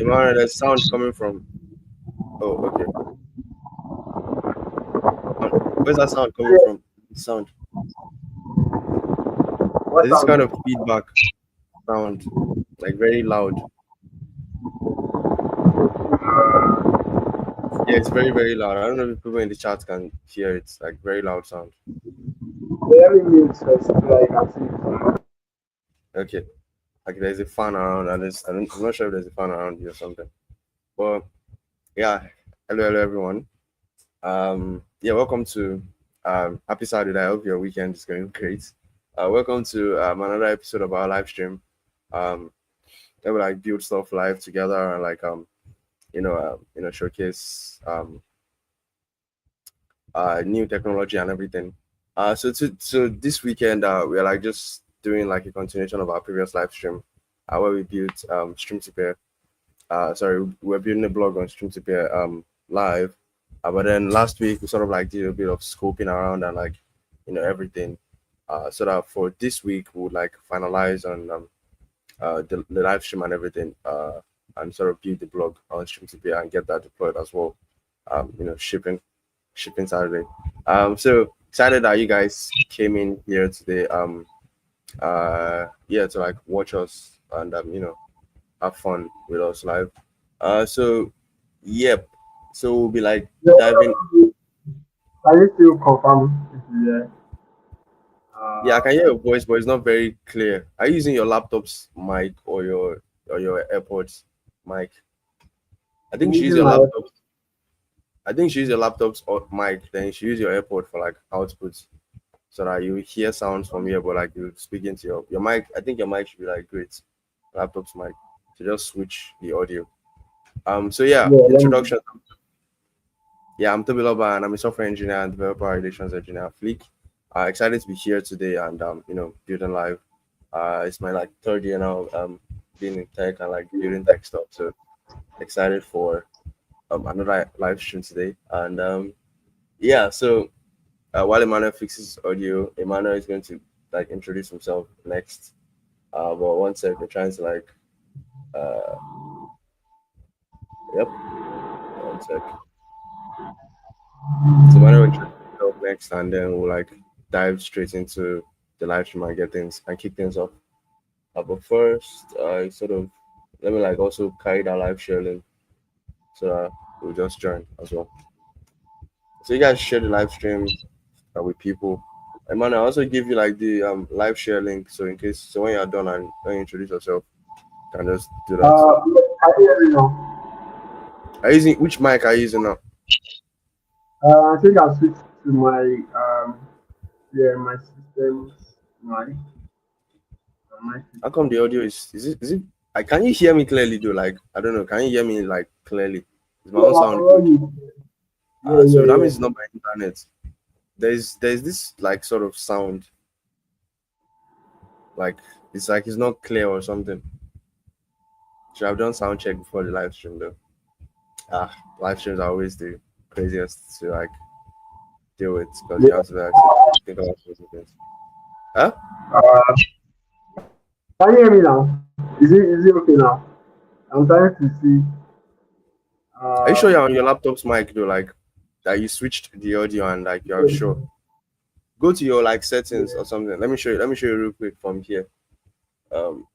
Emmanuel, there's sound coming from. Oh, okay. Where's that sound coming from? Sound. What There's this kind sound? of feedback sound, like very loud. Yeah, it's very, very loud. I don't know if people in the chat can hear it. Like very loud sound. Let me mute first so that I can see. Okay. Like there's a fan around, and I'm not sure if there's a fan around you or something. But yeah, hello everyone. Yeah, welcome to happy Saturday. I hope your weekend is going great. Welcome to another episode of our live stream. Um, where we like build stuff live together and like showcase new technology and everything. So this weekend we're like just doing like a continuation of our previous live stream, where we built STREAM2PEER. Sorry, we're building a blog on STREAM2PEER live. But then last week we sort of like did a bit of scoping around and like everything. So that for this week we would like finalize on the live stream and everything. And sort of build the blog on StreamTP and get that deployed as well. Shipping Saturday. So excited that you guys came in here today. Yeah, to like watch us and have fun with us live. So yep. So we'll be like Yeah, diving. can you still confirm if you're there? Yeah, I can hear your voice, but it's not very clear. Are you using your laptop's mic or your AirPods mic? I I'm think she use using your my laptop. I think she use your laptop's mic, then she use your AirPod for like outputs, so that you hear sounds from here, but like you speak into your mic. I think your mic should be like great, laptop's mic. So just switch the audio. So yeah, yeah, let me introduction. Yeah, I'm Tobiloba and I'm a software engineer and developer relations engineer at Fleek. Excited to be here today and building live. It's my like third year now being in tech and like building tech stuff. So excited for another live stream today. And yeah, so while Emmanuel fixes audio, Emmanuel is going to like introduce himself next. But one sec, we're trying to like uh yep, one sec. So Emmanuel will introduce himself next and then we'll like dive straight into the live stream and get things and kick things off. But first, sort of let me like also carry that live share link so that we'll just join as well. So you guys share the live stream with people. And man, I also give you like the live share link so in case so when you're done and when you introduce yourself, you can just do that. can you hear me now? Are you using which mic are you using now? I think I'll switch to my my system's my How come the audio is it I can you hear me clearly though? Like I don't know, can you hear me like clearly? Is my yeah, own I sound can good? hear you. Yeah, So that yeah, means it's not my internet. There's this like sort of sound like it's not clear or something. Should have done sound check before the live stream though. Live streams are always the craziest to like deal with because yeah. you have to like think about things. Huh? Uh, can you hear me now? Is it okay now? I'm trying to see. Are you sure Uh, you're on your laptop's mic though? Like that you switched the audio and like you're sure. Go to your like settings or something. Let me show you. Let me show you real quick from here. Um.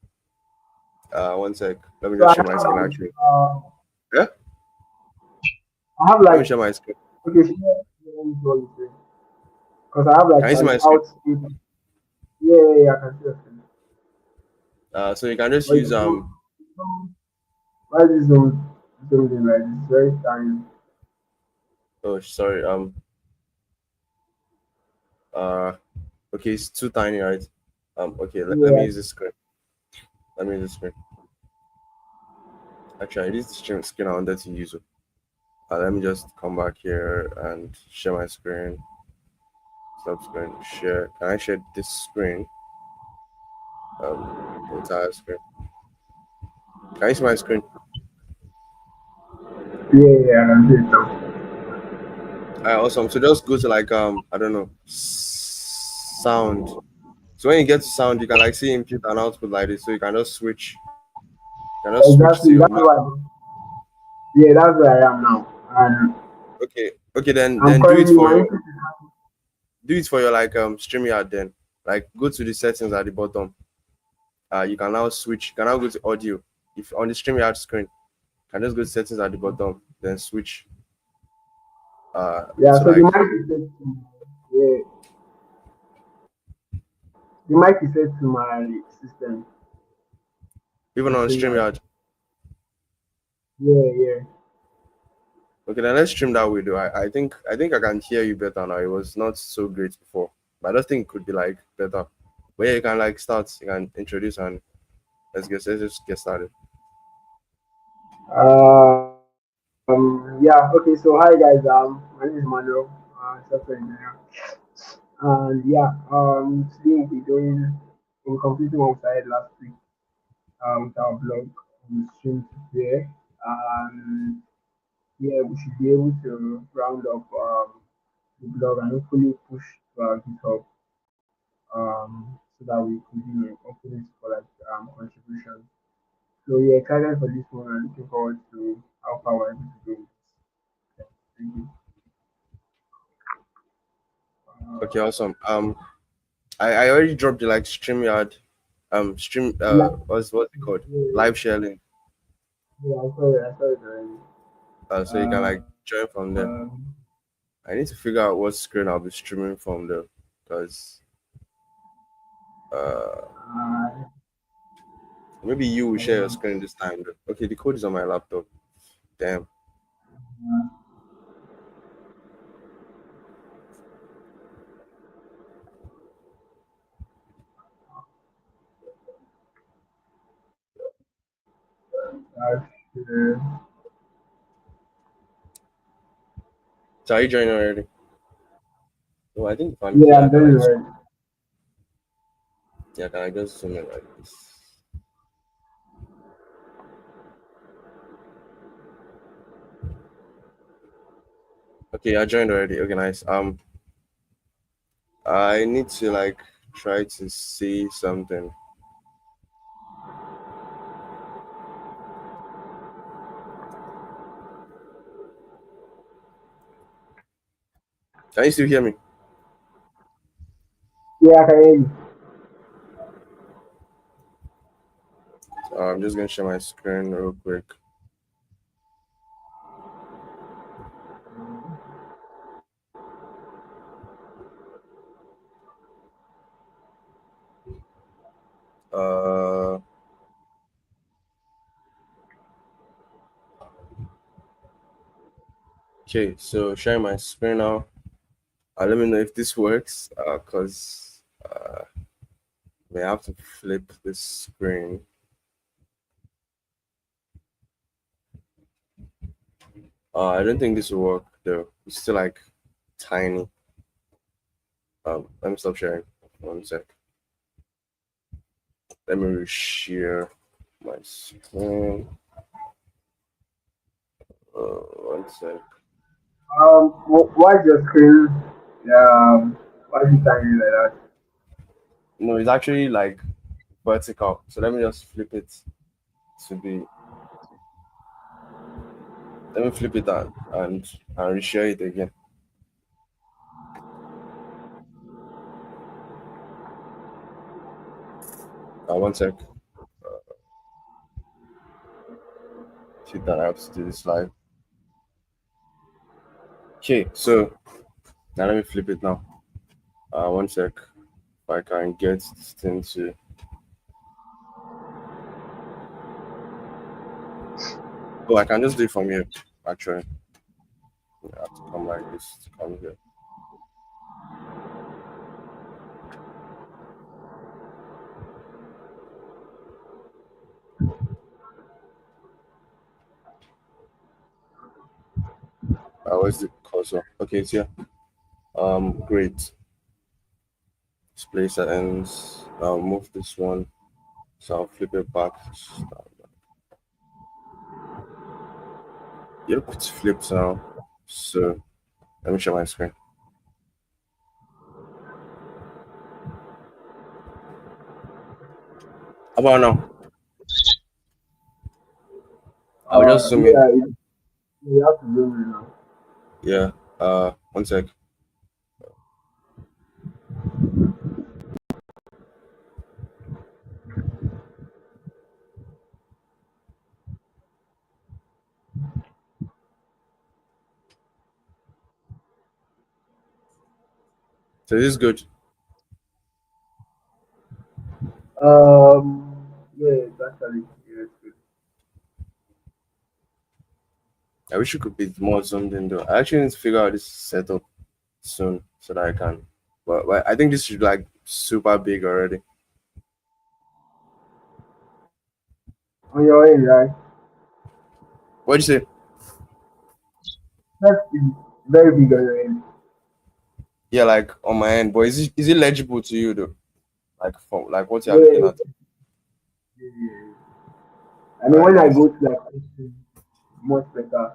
One sec. Let me so just share my screen actually. Yeah. I have Let me like share my screen. okay, because I have like Can you see an my screen? out. Yeah, yeah, yeah, I can see your screen. So you can just But use it's why is this zoom in like this? It's very tiny. Oh sorry. Uh. Okay, it's too tiny, right? Okay. Let me Yeah, use this screen. Let me use this screen. Actually, this is the screen I wanted to use. Let me just come back here and share my screen. Stop screen. Share. Can I share this screen? The entire screen. Can you see my screen? yeah, yeah, I can see it now. Alright, awesome. So just go to like I don't know sound. So when you get to sound, you can like see input and output like this. So you can just switch. You can just switch to Exactly. your That's mic. why. Yeah, that's where I am now. And Okay, okay, then I'm do it currently for my your input like StreamYard then. Like go to the settings at the bottom. You can now switch. You can now go to audio. If on the StreamYard screen, you can just go to settings at the bottom, then switch yeah, to so the like mic is set to yeah, the mic is set to my system even on on StreamYard. StreamYard. Yeah, yeah. Okay, then let's stream that way though. I think I can hear you better now. It was not so great before. But I just think it could be like better. But yeah, you can like start, you can introduce and let's just get started. Yeah, okay, so hi guys, my name is Manuel, software engineer. And yeah, today we'll be doing, we're completing what we started last week, with our blog on StreamTPeer. And yeah, we should be able to round up the blog and hopefully push to our GitHub, so that we could, open it for like contribution. So yeah, excited for this one and looking forward to how far we're able to go with this. Thank you. Okay, awesome. I already dropped the like StreamYard stream Yeah, what's it called? yeah, Live sharing. yeah, I saw it already. So you can like Um, join from there. I need to figure out what screen I'll be streaming from though. Because uh uh, maybe you will share your um, screen this time though. Okay, the code is on my laptop. Damn. uh, So are you joining already? Oh, I think if I'm yeah, here I I'm can doing like already. yeah, can I just zoom in like this? Okay, I joined already. Okay, nice. I need to like try to see something. Can you still hear me? Yeah, I can hear you. I'm just gonna share my screen real quick. Uh, okay, so sharing my screen now. Let me know if this works. Cause may have to flip this screen. I don't think this will work though. It's still like tiny. Let me stop sharing. One sec. Let me share my screen. One sec. Why is your screen? Why is it tiny like that? No, it's actually like vertical. So let me just flip it to be. Let me flip it on and reshare it again. One sec. See that I have to do this live. Okay, so now let me flip it now. One sec. If I can get this thing to. Oh, I can just do it from here. Actually, I have to come like this to come here. Where's the cursor? Okay, it's here. Great. Display settings. I'll move this one. So I'll flip it back. Yep, it's flipped now. So let me share my screen. How about now? I'll just zoom in. Yeah, You have to do it now. Yeah. One sec. So this is good. Yeah, it's actually, yeah, it's good. I wish you could be more zoomed in though. I actually need to figure out this setup soon so that I can. But I think this should be like super big already. On your end, right? What'd you say? That's very big on your end. Yeah, like on my end. But is it legible to you though? Like from like what you're looking Yeah, at? yeah, yeah. I All mean, right, when I nice. go to like question, much better.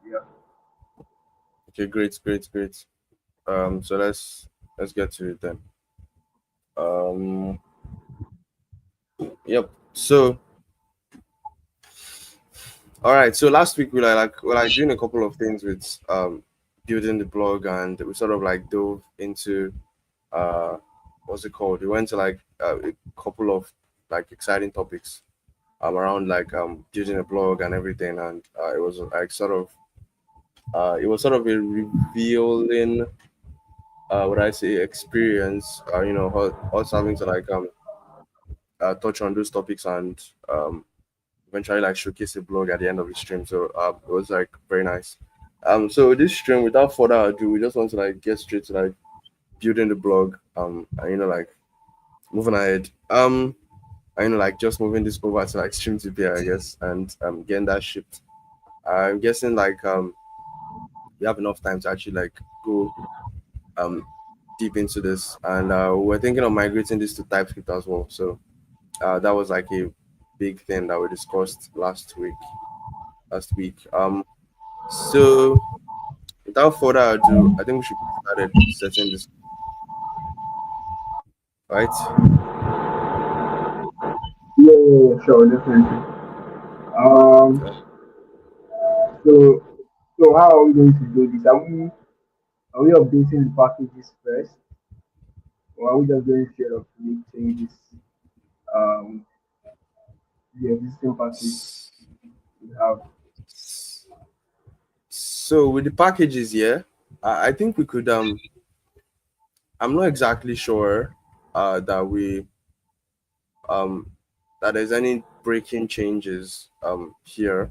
Yeah. Okay, great, great, great. So let's get to it then. Um, yep. So all right. So last week we like doing a couple of things with building the blog, and we sort of like dove into uh what's it called? We went to like a couple of like exciting topics around like building a blog and everything, and it was like sort of a revealing what I say experience. Us having to like touch on those topics and eventually like showcase a blog at the end of the stream. So it was like very nice. So this stream, without further ado, we just want to like get straight to like building the blog. And like moving ahead. Like just moving this over to like STREAM2PEER, I guess, and getting that shipped. I'm guessing like we have enough time to actually like go um deep into this, and we're thinking of migrating this to TypeScript as well. So that was like a big thing that we discussed last week. So without further ado, I think we should get started setting this right. Yeah, yeah, yeah, sure, definitely. Um, Yeah. so, so how are we going to do this? Are we updating the packages first, or are we just going straight up to make changes? Um, the existing package S- we have. s- So with the packages, yeah, I think we could. I'm not exactly sure that we um that there's any breaking changes here.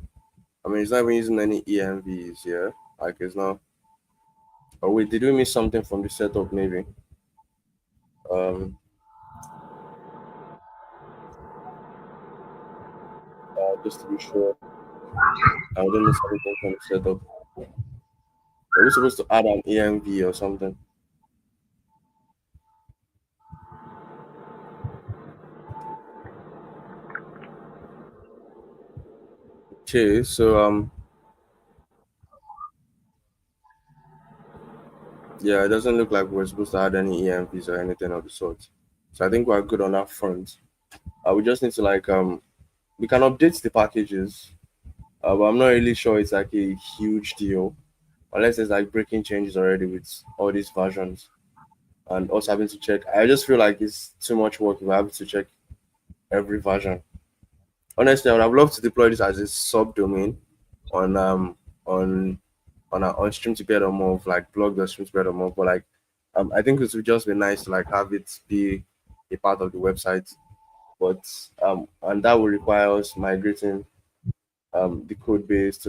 I mean, it's not even using any EMVs here. Like it's not. Oh wait, did we miss something from the setup? Maybe. Um, just to be sure, I didn't miss anything from the setup. Are we supposed to add an EMV or something? Okay, so yeah, it doesn't look like we're supposed to add any EMVs or anything of the sort. So I think we're good on that front. We just need to like we can update the packages, but I'm not really sure it's like a huge deal unless there's like breaking changes already with all these versions and us having to check. I just feel like it's too much work if I have to check every version. Honestly, I would have loved to deploy this as a subdomain on on on stream to get or more of like blog the stream to get or more, but like I think it would just be nice to like have it be a part of the website. But and that would require us migrating the code base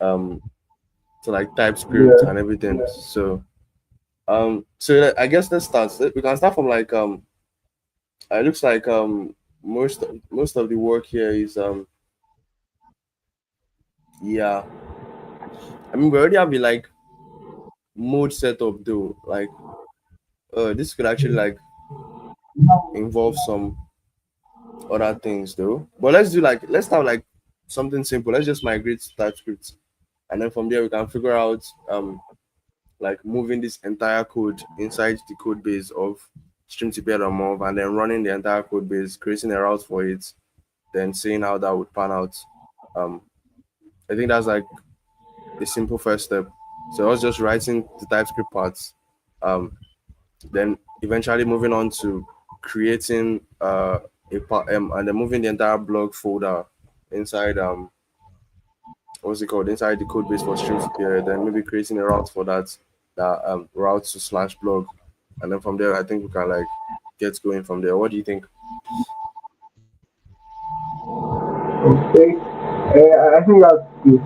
um to like TypeScript Yeah. and everything. So I guess let's start. We can start from like it looks like most of the work here is yeah. I mean we already have the like mode set up though. Like this could actually like involve some other things though. But let's start like something simple. Let's just migrate to TypeScript, and then from there we can figure out like moving this entire code inside the code base of stream2peer.mov and then running the entire code base, creating a route for it, then seeing how that would pan out. Um, I think that's like a simple first step. So I was just writing the TypeScript parts, um, then eventually moving on to creating and then moving the entire blog folder inside what's it called, inside the code base for StreamTPeer, then maybe creating a route for that route to slash blog, and then from there I think we can like get going from there. What do you think? Okay. I think that's good.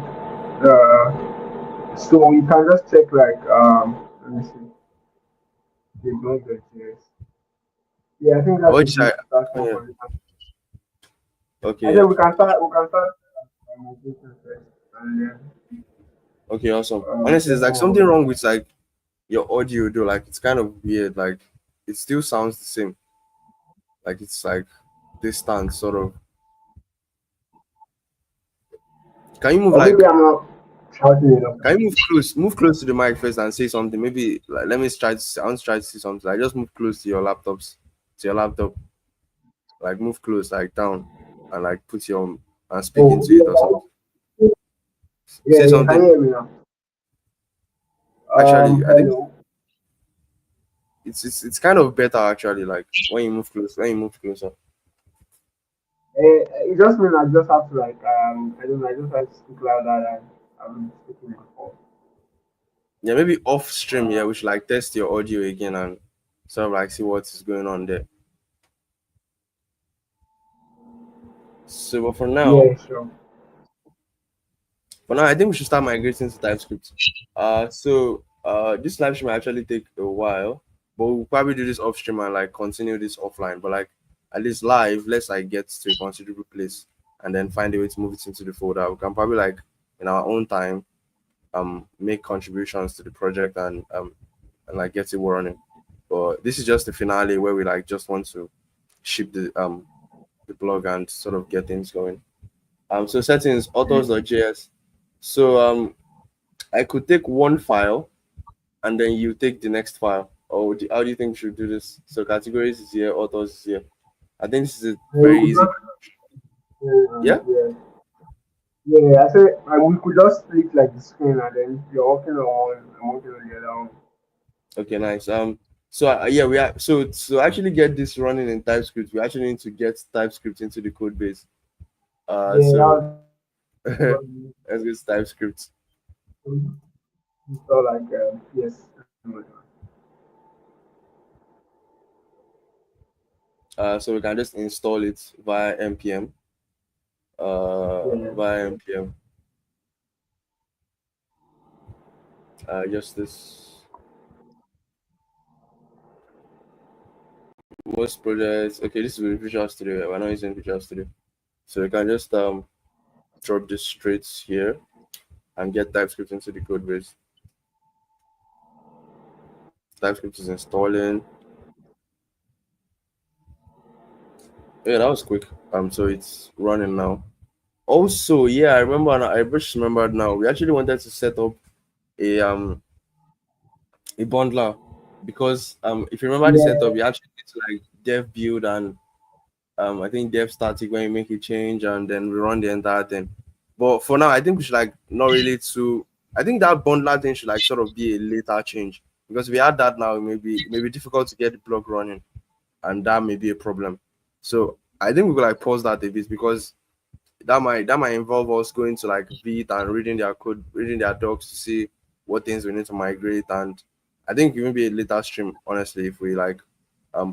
So you can just check like let me see the blog that yes. Yeah, I think What that's a did you say? good starting Yeah. point. I Okay, yeah. think we can start meditation first and then Okay, awesome. Honestly, get there's like something on. wrong with like your audio though. Like it's kind of weird. Like it still sounds the same. Like it's like distant, sort of. Can you move Or like maybe I'm not shouting enough. can you move close to the mic first and say something? Maybe like let me try to I want to try to see something. Like just move close to your laptops, to your laptop. Like move close, like down, and like put your and speak Oh into it or something. yeah, yeah, Say yeah. Can you something. hear me now? Actually, I think Hello. it's kind of better actually. Like when you move close, when you move closer. It just means I just have to like I don't know. I just have to speak louder than I've been speaking before. Yeah, maybe off stream. Yeah, we should like test your audio again and sort of like see what is going on there. So, but Yeah, sure. for now, I think we should start migrating to TypeScript. This live stream might actually take a while, but we'll probably do this off stream and like continue this offline. But like at least live, let's like get to a considerable place and then find a way to move it into the folder. We can probably like in our own time make contributions to the project and like get it running. But this is just the finale where we like just want to ship the blog and sort of get things going. So settings authors.js. So I could take one file and then you take the next file. Or how do you think we should do this? So categories is here, authors is here. I think this is a We very could easy. just Yeah. yeah, yeah. I say we could just split like the screen and then you're working on one, I'm working on the other one. Okay. Nice. Yeah, we are. So to actually get this running in TypeScript, we actually need to get TypeScript into the code base. Yeah, So that let's was get TypeScript. so like yes. So we can just install it via npm. Yeah, Via npm. Just this. Most projects. Okay, this is with Visual Studio. We're not using Visual Studio, so we can just drop this straight here and get TypeScript into the code base. TypeScript is installing. Yeah, that was quick. So it's running now. Also, yeah, I remember now. I just remembered now. We actually wanted to set up a um a bundler because if you remember the setup, yeah, you actually need to like dev build and I think dev static when you make a change and then we run the entire thing. But for now, I think we should like not really to. I think that bundler thing should like sort of be a later change because if we add that now, it may be difficult to get the blog running, and that may be a problem. So I think we could like pause that a bit because that might involve us going to like Vite and reading their code, reading their docs to see what things we need to migrate. And I think it will be a later stream, honestly, if we like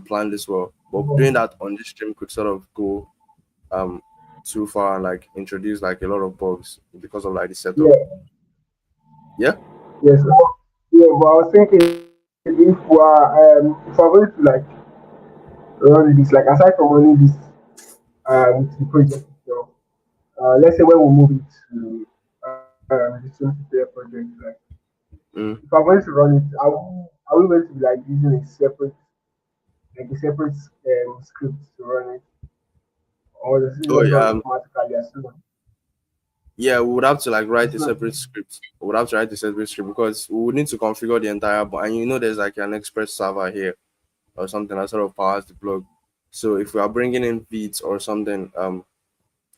plan this well. But doing that on this stream could sort of go um too far and like introduce like a lot of bugs because of like the setup. yeah, Yeah. yes. Yeah, but I was thinking if we're going to like run this, like aside from running this with the project itself, let's say when we move it to the soon project, like Mm. if I'm going to run it, are we going to be like using a separate script to run it, or does it Oh, just run automatically as soon as yeah, we would have to like write as a soon as separate script. We would have to write a separate script because we would need to configure the entire. And there's like an Express server here or something that sort of powers the blog. So if we are bringing in feeds or something,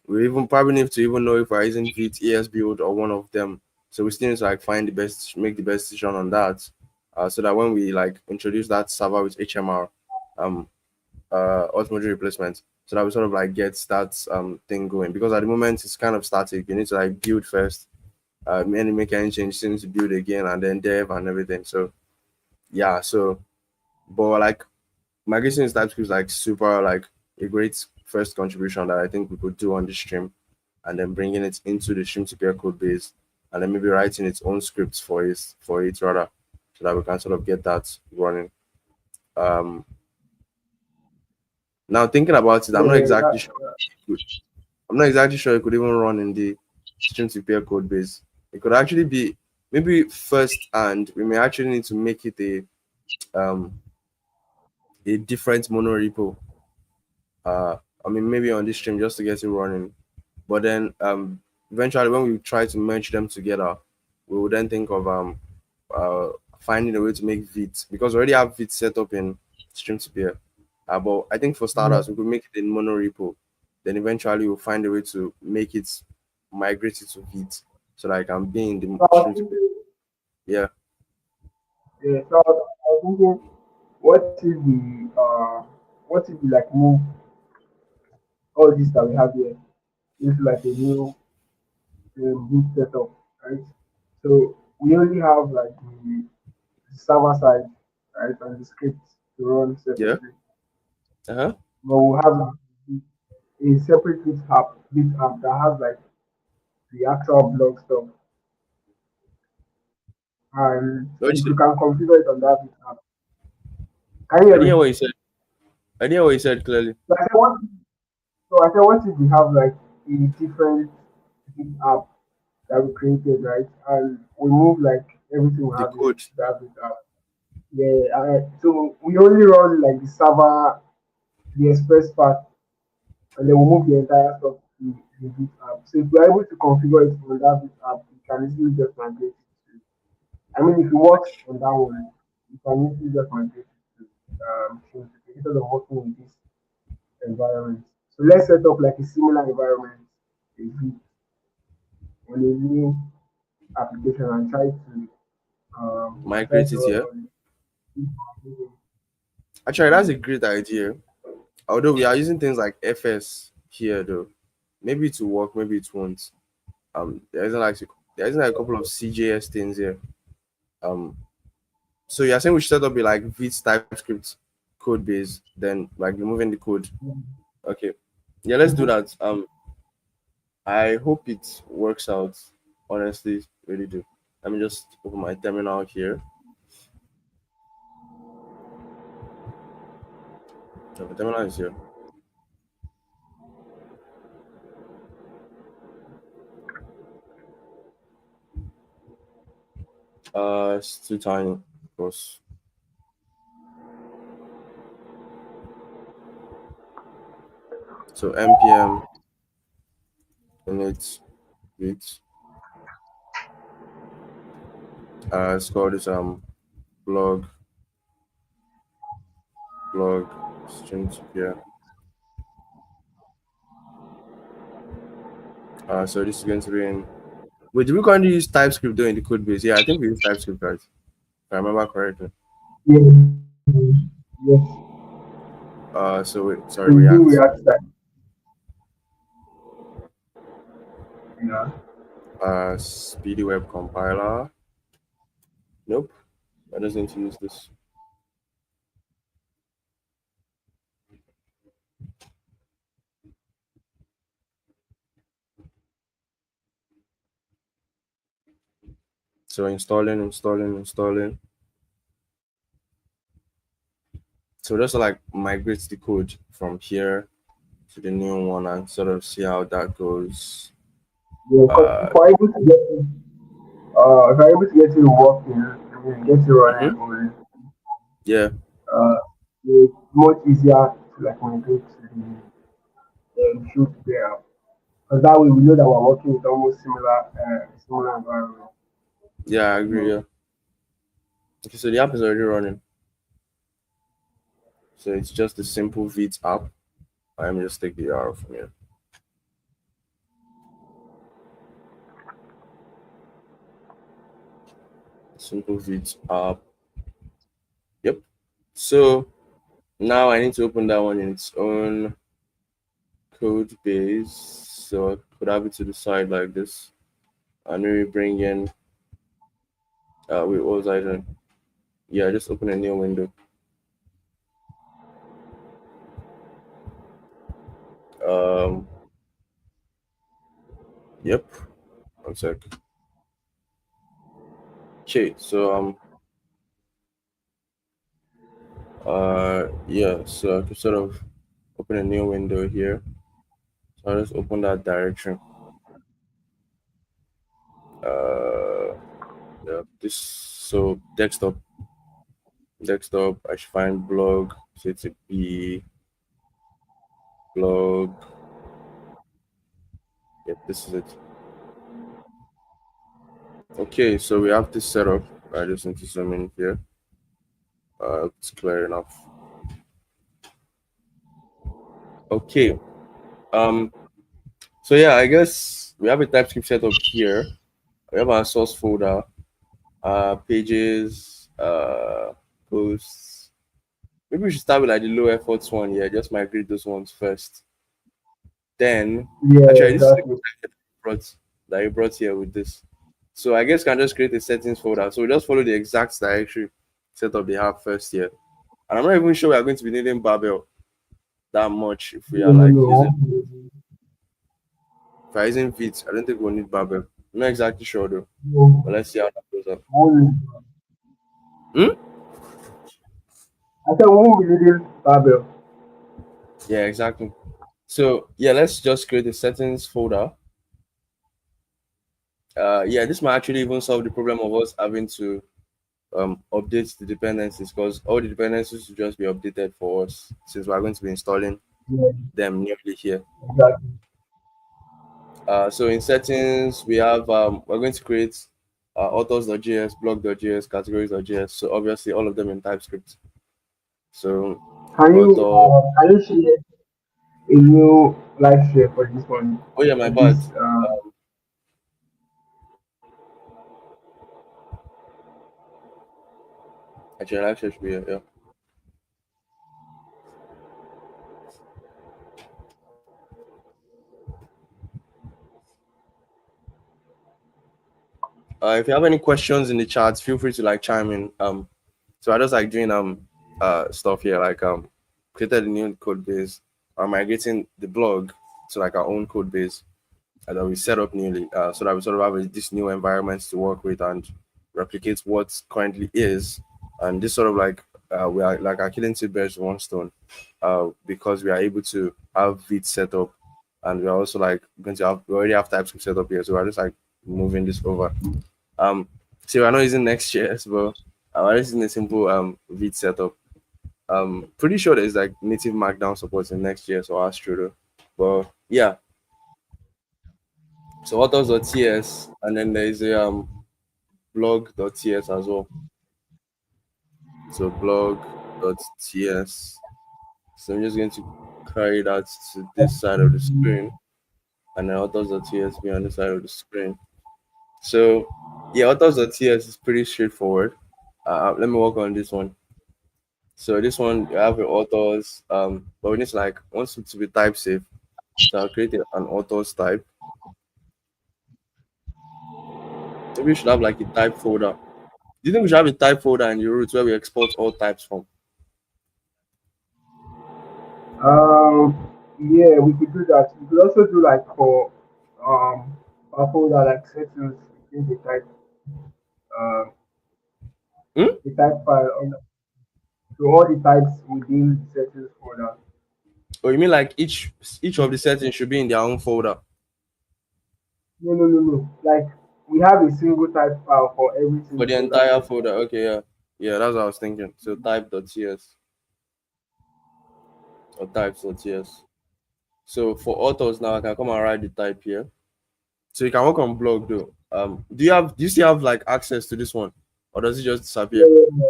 we even probably need to even know if we're using Vite, ES build, or one of them. So we still need to like find the best, make the best decision on that, so that when we like introduce that server with HMR, um, automatic replacement, so that we sort of like get that thing going. Because at the moment it's kind of static. You need to like build first, any make any change, still need to build again, and then dev and everything. So yeah, so but like migrating is TypeScript is like super like a great first contribution that I think we could do on the stream, and then bringing it into the StreamTPeer code base, and then maybe writing its own scripts for it rather, so that we can sort of get that running. Um, Now thinking about it, Yeah, that, I'm not exactly sure it could even run in the StreamTPeer code base. It could actually be maybe first, and we may actually need to make it a different monorepo. Uh, I mean maybe on this stream just to get it running. But then eventually when we try to merge them together, we will then think of uh finding a way to make Vite, because we already have Vite set up in StreamTPeer. But I think for yeah. starters we could make it in monorepo. Then eventually we'll find a way to make it migrate it to Vite, so that I can be in the So I was StreamTPeer. thinking, Yeah. yeah, so I was thinking, what if we, what if we like move all this that we have here into like a new big setup, right? So we only have like the server side, right, and the script to run Yeah. separately. Uh-huh. But we'll have like, a separate bit app that has like the actual blog stuff. And What you if say? you can configure it on that bit app. Can you I hear didn't hear me? what you said. I didn't hear what you said clearly. So I said, what if we have like a different bit app that we created, right? And we move like everything we The have here code. to that bit app. Yeah, so we only run like the server, the express part, and then we move the entire stuff to the Git app. So if we're able to configure it on that Git app, we can easily just migrate it to. I mean, if it works on that one, you can easily just migrate it to Teams instead of working in this environment. So let's set up like a similar environment, a Git on a new application and try Migrate to it run here. on it. Actually, that's a great idea. Although we are using things like FS here though. Maybe it will work, maybe it won't. There isn't like a couple of CJS things here. Um, so you're saying we should set up a like Vite TypeScript code base, then like removing the code. Okay, yeah, let's do Mhm. that. I hope it works out. Honestly, really do. Let me just open my terminal here. So the terminal is here. It's too tiny, of course. So npm init Vite. It's called this blog blog string here. So this is going to be in. Wait, do we currently use TypeScript during the code base? Yeah, I think we use TypeScript, right? If I remember correctly. Yeah. Yes. So wait, So sorry, you do React. React side. Yeah. Speedy web compiler. Nope, I just need to use this. So installing. So just like migrate the code from here to the new one and sort of see how that goes. Yeah. Uh, For able to get it, if you're able to get it working, I mean, get it mhm. running on, Yeah, uh, it's much easier to like migrate to the shoot there. Because that way we know that we're working with almost similar environment. yeah, I agree. So Yeah. Okay, so the app is already running. So it's just a simple Vite app. Let me just take the URL from here. simple vid app. Yep. So now I need to open that one in its own code base. So I could have it to the side like this. And maybe bring in wait, what was I doing? Yeah, just open a new window. Um yep. One sec. Okay, so yeah, so I could sort of open a new window here. So I'll just open that direction. Uh yeah, this so desktop I should find blog, so it's a B blog. Yep, this is it. Okay, so we have this set up. I just need to zoom in here. It's clear enough. Okay. Um. So yeah, I guess we have a TypeScript setup here. We have our source folder, pages, posts. Maybe we should start with like the low efforts one. Yeah, just migrate those ones first. Then, Yeah, actually, this is the exactly. code that you brought here with this. So I guess we can just create a settings folder. So we just follow the exact directory setup they have first here. And I'm not even sure we are going to be needing Babel that much if we No, are no, like no. using if we're using Vite. I don't think we'll need Babel. I'm not exactly sure though. But No, let's see how that goes up. no. Hmm? I said we won't be reading Babel. Yeah, exactly. So yeah, let's just create a settings folder. Yeah, this might actually even solve the problem of us having to update the dependencies because all the dependencies will just be updated for us since we're going to be installing Yeah, them nearly here. exactly. So in settings, we have we're going to create authors.js, blog.js, categories.js. So obviously all of them in TypeScript. So author. Can you share a new live share for this one? Oh yeah, my For bad. this Actually, actually should be here. Yeah. If you have any questions in the chat, feel free to like chime in. So I just like doing stuff here, like created a new code base, migrating the blog to like our own code base that we set up newly, so that we sort of have this new environment to work with and replicate what currently is. And this sort of like we are like our killing two birds with one stone, because we are able to have Vite set up, and we are also like going to have we already have TypeScript set up here, so we're just like moving this over. Um, so we're not using Next.js, but we're just using a simple Vite setup. Pretty sure there's like native Markdown support in Next.js or Astro, but yeah. So authors.ts, and then there's a blog.ts as well. So blog.ts. So I'm just going to carry that to this side of the screen, and then authors.ts be on the side of the screen. So yeah, authors.ts is pretty straightforward. Let me work on this one. So this one you have your authors, but we need to like wants it to be type safe. So I'll create an authors type. Maybe we should have like a type folder. Do you think we should have a type folder in the root where we export all types from? yeah, we could do that. We could also do like for a folder like settings in um Hmm? the type file on so all the types within the settings folder. Or you mean like each of the settings should be in their own folder No, no, no, no. Like we have a single type file for every for single the folder. entire folder? Okay, yeah, yeah, that's what I was thinking. So type.ts or types.ts. So for authors now, I can come and write the type here. So you can work on blog though. Do you still have like access to this one, or does it just Yeah, disappear? yeah, yeah.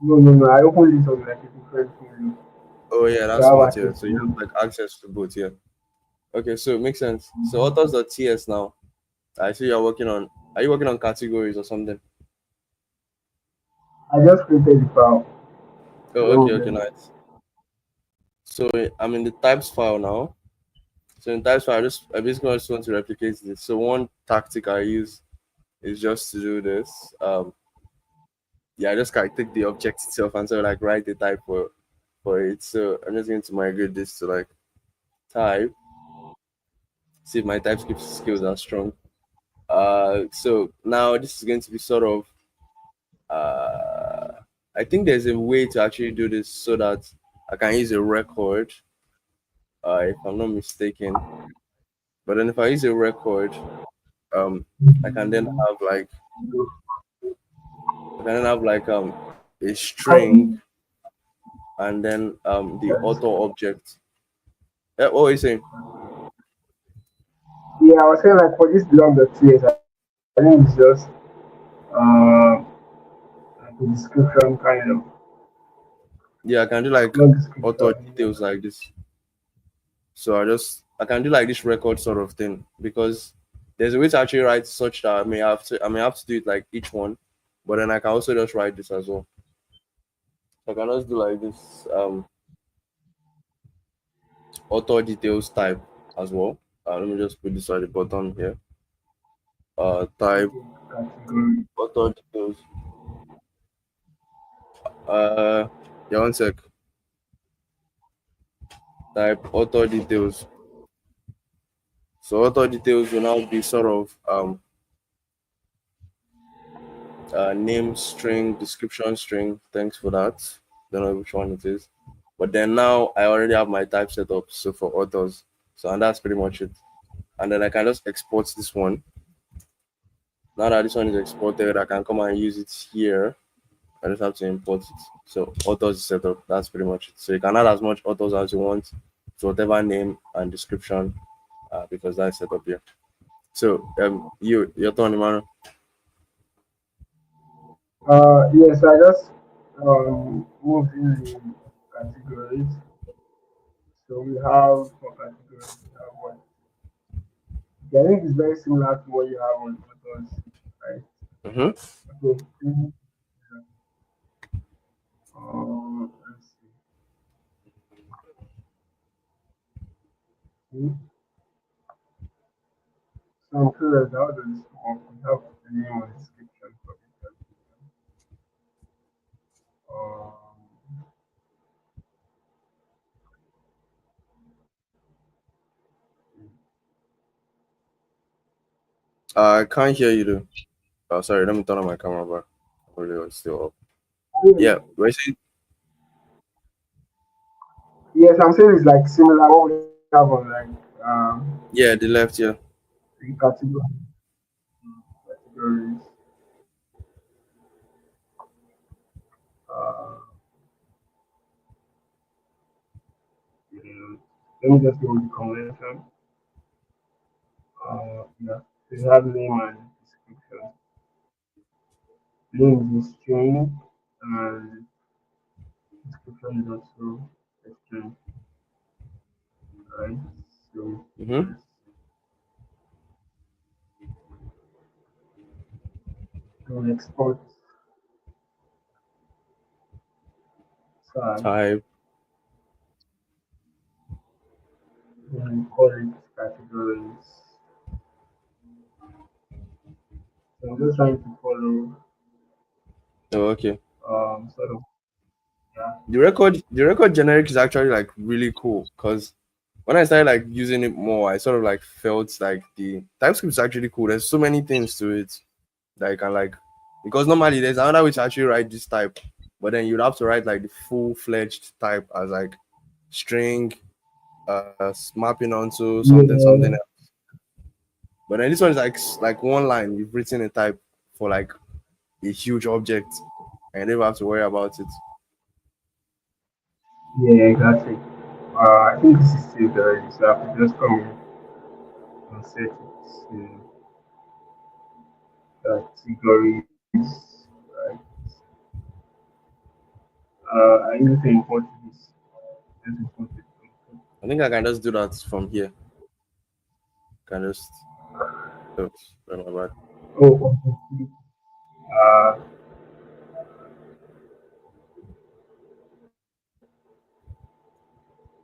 No, no, no. I opened this on like a different window. Oh yeah, So that's I have smart here. access So to you have it. like access to both here. Okay, so it makes sense. So authors.ts now. I see you're working on. Are you working on categories or something? I just created the file. So Oh, let okay, me okay, just nice. So I'm in the types file now. So in types file, I basically just want to replicate this. So one tactic I use is just to do this. Yeah, I just kind of take the object itself and sort of like write the type for it. So I'm just going to migrate this to like type. See if my TypeScript skills are strong. So now this is going to be sort of I think there's a way to actually do this so that I can use a record, if I'm not mistaken. But then if I use a record, um, I can then have like I can then have like a string copy. and then the Yes. author object. Yeah, what are you saying? Yeah, I was saying like for this blog.ts, I think it's just like a description kind of Yeah, I can do like blog description. author details like this. So I can do like this record sort of thing because there's a way to actually write such that I may have to do it like each one, but then I can also just write this as well. So I can just do like this author details type as well. Let me just put this at the bottom here. Type Okay, category. author details. Uh, yeah, one sec. Type author details. So author details will now be sort of name string, description string. Thanks for that. Don't know which one it is. But then now I already have my type set up. So for authors. So and that's pretty much it. And then I can just export this one. Now that this one is exported, I can come and use it here. I just have to import it. So authors is set up. That's pretty much it. So you can add as much authors as you want to whatever name and description, because that's set up here. So your turn, Emmanuel. Yes, I just moved in the categories. So we have for categories, we have what? Okay, I think it's very similar to what you have on photos, right? Mm-hmm. Okay. Let's see. So I'm curious, how does this work? We have the name and description for it. Um, I can't hear you though. Oh, sorry. Let me turn on my camera back. Hopefully it's still up. Yeah. We're saying, yes, I'm saying it's like similar what we have on like yeah, the left, yeah. the categories. Uh, yeah. Let me just go with the convention. Yeah. So you have name and description. Name is a string and description is also a string, right? So Mm-hmm. yes. So export tag, Type. then call it categories. So I'm just trying to follow Oh, okay. sort of yeah. The record generic is actually like really cool because when I started like using it more, I sort of like felt like the TypeScript is actually cool. There's so many things to it that you can like because normally there's another way to actually write this type, but then you'd have to write like the full-fledged type as like string, mapping onto something Yeah, else. But then this one is like one line. You've written a type for like a huge object, and you never have to worry about it. yeah, exactly. I think this is still there, so I have to just come in and set it to categories. Right. I need to import this. Just import it. I think I can just do that from here. Can just oops, where am I back? Oh, completely.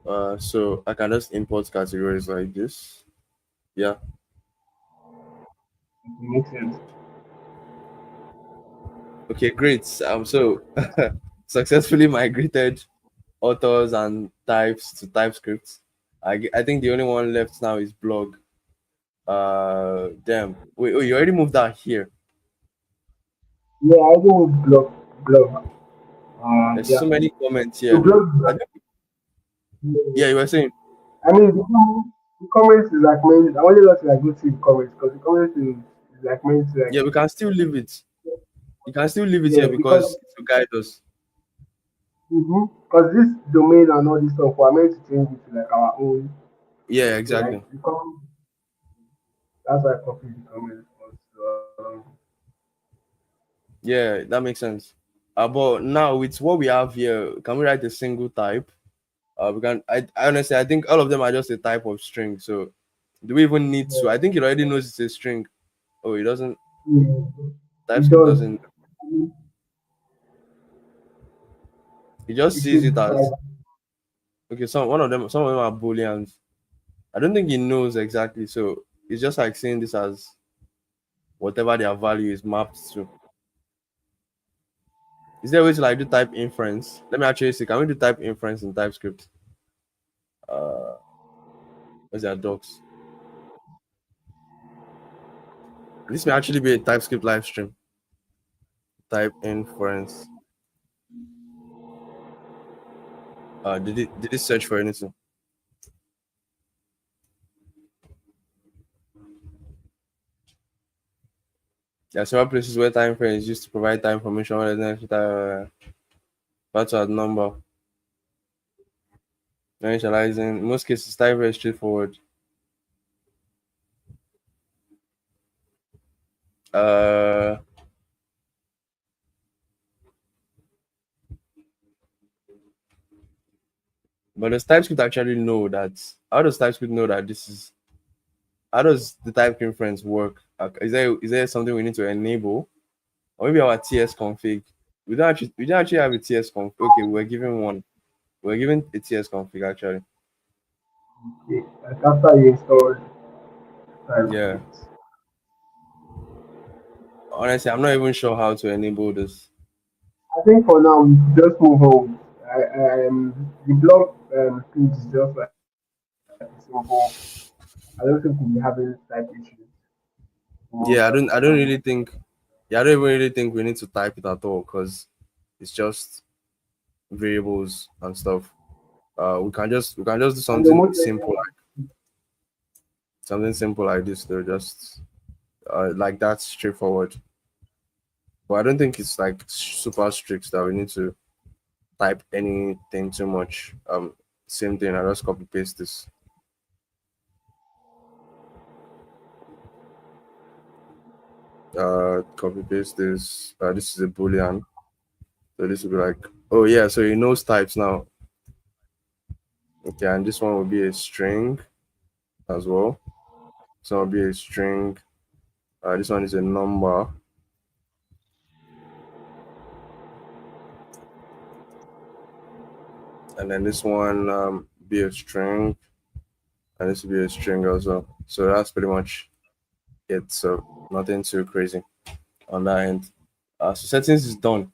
Uh, So I can just import categories like this. Yeah. it makes sense. Okay, great. So successfully migrated authors and types to TypeScript. I think the only one left now is blog. Damn. Wait, oh, you already moved out here. Yeah, I go with blog. There's Yeah. so many comments So here. blog. I think, Yeah. yeah, you were saying. I mean, the comments is like meant. I wanted us to like go through the comments because the comments is like meant to like Yeah, we can still leave it. You can still leave it yeah here because because to guide us. because this domain and all this stuff we're meant to change it to like our own. Yeah, So like exactly. the comment, that's why I copied the comments. But, Yeah, that makes sense. But now with what we have here, can we write a single type? We can. I honestly, I think all of them are just a type of string. So, do we even need to? I yeah, think it already knows it's a string. Oh, it doesn't. yeah, it TypeScript does. doesn't. It just It sees should it as type. okay. Some of them are booleans. I don't think it knows exactly. So it's just like saying this as whatever their value is mapped to. Is there a way to like do type inference? Let me actually see. Can we do type inference in TypeScript? Uh, where's their docs? This may actually be a TypeScript live stream. Type inference. Did it search for anything? There are several places where time frame is used to provide time information rather than to add number. Initializing. In most cases, time very straightforward. Uh, but does TypeScript actually know that? How does TypeScript know that this is? How does the type inference work? Is there something we need to enable, or maybe our TS config? We don't actually have a TS config. Okay, we're given one. We're given a TS config actually. Okay. Like after you install Yeah. TypeScript. Honestly, I'm not even sure how to enable this. I think for now we just move on. The blog page is just like a simple. I don't think we'll be having type issues. Move Yeah, I on. don't. I don't really think. Yeah, I don't even really think we need to type it at all because it's just variables and stuff. We can just do And the something most simple like this. Though, just like that straightforward. But I don't think it's like super strict that we need to type anything too much. Same thing. I just copy paste this. Copy paste this. This is a boolean. So this will be like, oh yeah. So it knows types now. Okay, and this one will be a string as well. So it'll be a string. This one is a number, and then this one be a string, and this will be a string also. So that's pretty much it. So nothing too crazy on that end. So settings is done.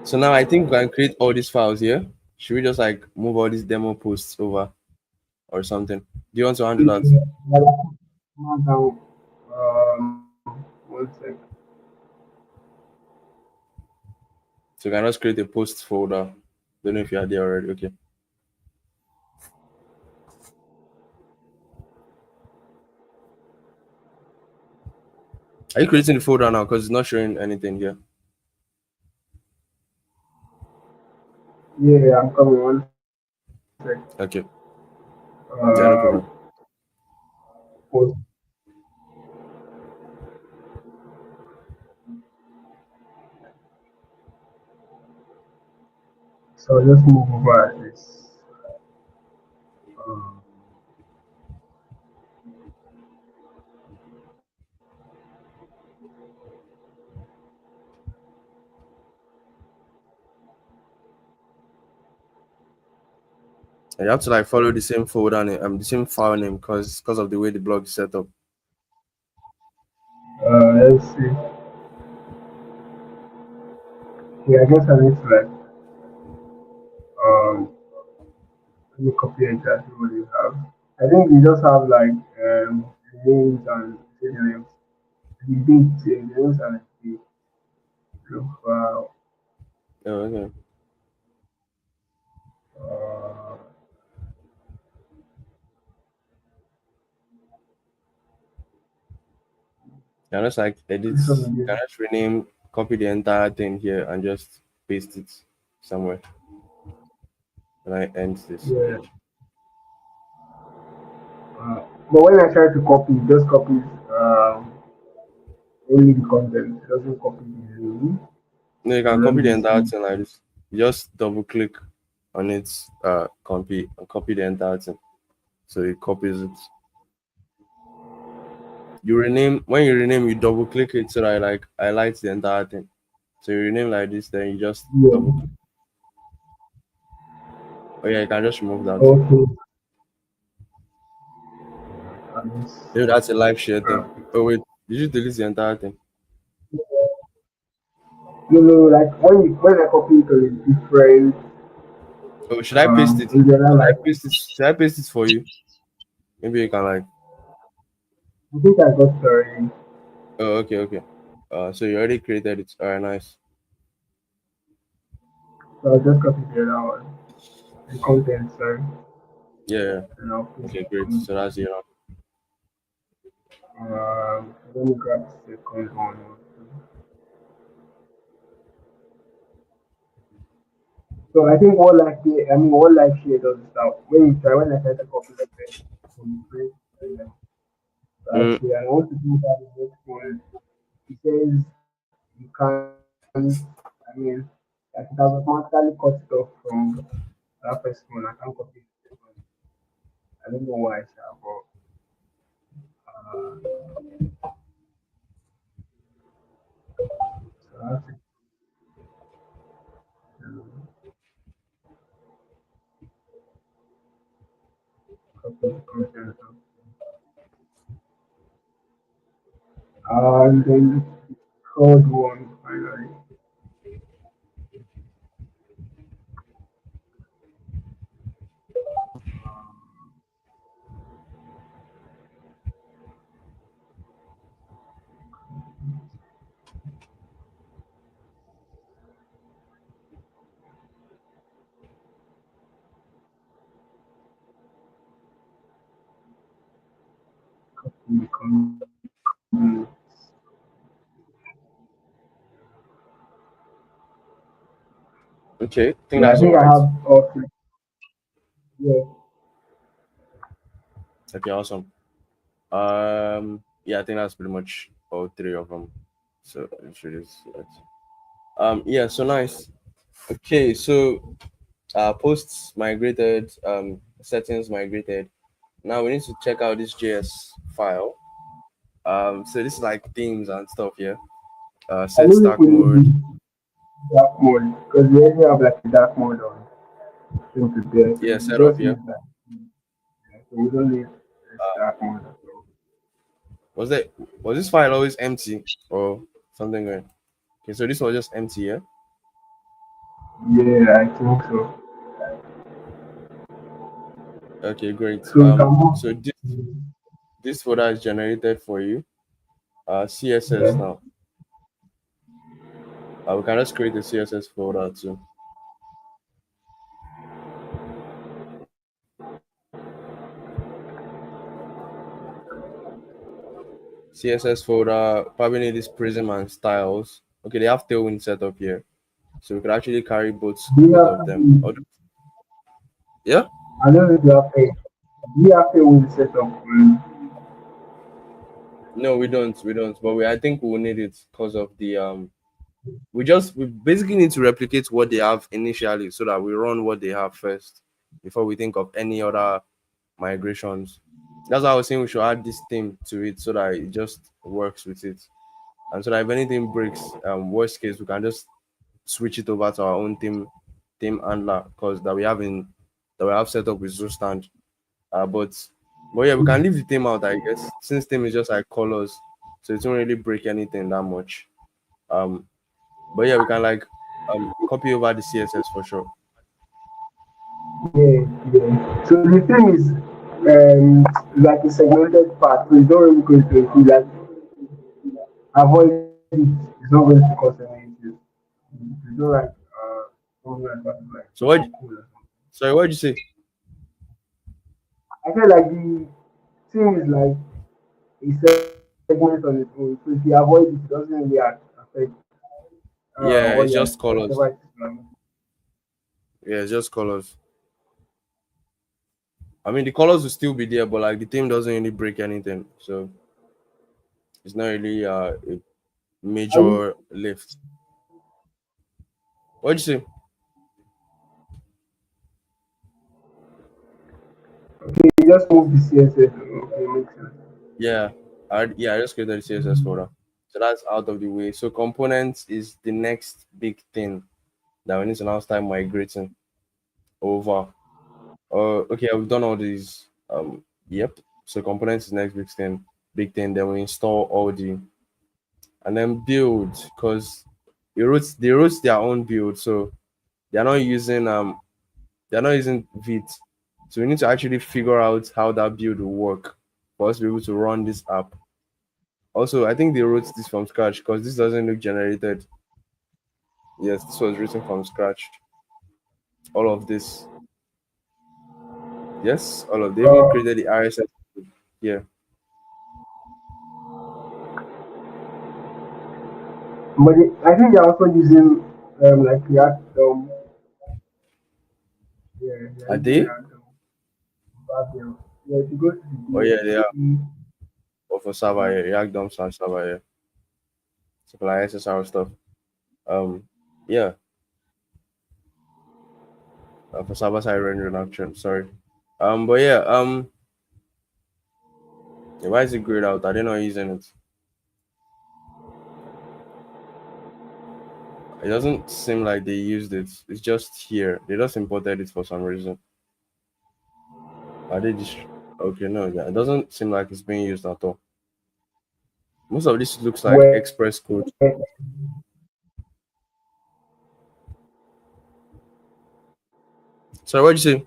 So now I think we can create all these files here. Should we just like move all these demo posts over or something? Do you want to handle that? down. One sec. So we can just create a post folder. Don't know if you are there already. Okay. Are you creating the folder now? Because it's not showing anything here. Yeah, I'm coming. One sec. Okay. Yeah, no Uh, problem. post. So just move over this. Um, And you have to like follow the same folder name, the same file name, because of the way the blog is set up. Let's see. Yeah, I guess I need to like um let me copy exactly what you have. I think you just have like names and names. The date, the names and the profile. Oh, okay. Uh, You can just like edit. this one You can again. just rename, copy the entire thing here, and just paste it somewhere. And I end this Yeah. page. But when I try to copy, it just copies only the content. It doesn't copy the name. No, you So can let copy the me entire see. thing like this. You just double click on it, copy and copy the entire thing. So it copies it. You rename when you rename, you double click it so that I like highlights the entire thing. So you rename like this, then you just double Yeah. click. Oh yeah, you can just remove that too. Okay. And Maybe that's a live share thing. scrap it. Oh wait, did you delete the entire thing? Like when I copy it on a different Oh, should I paste it? in the other Should I like paste it? Should I paste it for you? Maybe you can like. I think I got sorry. Oh, okay, okay. So you already created it. All right, nice. So I'll just copy the other one. The content, sorry. Yeah, yeah. And I'll paste Okay, it great. on So that's it. let me grab the second one also. So I think what like share does is that when I try to copy the text from the first Mm, right here, and I want to do that the next one, it says you can't. I mean, like it has automatically cut it off from that first one. I can't copy the second one. I don't know why, sha, but so I have to copy the content. And then the third one finally. Copy the content. okay, I think Yeah, I that's all think I right. have all three. Yeah, Okay, awesome. Yeah, I think that's pretty much all three of them. So it should just yeah, so nice. Okay, so posts migrated, settings migrated. Now we need to check out this JS file. So this is like themes and stuff here. I Set don't think stack we need mode. the dark mode because we already have like a dark mode on stream to there, so Yeah, we setup just here. use that. Yeah, so we don't need this dark mode at all. Was that was this file always empty or something going? Okay, so this was just empty, yeah. Yeah, I think so. Okay, great. So we can move. So this folder is generated for you. CSS Yeah. now. We can just create a CSS folder too. CSS folder probably need this prism and styles. Okay, they have tailwind set up here, so we could actually carry Do you both have of them. to? Yeah. I don't know if you have to. Do you have to with setup? No, we don't. We don't. But I think we will need it because of the we basically need to replicate what they have initially so that we run what they have first before we think of any other migrations. That's why I was saying we should add this theme to it so that it just works with it. And so that if anything breaks, worst case we can just switch it over to our own theme handler because that we have in that we have set up with Zostand. But yeah, we can leave the theme out, I guess, since theme is just like colors, so it won't really break anything that much. Um, but yeah, we can like copy over the CSS for sure. Yeah, yeah. So the thing is, like a segmented part, so it's not really going to include like avoid it. It's not going to cause any issues. It's not like something like that, like So what? cool or something. Sorry, what did you say? I feel like the thing is like a segment on its own. So if you avoid it, it doesn't really affect what Yeah, you're it's just whatever it colors. is planning. Yeah, it's just colors. I mean, the colors will still be there, but like the theme doesn't really break anything, so it's not really a Are you major lift. What did you say? okay? You just move the CSS. Okay, makes sense. Yeah, I just created the CSS folder, so that's out of the way. So components is the next big thing that we need to now start migrating over. Okay, we've done all these. Yep. So components is next big thing. Big thing. Then we install all the and then build because they wrote their own build, so they're not using Vite. So we need to actually figure out how that build will work for us to be able to run this app. Also, I think they wrote this from scratch because this doesn't look generated. Yes, this was written from scratch. All of this. Yes, all of they even Uh, created the RSS. Yeah. but I think they're also using like React. Yeah, they're Are using they? React. Yeah, if you go to the Oh build, yeah, you they are. see Or for server, yeah. React DOM slash server, yeah. So for like SSR stuff. Um, yeah. For server side rendering action. Sorry. But yeah. Why is it grayed out? I didn't know using it. It doesn't seem like they used it. It's just here. They just imported it for some reason. Are they just okay? No, yeah. It doesn't seem like it's being used at all. Most of this looks like where Express code. Sorry, what'd you say?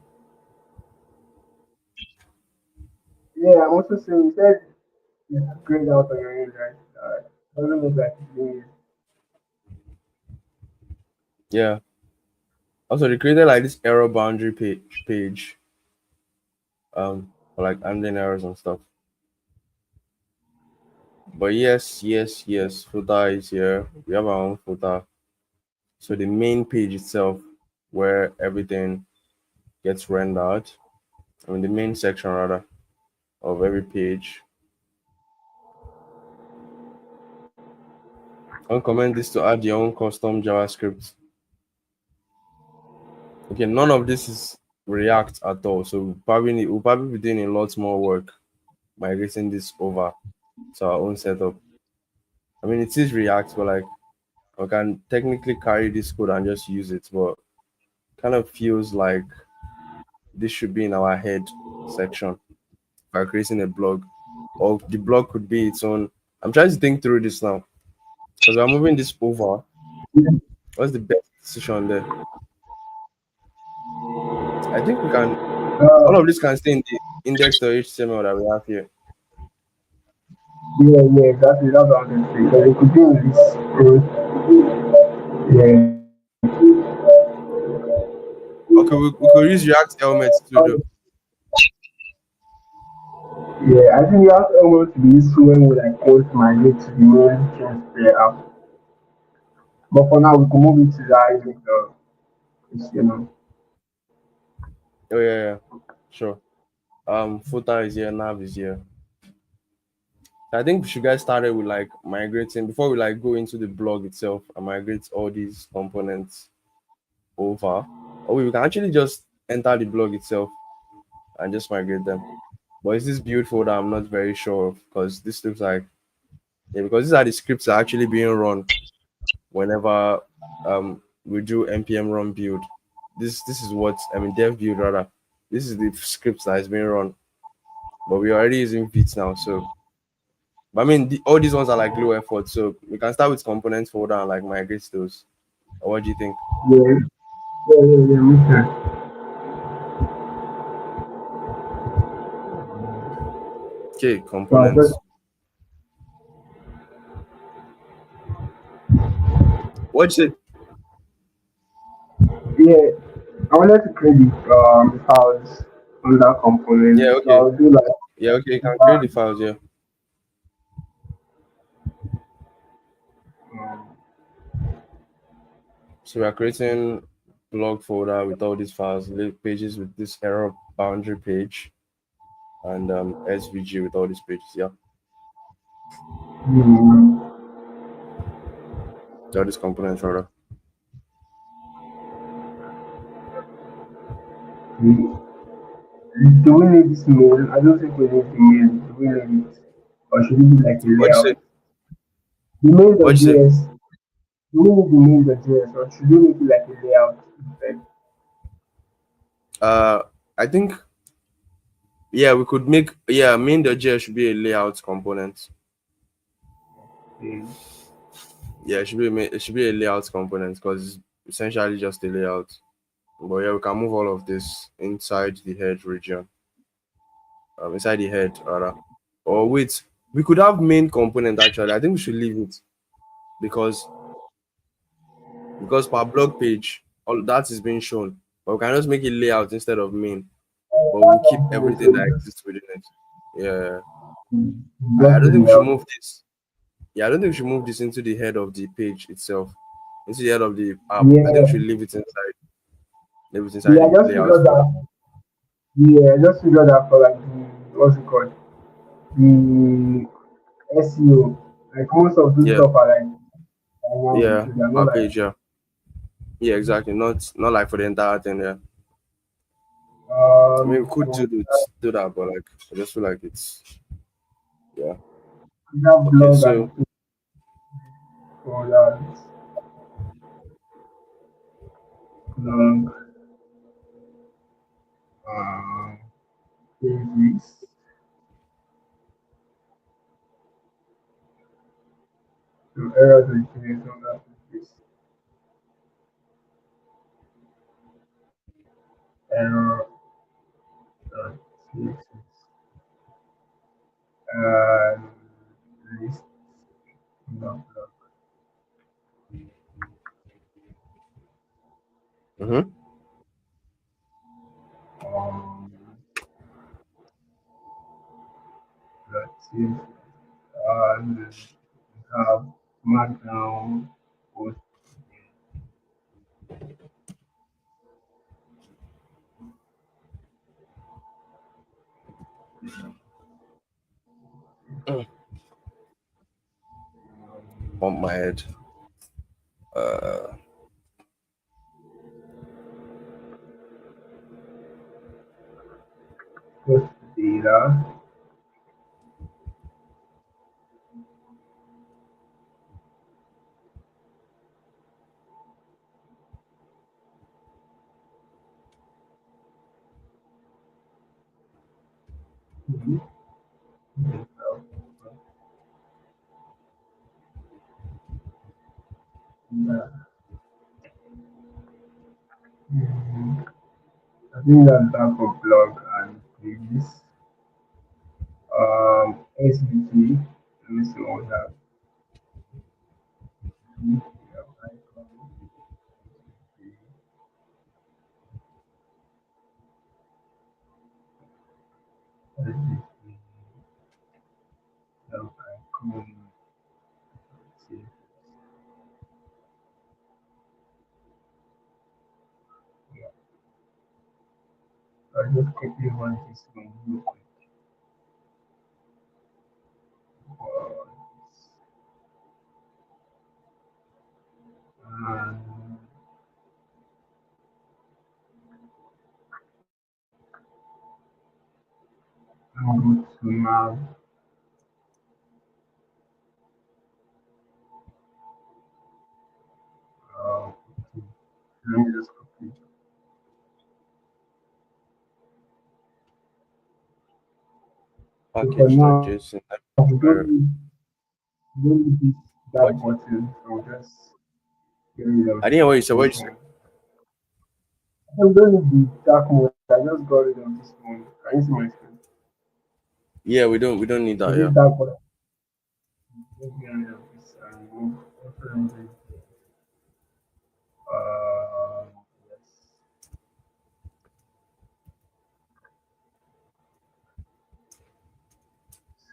yeah, I'm also saying you said it's grayed out on your end, right? Doesn't look like it's being used. Yeah. Also, they created like this error boundary page. For like handling errors and stuff. But yes. Footer is here. We have our own footer. So the main page itself, where everything gets rendered. I mean, the main section rather of every page. I'll comment this to add your own custom JavaScript. Okay, none of this is React at all. So we'll probably be doing a lot more work migrating this over to our own setup. I mean, it is React, but like I can technically carry this code and just use it, but kind of feels like this should be in our head section by creating a blog, or the blog could be its own. I'm trying to think through this now because we're moving this over. What's the best decision there? I think we can. All Uh, of this can stay in the index.html that we have here. yeah, exactly. That's what I'm saying. Because it could be in this. Yeah, Okay, we could use React elements too, though. yeah. I think you have to be useful when we like want to migrate to the main transfer app. But for now, we can move it to the Isaac, HTML. Oh yeah, sure. Footer is here, nav is here. I think we should get started with like migrating before we like go into the blog itself and migrate all these components over. Or we can actually just enter the blog itself and just migrate them. But it's this build folder I'm not very sure of because this looks like yeah, because these are the scripts that are actually being run whenever we do npm run build. This is what I mean dev build rather. This is the script that is being run, but we're already using Vite now. So, but I mean, all these ones are like low effort. So we can start with components folder and like migrate those. Or what do you think? Yeah, yeah, makes sense. Okay, So I just, components. What you say? yeah, I wanted to create the files on that component. Yeah, So okay. I'll do like Yeah, okay. You can create the um, files. Yeah. So we are creating blog folder with all these files, pages with this error boundary page, and SVG with all these pages. Yeah, um, all these components rather. the, do we need this mail? I don't think we need the mail. Do we need it? Or should it be like a What you say? layout? The What you say? mail.js, do we need the mail.js or should we make it like a layout instead? Uh, I think yeah, we could make main.js should be a layout component. Okay. Yeah, it should be a layout component because it's essentially just a layout. But yeah, we can move all of this inside the head region, inside the head rather. Or wait, we could have main component actually. I think we should leave it because per blog page, all that is being shown. But we can just make it layout instead of main. But we'll keep Okay, everything so that just, exists within it. Yeah. I just don't the think we should layout. move this. Yeah, I don't think we should move this into the head of the page itself. Into the head of the app. I think we should Yeah, leave it inside. Leave it inside yeah, I the just layout figured folder. that. Yeah, I just figured that for like the what's it called? The SEO. Like most of these Yeah. stuff are like dynamic, Yeah. so they're not Our like page, yeah. Yeah, exactly. Not like for the entire thing, yeah. I mean we could so do that, but like I just feel like it's yeah. that Okay, blog and so for that blog uh, pages. So errors and changes on that pages. Error dot css and list blog blog. mm-hmm. Um, let's see. And have markdown post. Bump my head. Uh Post data. Mhm. Yeah. Mhm. I think that's that for blog and pages. SVG. Let me see what that. Yeah, icon. SVG. Icon. See. Yeah. I just quickly run this one real quick. Uh, and I'll go to now. Okay. Let me just copy. So for now, package.json. we don't need this What? dark button. So we'll just get rid of I didn't hear what you said. What you this said? one. I don't need the dark mode. I just got rid of this one. Can you see my screen? Yeah, we don't need So that. this Yeah. dark button, just get rid of this and remove everything. Yes.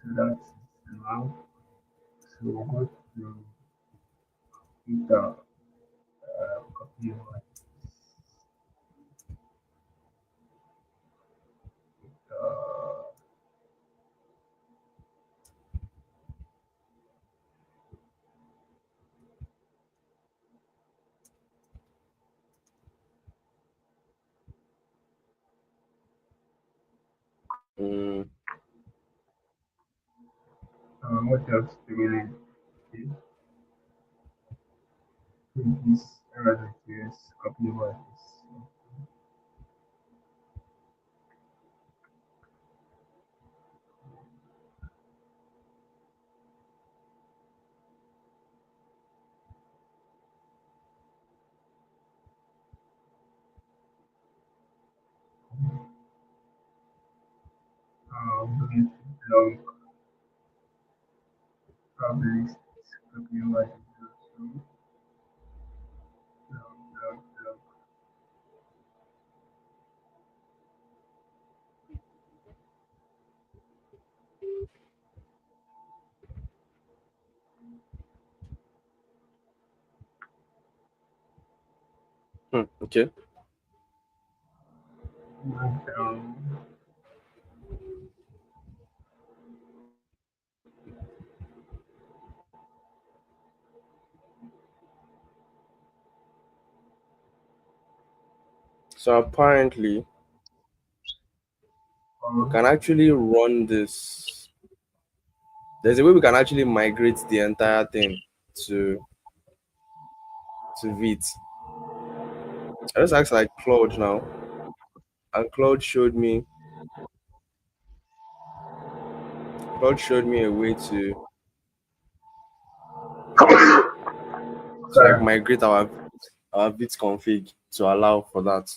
So that's it now. So we'll go to the copy of uh, Mm, what else do we need? Okay, this error is copy of this. Bring long list copy of this. So long. okay. Long. So apparently, we Um, can actually run this. There's a way we can actually migrate the entire thing to Vite. I just asked like Claude now, and Claude showed me a way to like sorry. migrate our Vite config to allow for that.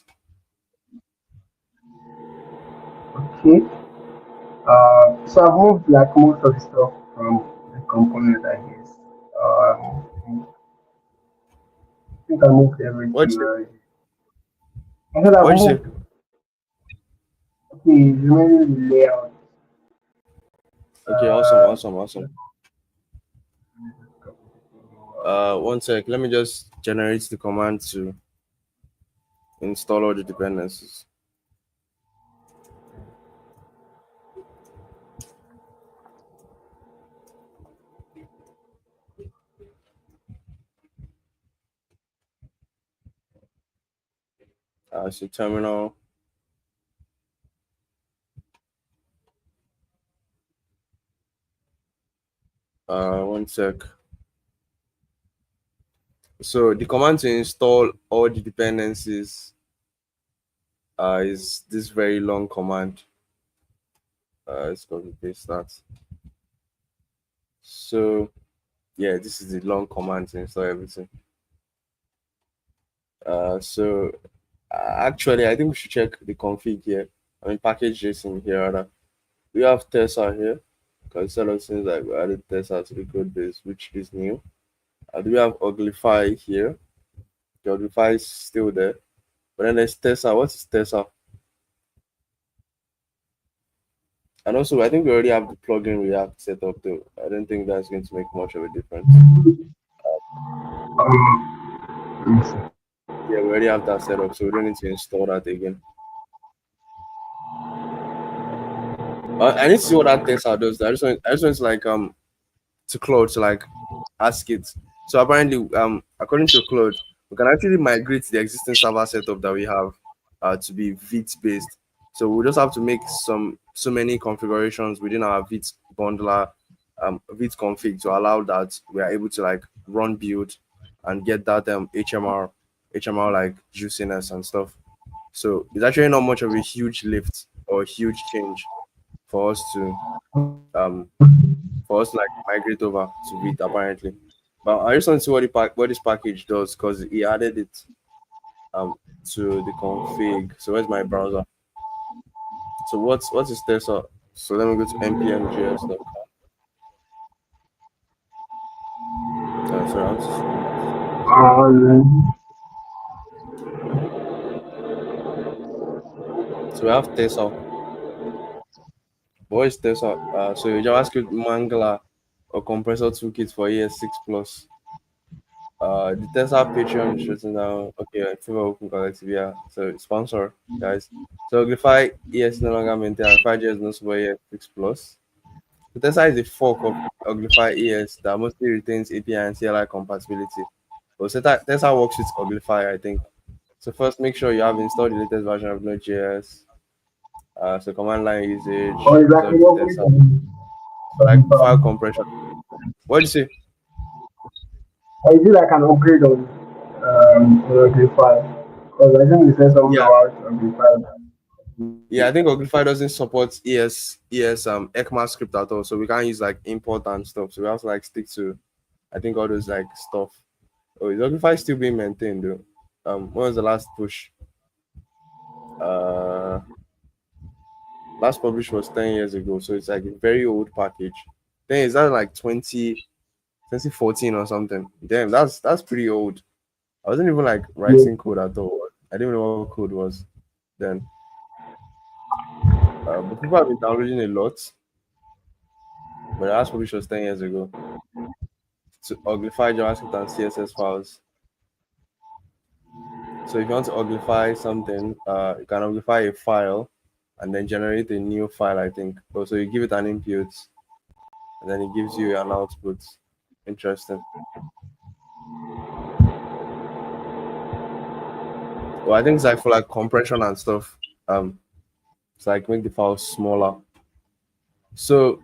Okay. So I've moved like most of the stuff from the component, I guess. I think I moved What everything you already. I said I've what you say? moved. Okay, remaining the layout. Okay, awesome, Uh, awesome, awesome. let me just copy it. One sec. Let me just generate the command to install all the dependencies. So terminal. One sec. So the command to install all the dependencies is this very long command. Let's copy paste that. So yeah, this is the long command to install everything. So actually, I think we should check the config here. I mean, package JSON here. Rather. We have Tesla here because instead of things like we added Tesla to the code base, which is new. Do we have Uglify here? The Uglify is still there. But then there's Tesla. What is Tesla? And also, I think we already have the plugin React set up though. I don't think that's going to make much of a difference. Let me see. Yeah, we already have that set up, so we don't need to install that again. I need to see what that Tesla does. I just want to like to Claude to like ask it. So apparently, according to Claude, we can actually migrate the existing server setup that we have to be Vite based. So we just have to make so many configurations within our Vite bundler, Vite config to allow that we are able to like run build and get that HMR like juiciness and stuff. So it's actually not much of a huge lift or a huge change for us to um for us to like migrate over to it apparently. But I just want to see what this package does because he added it um to the config. So where's my browser? So what's his test? So let me go to npmjs.com. Sorry, I'm just scrolling down. Um, So we have Tesla. What is Tesla? So your JavaScript Mangler or compressor toolkit for ES6 plus. The Tesla Patreon is shutting down. Okay, Fever Open Collective, yeah. So sponsor, guys. So Glify ES no longer maintained and 5G is no support ES6 plus. So Tesla is a fork of Oglify ES that mostly retains API and CLI compatibility. But Tesla works with Oglify, I think. So first, make sure you have installed the latest version of Node.js. So command line usage, or is like result an to upgrade Tesla. So like file on compression. What do you say? or is it like an upgrade on Amplify? Because I think you said something Yeah, about Amplify. yeah. I think Oglify doesn't support ES ECMAScript at all, so we can't use like import and stuff. So we have to like stick to I think all those like stuff. Oh, is Oglify still being maintained though? When was the last push? Uh, Last published was 10 years ago, so it's like a very old package. Then is that like 2014 or something? Damn, that's pretty old. I wasn't even like Yeah. writing code at all. I didn't even know what code was then. But people have been downloading a lot. But the last published was 10 years ago. To uglify JavaScript and CSS files. So if you want to uglify something, you can uglify a file and then generate a new file, I think. So you give it an input and then it gives you an output. Interesting. Well, I think it's like for like compression and stuff. It's like make the file smaller. So,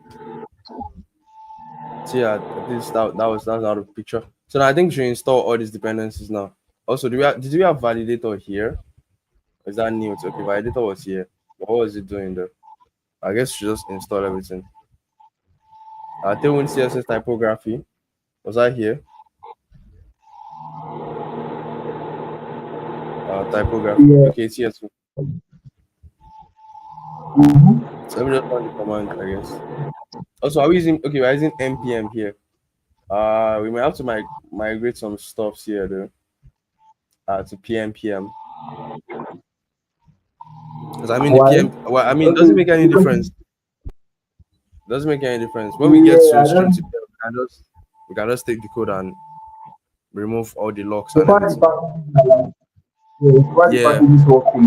so yeah, at least that's out of picture. So now I think we should install all these dependencies now. Also, did we have validator here? Or is that new? Okay, validator was here. What was it doing though? I guess we should just install everything. Tailwind CSS typography. Was that here? Typography. Yeah. Okay, it's here too. Mm-hmm. So let me just run the command, I guess. Also, are we using okay, we're using npm here. We may have to migrate some stuffs here though. To pm. Because I mean the Why? PM. Well, I mean, does it Okay. make any Because difference? Doesn't make any difference. When we get yeah, to I stream to don't. PM, we can just take the code and remove all the locks So and far the everything. packages are like, yeah, so far the Yeah, packages working.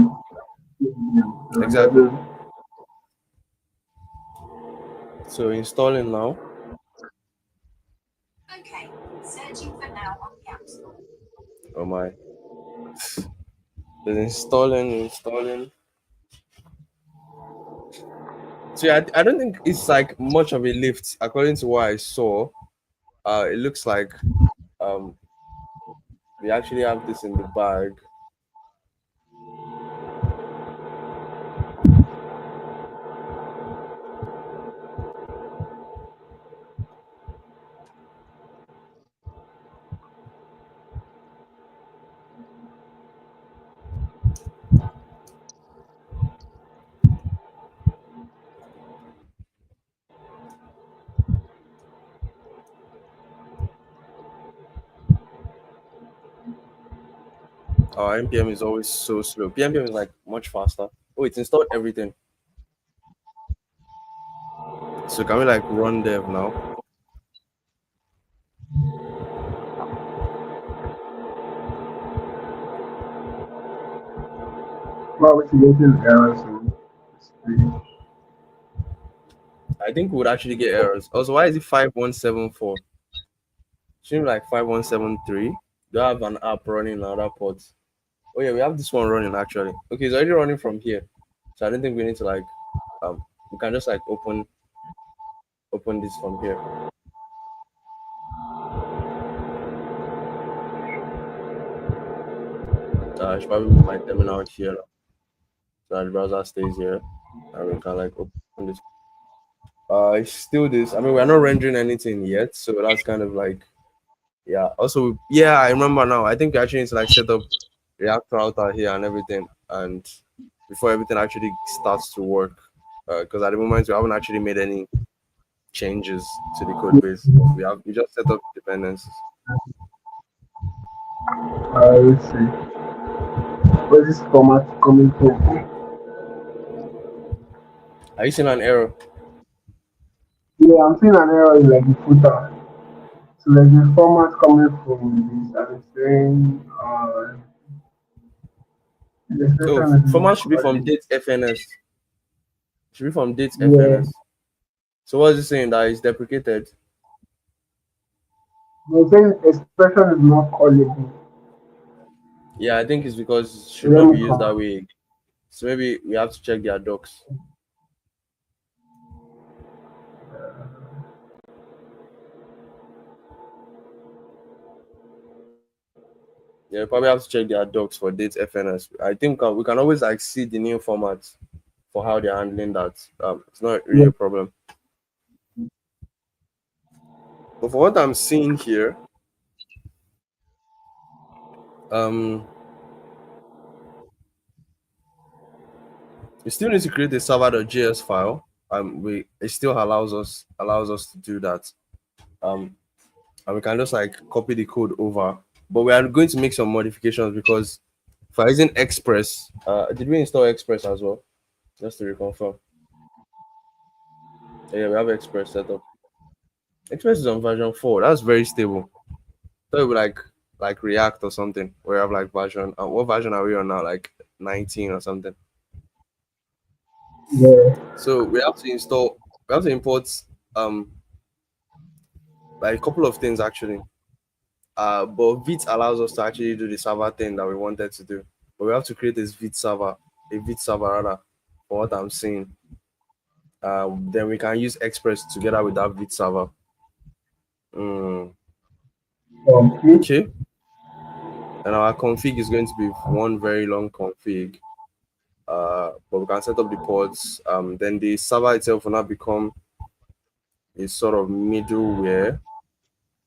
Yeah. So there's exactly. no. So installing now. Oh my. There's installing. So yeah, I don't think it's like much of a lift according to what I saw. It looks like um we actually have this in the bag. Our npm is always so slow. PNPM is like much faster. Oh, it's installed everything. So can we like run dev now? Well, we're getting errors. So it's pretty- I think we would actually get errors. Also, why is it 5174? Seems like 5173. Do I have an app running on other ports? Oh yeah, we have this one running actually. Okay, it's already running from here. So I don't think we need to like we can just like open this from here. I should probably move my terminal here now, so that the browser stays here and we can like open this. It's still this. I mean, we're not rendering anything yet, so that's kind of like yeah. Also, yeah, I remember now. I think we actually need to like set up React router here and everything, and before everything actually starts to work, because at the moment we haven't actually made any changes to the code base. We just set up dependencies. Let's see. Where's this format coming from? Are you seeing an error? Yeah, I'm seeing an error in like the footer. So there's a format coming from this and it's saying the Oh, expression is format not should be from calling. date FNS. Should be from date Yeah. FNS. So what is it saying that is deprecated? They're saying expression is not callable. Yeah, I think it's because it So should let not me be used come. that way. So maybe we have to check their docs. Yeah, we probably have to check their docs for date FNS. I think we can always like see the new format for how they're handling that. It's not really Yeah. a problem. But for what I'm seeing here, um, we still need to create a server.js file. It still allows us to do that. Um, and we can just like copy the code over. But we are going to make some modifications because for using Express, did we install Express as well? Just to reconfirm. Yeah, we have Express set up. Express is on version 4. That's very stable. So it would like React or something. We have like version. What version are we on now? Like 19 or something. Yeah. So we have to install. We have to import um like a couple of things actually. But Vite allows us to actually do the server thing that we wanted to do. But we have to create this Vite server rather, for what I'm seeing. Then we can use Express together with that Vite server. Mm, Okay. okay. And our config is going to be one very long config. But we can set up the ports. Then the server itself will now become a sort of middleware,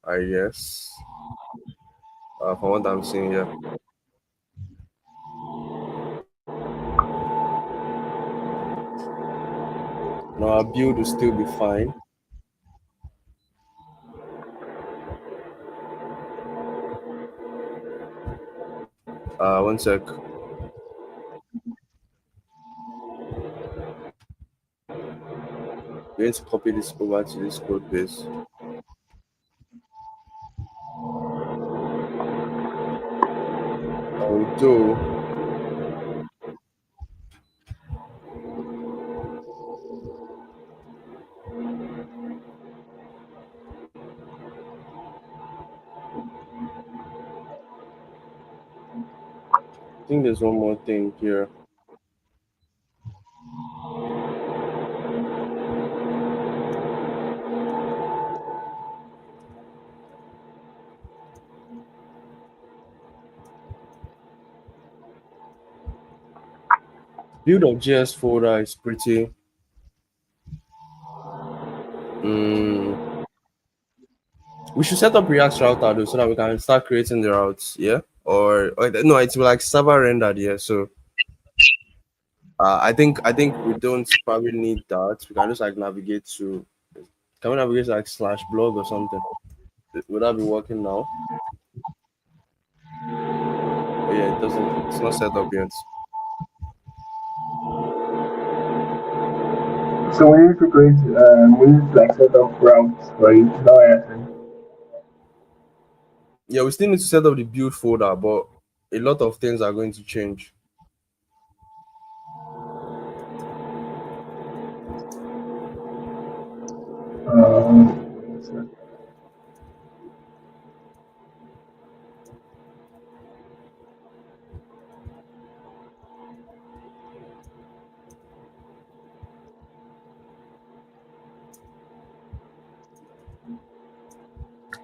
I guess. From what I'm seeing here. Now our build will still be fine. One sec. We're going to copy this over to this code base. Although I think there's one more thing here. Build.js folder is pretty. Mm, we should set up React router though, so that we can start creating the routes. Yeah, or no, it's like server rendered. Yeah, so I think we don't probably need that. We can just like navigate to. Can we navigate to like slash blog or something? Would that be working now? Oh yeah, it doesn't. It's not set up yet. So we need to create, we need to like set up routes for it. Is that what you're saying? Yeah, we still need to set up the build folder, but a lot of things are going to change. So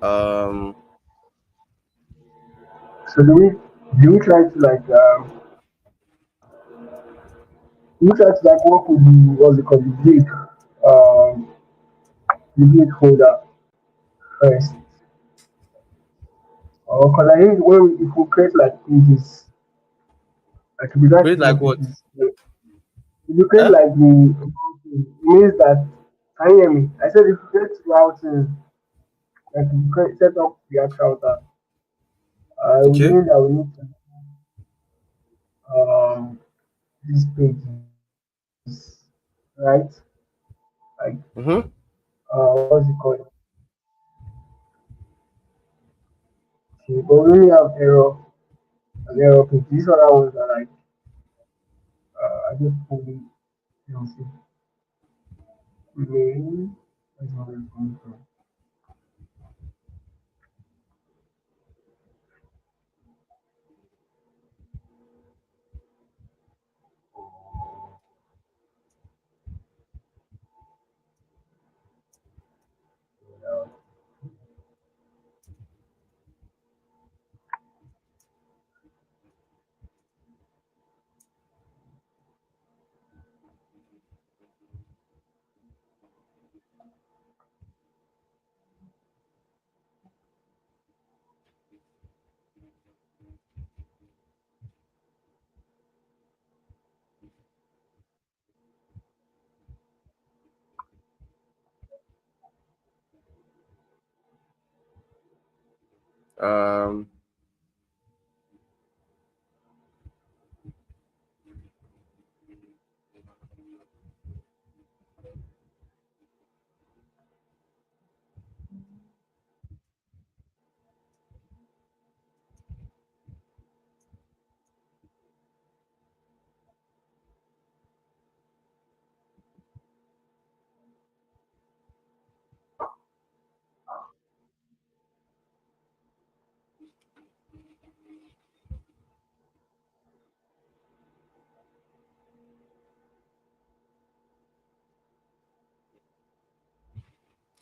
Um, so do we try to like do we try to like work with the what's it called the gig? the build folder first. Or because I think if we create like pages, like we like Create like creating what? pages, if you create Huh? like it means that, can you hear me? I said if you create routing, like if you create set up React router, it would Okay. mean that we need to um these pages, right? Like Mm-hmm. what's it called? Okay, but we only have an error page. These other ones are like I just fully you know see main. That's where it's coming from. Um.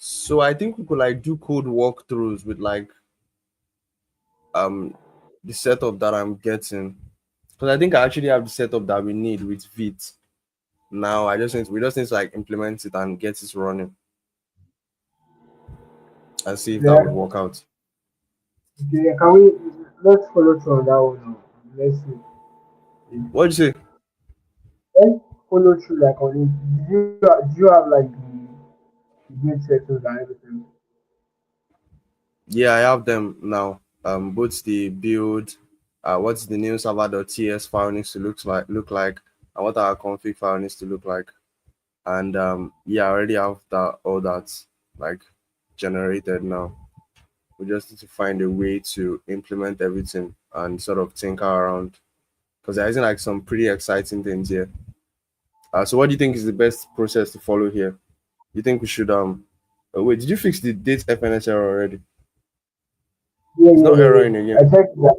So I think we could like do code walkthroughs with like um the setup that I'm getting. Because I think I actually have the setup that we need with Vite. Now we just need to like implement it and get it running and see if that would Yeah. work out. Okay. Yeah, can we let's follow through on that one now. Let's see. What'd you say? Let's follow through like on it. Do you have like the build settings and everything? Yeah, I have them now. Both the build, what's the new server.ts file needs to look like, and what our config file needs to look like. And yeah, I already have that all that like generated now. We just need to find a way to implement everything and sort of tinker around because there isn't like some pretty exciting things here. So what do you think is the best process to follow here? You think we should oh, wait, did you fix the date FNS error already? Yeah, It's yeah, not yeah, yeah. erroring again. I checked that.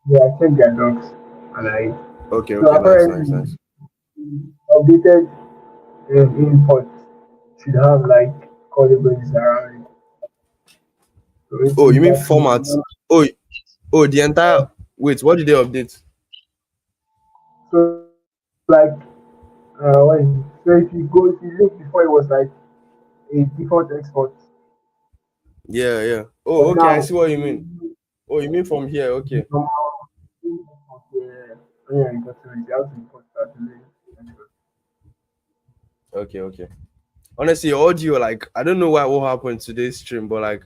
Yeah, I checked their docs and I Okay, so okay, nice, nice, apparently nice. updated import should have like categories around it. So which Oh, you means mean that format? Oh, oh, the entire wait, what did they update? so like what is it? So if you look before it was like a default export, Yeah, yeah. Oh, but okay, I now see what you mean. Oh, you mean from here? Okay, somehow yeah, you got to it. You have to import that to the export. okay, okay. Honestly, audio, like, I don't know what happened today's stream, but like,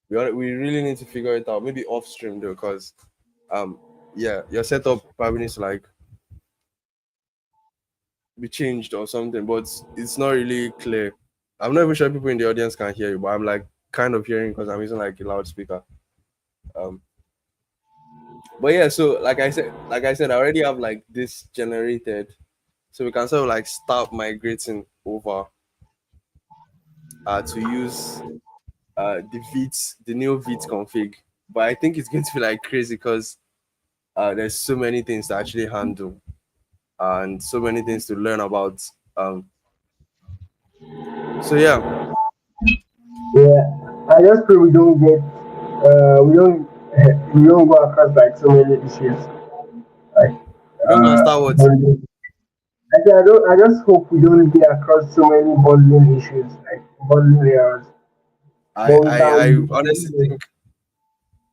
we really need to figure it out. Maybe off stream though, because um, yeah, your setup probably needs to like be changed or something, but it's not really clear. I'm not even sure people in the audience can hear you, but I'm like kind of hearing because I'm using like a loudspeaker. Um, but yeah, so like I said, I already have like this generated, so we can sort of like start migrating over to use the new Vite config. But I think it's going to be like crazy because there's so many things to actually handle and so many things to learn about. So yeah, Yeah, I just pray we don't get we don't we don't go across like so many issues like we're not gonna start what. bundling. I just hope we don't get across so many bundling issues like bonding layers. I, But we I, can I we can honestly do think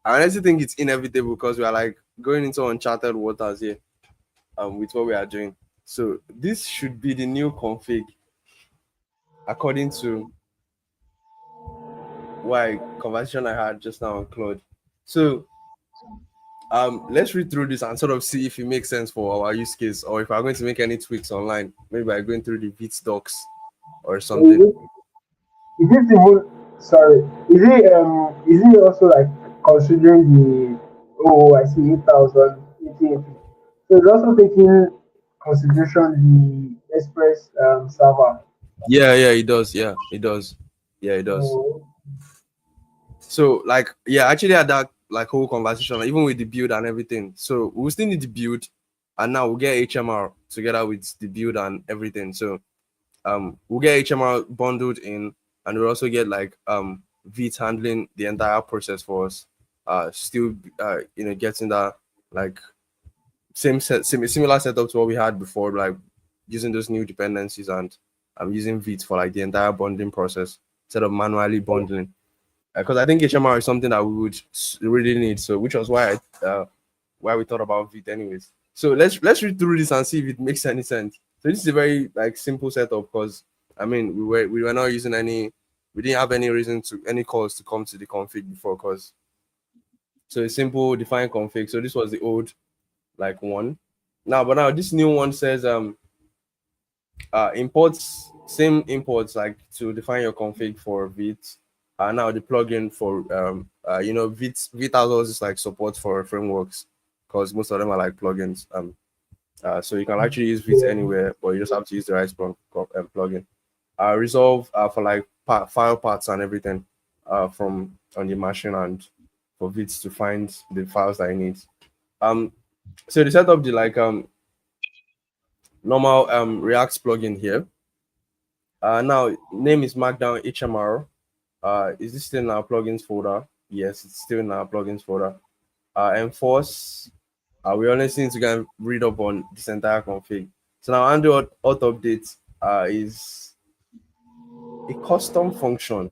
I honestly think it's inevitable because we are like going into uncharted waters here with what we are doing. So this should be the new config according to why conversation I had just now on Claude. So let's read through this and sort of see if it makes sense for our use case or if we're going to make any tweaks online, maybe by going through the Vite docs or something. it. Is it even sorry? Is it also like considering the oh I see 8,000 1880. So it's also taking consideration the express server. Yeah, it does. Yeah, it does. Yeah, it does. Oh, So like yeah, I actually had that like whole conversation, like, even with the build and everything. So we'll still need the build and now we'll get HMR together with the build and everything. So we'll get HMR bundled in and we'll also get like Vite handling the entire process for us. Still getting that like similar setup to what we had before, like using those new dependencies and I'm using Vite for like the entire bonding process instead of manually bundling because I think HMR is something that we would really need. So, which was why we thought about Vite, anyways. So let's read through this and see if it makes any sense. So this is a very like simple setup because I mean we were not using we didn't have any reason to any calls to come to the config before because so a simple define config. So this was the old like one. But now this new one says imports same imports like to define your config for Vite. Now the plugin for Vite has all this like support for frameworks because most of them are like plugins. So you can actually use Vite yeah. anywhere, but you just have to use the right plugin. Resolve for like file paths and everything from on the machine and for Vite to find the files that you need. Um, so they set up the like normal React plugin here. Now name is Markdown HMR. Is this still in our plugins folder? Yes, it's still in our plugins folder. Enforce. We honestly need to go and read up on this entire config. So now undo auto update is a custom function.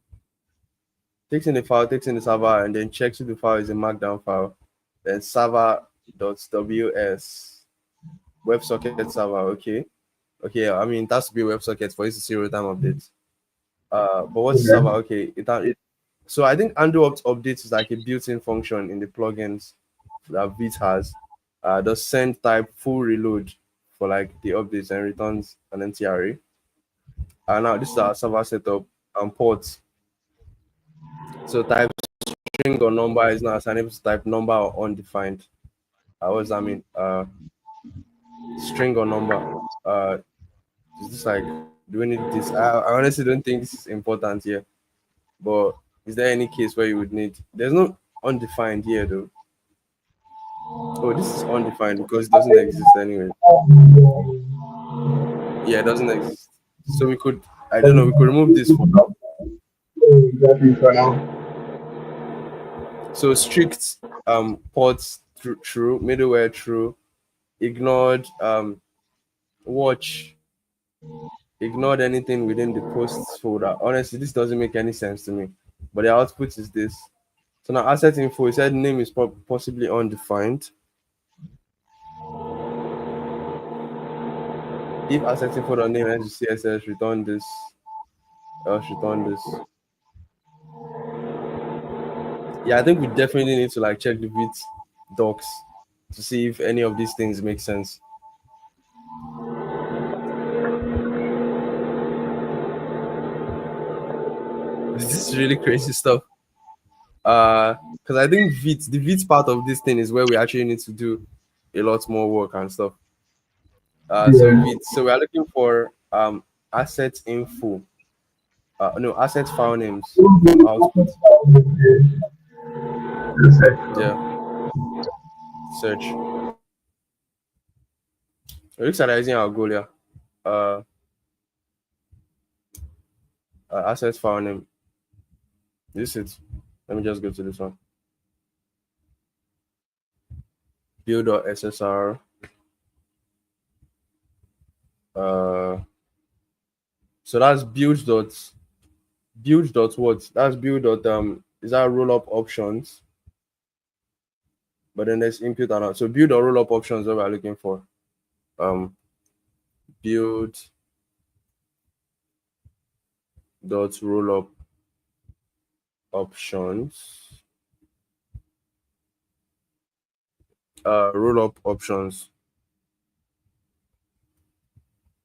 Takes in the file, takes in the server, and then checks if the file is a markdown file. Then server.ws WebSocket server. Okay. I mean, it has to be a WebSocket for it to see real-time updates. But what's the server? Okay. Okay, so I think undo updates is like a built-in function in the plugins that Vite has. Does send type full reload for like the updates and returns an empty array. Now this is our server setup and ports. So type string or number is now assignable to type number or undefined. What does that mean? String or number. Is this like do we need this? I honestly don't think this is important here. But is there any case where you would need? There's no undefined here though. Oh, this is undefined because it doesn't exist anyway. Yeah, it doesn't exist. So we could, I don't know, we could remove this for now. Exactly for now. So strict ports true, middleware true, ignored watch, ignored anything within the posts folder. Honestly, this doesn't make any sense to me. But the output is this. So now asset info, it said name is possibly undefined. If asset info dot name ends with CSS, return this, else return this. Yeah, I think we definitely need to like check the Vite docs to see if any of these things make sense. This is really crazy stuff. Because I think the Vite part of this thing is where we actually need to do a lot more work and stuff. So Yeah. Vite, so we are looking for asset info. No, asset file names from output. Yeah, search. It looks like using our goal, yeah. Uh, asset file name. This is. Let me just go to this one. Build.ssr. Uh, so that's build dot build dot what? That's build dot is that roll up options? But then there's input and out. So build or roll up options what we're looking for. Um build dot roll up options. Roll up options.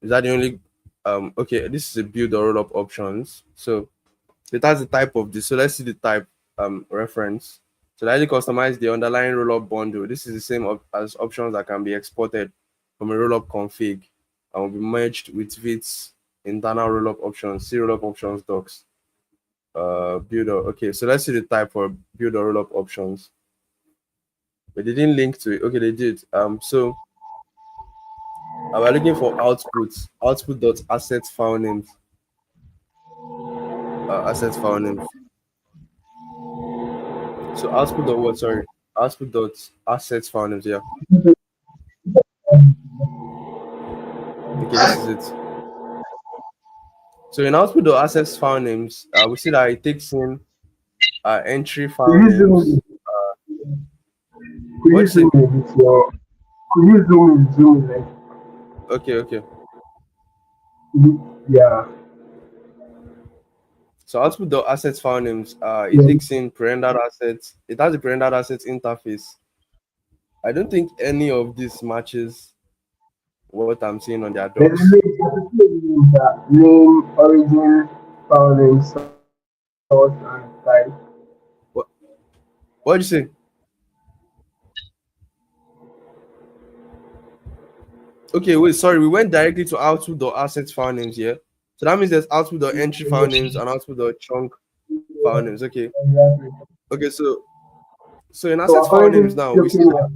Is that the only okay, this is a build or roll up options. So it has the type of this. So let's see the type reference. So lightly customize the underlying rollup bundle. This is the same as options that can be exported from a rollup config and will be merged with Vit's internal rollup options. See rollup options docs. Builder. Okay, so let's see the type for build or rollup options. But they didn't link to it. Okay, they did. So we're looking for outputs. Output dot assets file names. Assets file names. So output dot what? Sorry, output dot assets file names. Yeah. Okay, this is it. So in output dot assets file names, we see that it takes in entry Could file you zoom names. in? Could What you you say? zoom in with your? Could you zoom in like? Okay, okay. Yeah, So output dot assets file names, it yeah. takes in pre-rendered assets. It has a pre-rendered assets interface. I don't think any of this matches what I'm seeing on their docs. There's a name that name, origin, file name, source, and type. What? What did you say? Okay, wait. Sorry, we went directly to output dot assets file names here. So that means there's output dot entry file names and output dot chunk file names. Okay. Exactly. Okay. So in So assets we're file names currently now, we see looking that. at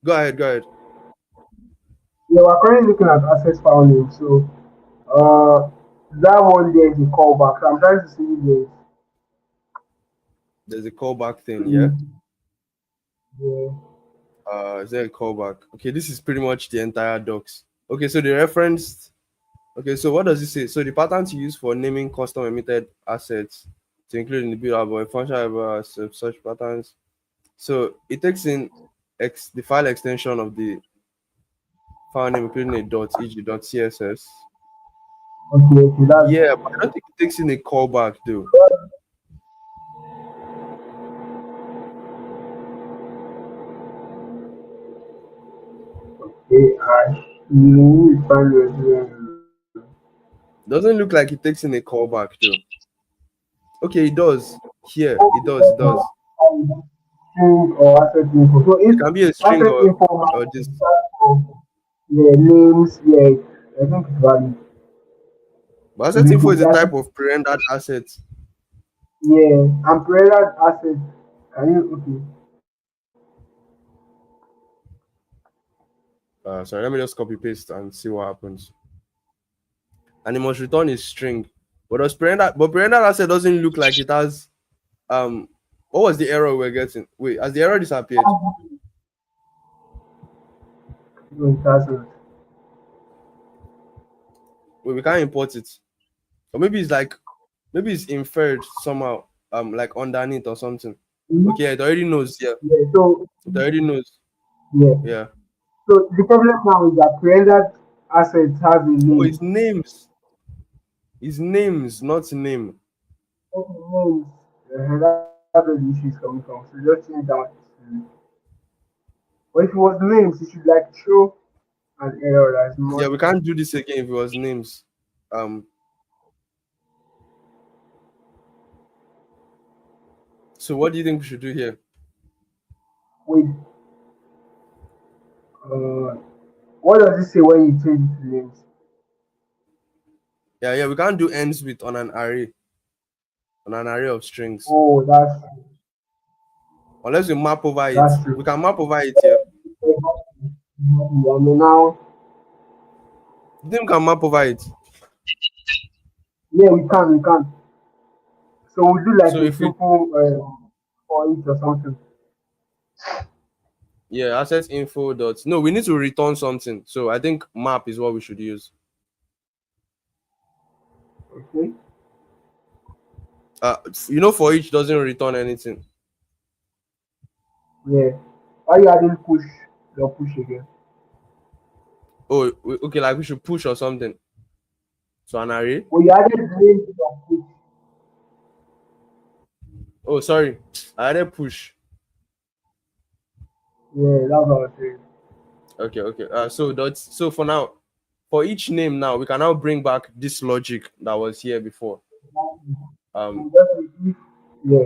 Go ahead. Go ahead. yeah, we're currently looking at access file name. So that one there is a callback. So I'm trying to see the There's a callback thing. Yeah. the the Is there a callback? Okay, this is pretty much the entire docs. Okay, so the referenced. Okay, so what does it say? So the pattern to use for naming custom emitted assets to include in the build album, function such patterns. So it takes in the file extension of the file name, including a dot, e.g. dot css. okay, that's Yeah, but I don't think it takes in a callback though. okay. I you find your Doesn't look like it takes in a callback though. Okay, it does. Here, it does. It does. string or asset info. So if It can be a string asset info or matches this. that of yeah, names, yeah, I think it's valid. But So asset we info could is a get type of pre-rendered asset. yeah, umbrella asset. Can you okay? Sorry, let me just copy paste and see what happens. And it must return a string. But pre-rendered asset doesn't look like it has what was the error we're getting? Wait, has the error disappeared? No, it hasn't. Wait, we can't import it. Or maybe it's inferred somehow, like underneath or something. Mhm. Okay, it already knows, yeah. Yeah, so It already knows. yeah. Yeah. So the problem now is that rendered assets has a Oh, name. it's names. It's names, not name. Okay, names. That's where the issue is coming from. So just change that to but if it was names, it should like show an error that's Yeah, not we can't do this again if it was names. Um, so what do you think we should do here? with uh what does it say when you change it to names? Yeah, we can't do ends with on an array of strings. Oh, Unless we map over it. that's true. We can map over it here. I mean now, You think we can map over it? yeah, we can. So we'll do like So a if we simple for it or something. yeah, assets info dot no, we need to return something. So I think map is what we should use. Okay. For each doesn't return anything. Yeah. Why you adding push? The push again. Oh, okay, like we should push or something to an array. Well, you added name to the push. Oh, sorry, I added push. Yeah, that's what I was saying. Okay, okay. So for now, for each name now, we can now bring back this logic that was here before. Um, So just if yeah,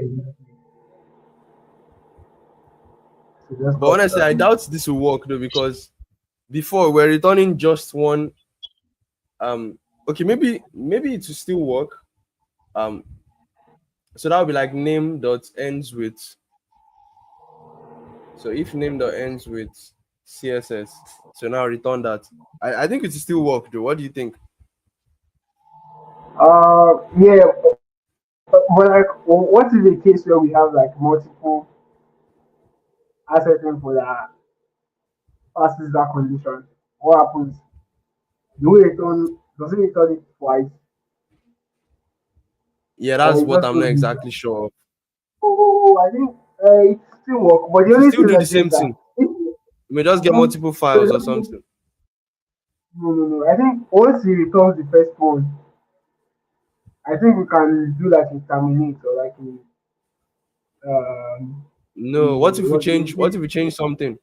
so just but copy honestly, that I in. doubt this will work though because before we're returning just one. Okay, maybe it will still work. Um, so that would be like name dot ends with. So if name dot ends with CSS, so now return that. I think it will still work though. What do you think? Yeah, but like, what is the case where we have like multiple assets for that passes that condition? What happens? Do we return? Does it return it twice, Yeah, or that's it what just I'm not goes? exactly sure of. I think it still work, but the It will only still thing do the is just same that thing. if You may just get um, multiple so files or something. no. I think once he returns the first one, I think we can do like a terminate or like No, what if we what change? a What if we change something?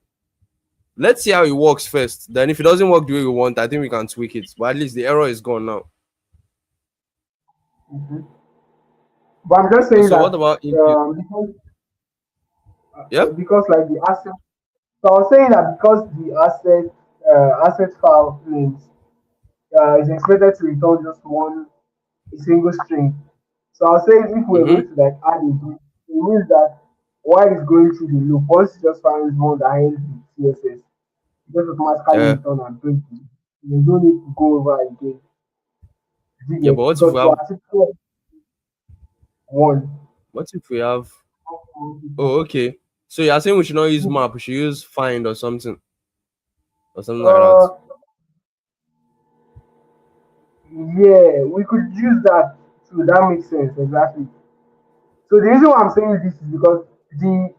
Let's see how it works first. Then, if it doesn't work the way we want, I think we can tweak it. But at least the error is gone now. mhm. But I'm just saying So, what that about input? because Yeah. like the asset. So I was saying that because the asset file names is expected to return just one a single string. So I was saying if we're Mm-hmm. going to like add a group, it means that while it's going through the loop, once it just finds one that ends with CSS, it just automatically Yeah. return and print it. You don't need to go over again. Do you Yeah. get But it? what if we Because have? to articulate one, What if we have? Oh, okay. So you're saying we should not use map. We should use find or something like that. uh, yeah, we could use that too. That makes sense exactly. So the reason why I'm saying this is because the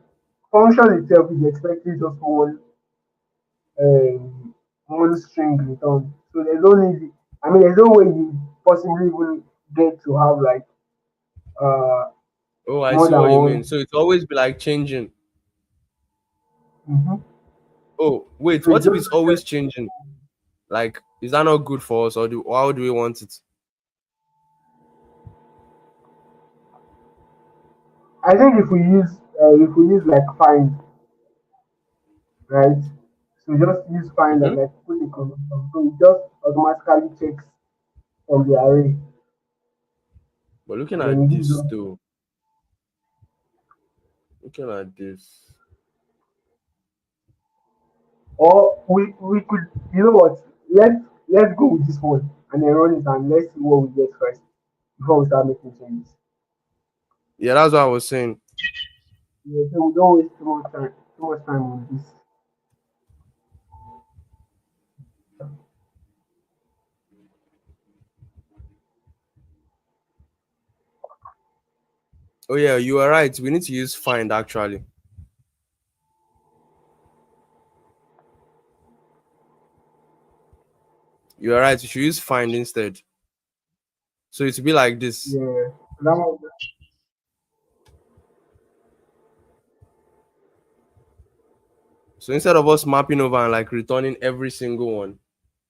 function itself is expecting just one string return. So there's no need. I mean, there's no way you possibly even get to have like uh Oh, I more see than what you mean. one. So it's always be like changing. Mm-hmm. Oh, wait. So it What if just it's always changing? Like, is that not good for us, or how do we want it? I think if we use like find, right? So just use find and Mm-hmm. like put a condition. So it just automatically checks from the array. But looking And then at it gives this, us though, looking at this. or we could, you know what? Let's go with this one and then run it and let's see what we get first before we start making changes. Yeah, that's what I was saying. Yeah, so we don't waste too much time on this. Oh yeah, you are right. We need to use find actually. You are right. We should use find instead. So it will be like this. Yeah. That one, So instead of us mapping over and like returning every single one,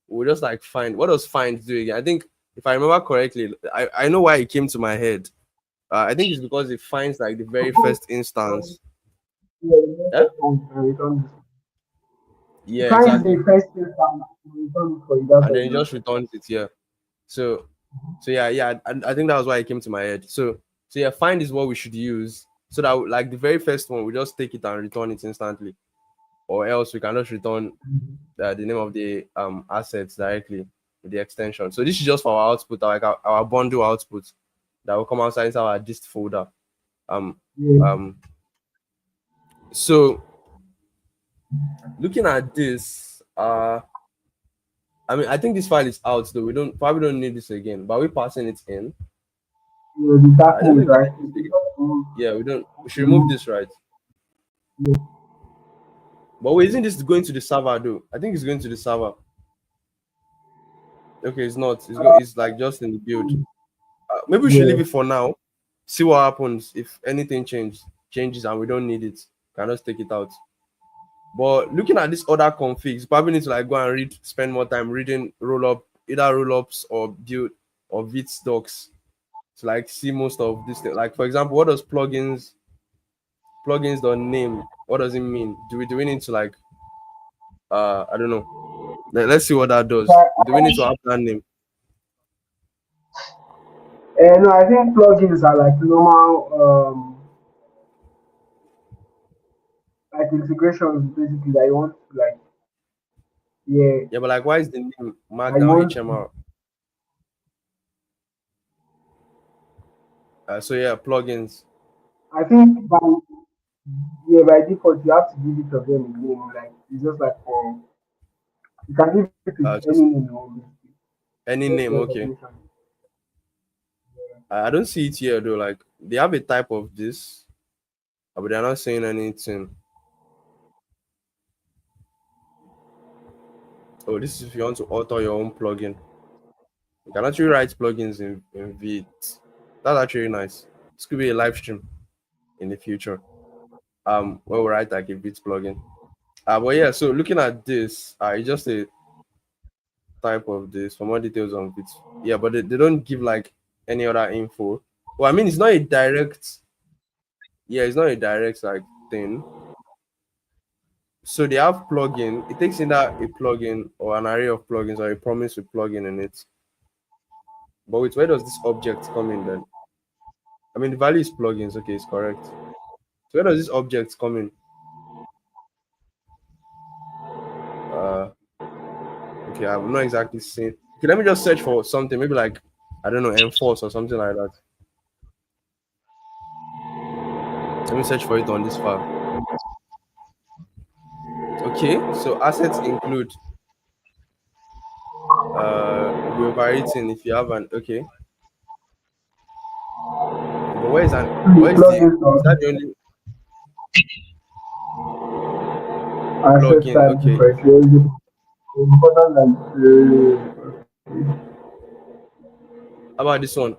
we'll just like find. What does find do again? I think if I remember correctly, I know why it came to my head. I think it's because it finds like the very first um, instance. yeah, the Yeah. next one and return this. It Yeah, finds exactly. the first thing and return it for you. That's And what then it it means. just returns it. Yeah. So yeah. I think that was why it came to my head. So yeah, find is what we should use. So that like the very first one, we just take it and return it instantly, or else we can just return the name of the assets directly with the extension. So this is just for our output, like our bundle output that will come outside into our dist folder. Um, Yeah. um. So looking at this, I mean, I think this file is out though. We don't probably don't need this again, but we're passing it in. the I dark don't know mode, if I right? can If say you it. just Yeah, we don't. We should remove remove, this, right? yeah. But wait, isn't this going to the server though? I think it's going to the server. Okay, it's not. It's going. Uh, It's like just in the build. Maybe we should yeah. leave it for now. See what happens if anything changes and we don't need it. Can just take it out. But looking at this other configs, probably need to like go and spend more time reading either roll ups or build or vits docs to like see most of this thing. Like for example, what does plugins don't name? What does it mean? Do we need to like I don't know. Let's see what that So does. Do we need to have that name? no, I think plugins are like normal, like integrations basically that you want to like, yeah, Yeah, but like why is the name that you Markdown want to, HMR? So yeah, plugins. I think by, yeah, by default you have to give each of them a name. Like it's just like for, you can give it with any Just name you want, basically. any Just name, okay. recognition. I don't see it here though. Like they have a type of this, but they're not saying anything. Oh, this is if you want to author your own plugin. You can actually write plugins in Vite. That's actually nice. This could be a live stream in the future. Where we write like a Vite plugin. But yeah, so looking at this, it's just a type of this. For more details on Vite. Yeah, but they don't give like any other info. Well, I mean, it's not a direct. Yeah, it's not a direct like thing. So they have plugin. It takes either a plugin or an array of plugins or a promise with plugin in it. But wait, where does this object come in then? I mean, the value is plugins. Okay, it's correct. So where does this object come in? Uh, okay, I'm not exactly seeing. Okay, let me just search for something. Maybe like I don't know, enforce or something like that. Let me search for it on this file. Okay, so assets include be overwritten if you have an okay. But The where is the plugins is or that the only access plugin? type Okay, differentiation. Important than how about this one?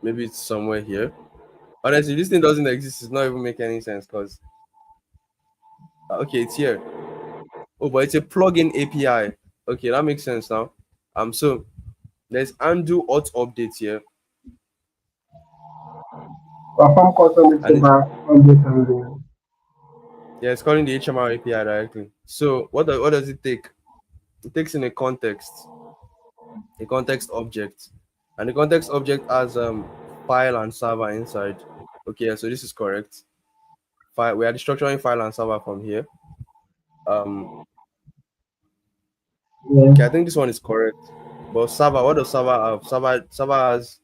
Maybe it's somewhere here. Honestly, this thing doesn't exist. It's not even make any sense because okay, it's here. Oh, but it's a plugin API. Okay, that makes sense now. So there's undo auth update here, perform custom and HTML object handling. yeah, it's calling the HTML API directly. So what does it take? It takes in a context object, and the context object has file and server inside. Okay, so this is correct. File. We are destructuring file and server from here. Um, okay, I Yeah. think this one is correct. But server, what does server have? Server has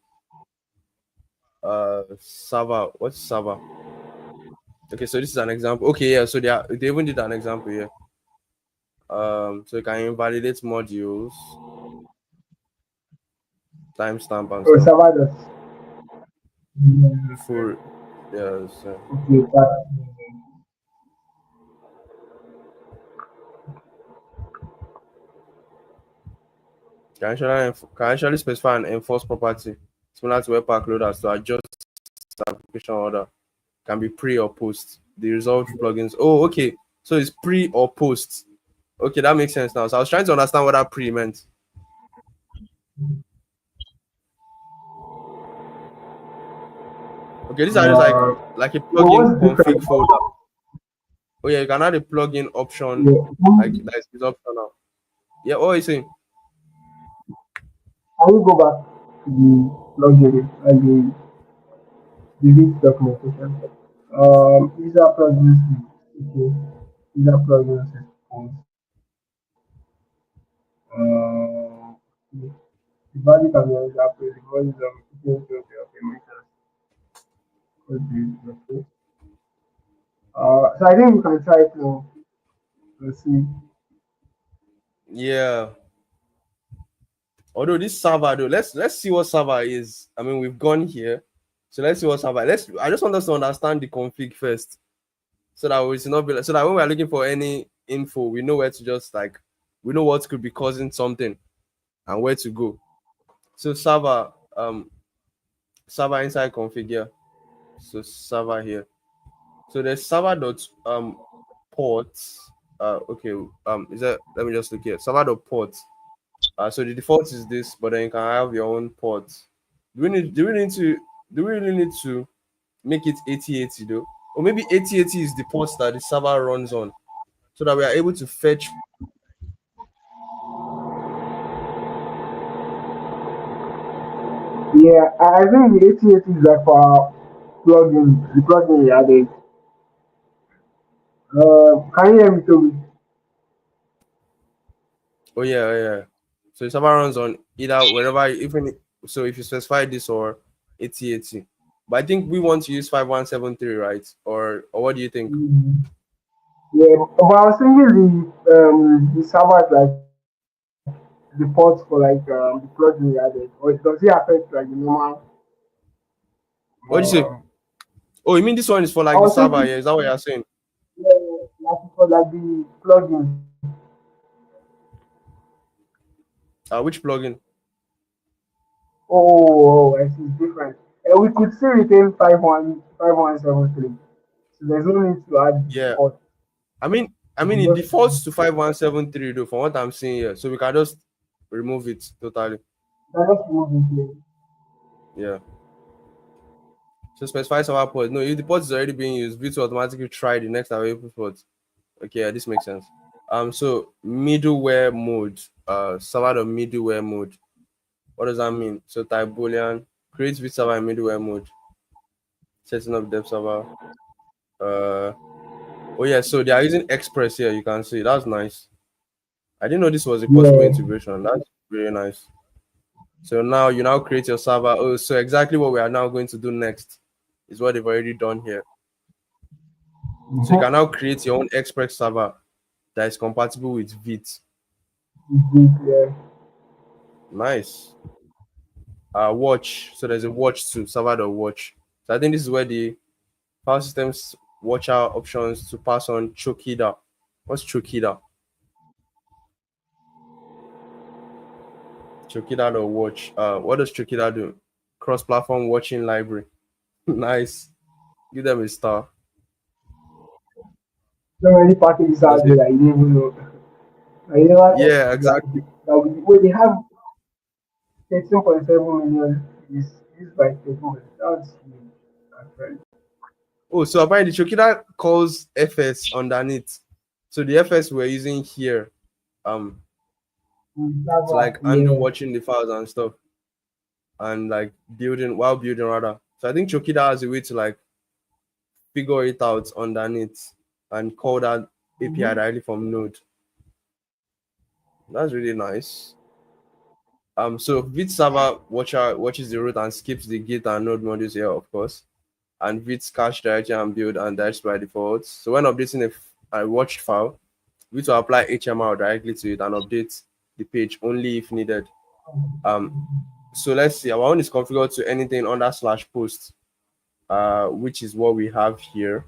server. What's server? Okay, so this is an example. Okay, yeah, so they even did an example here. So you can invalidate modules, timestamp and So stuff. server does. For yes, Okay, can actually specify an enforce property similar to webpack loaders to adjust the application order. Can be pre or post. The resolved plugins. Oh, okay. So it's pre or post. Okay, that makes sense now. So I was trying to understand what that pre meant. Okay, these are just uh, like a well, plugin what's config different? folder. Oh yeah, you can add a plugin option Yeah. like that is optional. Yeah, what are you saying? Can you go back to the login and the list documentation? User plugins. Okay. User plugins is the value can be example. The value of maintenance. Okay. So I think we can try to see. Yeah. Although this server though, let's see what server is. I mean, we've gone here, so let's see what server. I just want us to understand the config first, so that we should not be so that when we're looking for any info, we know where to just like we know what could be causing something and where to go. So server inside config here. So server here. So there's server dot ports. Okay. Is that let me just look here. Server dot ports. So the default is this, but then you can have your own ports. Do we really need to make it 8080 though? Or maybe 8080 is the port that the server runs on, so that we are able to fetch. Yeah, I think the 8080 is like for plugin, the plugin you added. Can you hear me, Toby? Oh yeah, oh, yeah. So the server runs on either wherever, even so if you specify this or 8080. But I think we want to use 5173, right? Or what do you think? Mm. Yeah, but I was thinking the server is like the port for like the plugin you added, or does it affect like the normal? What do you say? Um, Oh, you mean this one is for I like the was server? thinking, Yeah, is that what you're saying? yeah, like for like the plugin. Which plugin? Oh, I see, it's different. We could still retain 5173. So there's no need to add the Yeah. port. I mean We it just defaults to 5173 though, from what I'm seeing here. So we can just remove it totally. move it here. Yeah. So specify server port. No, if the port is already being used, Vue to automatically try the next available port. Okay, yeah, this makes sense. So middleware mode, server of middleware mode. What does that mean? So type boolean, create with server in middleware mode, setting up dev server. Uh, oh yeah, so they are using Express here. You can see that's nice. I didn't know this was a possible Yeah. integration. That's really nice. So now you now create your server. Oh, so exactly what we are now going to do next is what they've already done here. So you can Mhm. now create your own Express server that is compatible with Vite. Yeah. Nice. Watch. So there's a watch too, server.watch. So I think this is where the file systems watch out options to pass on Chokida. What's Chokida? Chokida.watch. What does Chokida do? Cross-platform watching library. Nice. Give them a star. So many packages That's out there it. that you didn't even know. I never thought Yeah, that exactly. when they have 13.7 million is used by people. That's huge, actually. Oh, so apparently Chokida calls FS underneath. So the FS we're using here, um, to Java, like undo yeah. watching the files and stuff, and like building while building rather. So I think Chokida has a way to like figure it out underneath and call that API Mm-hmm. directly from Node. That's really nice. So Vite server watches the root and skips the Git and Node modules here, of course. And Vite cache directly and build and that's by default. So when updating a watched file, Vite will apply HMR directly to it and update the page only if needed. Um, so let's see. Our own is configured to anything under slash post, which is what we have here.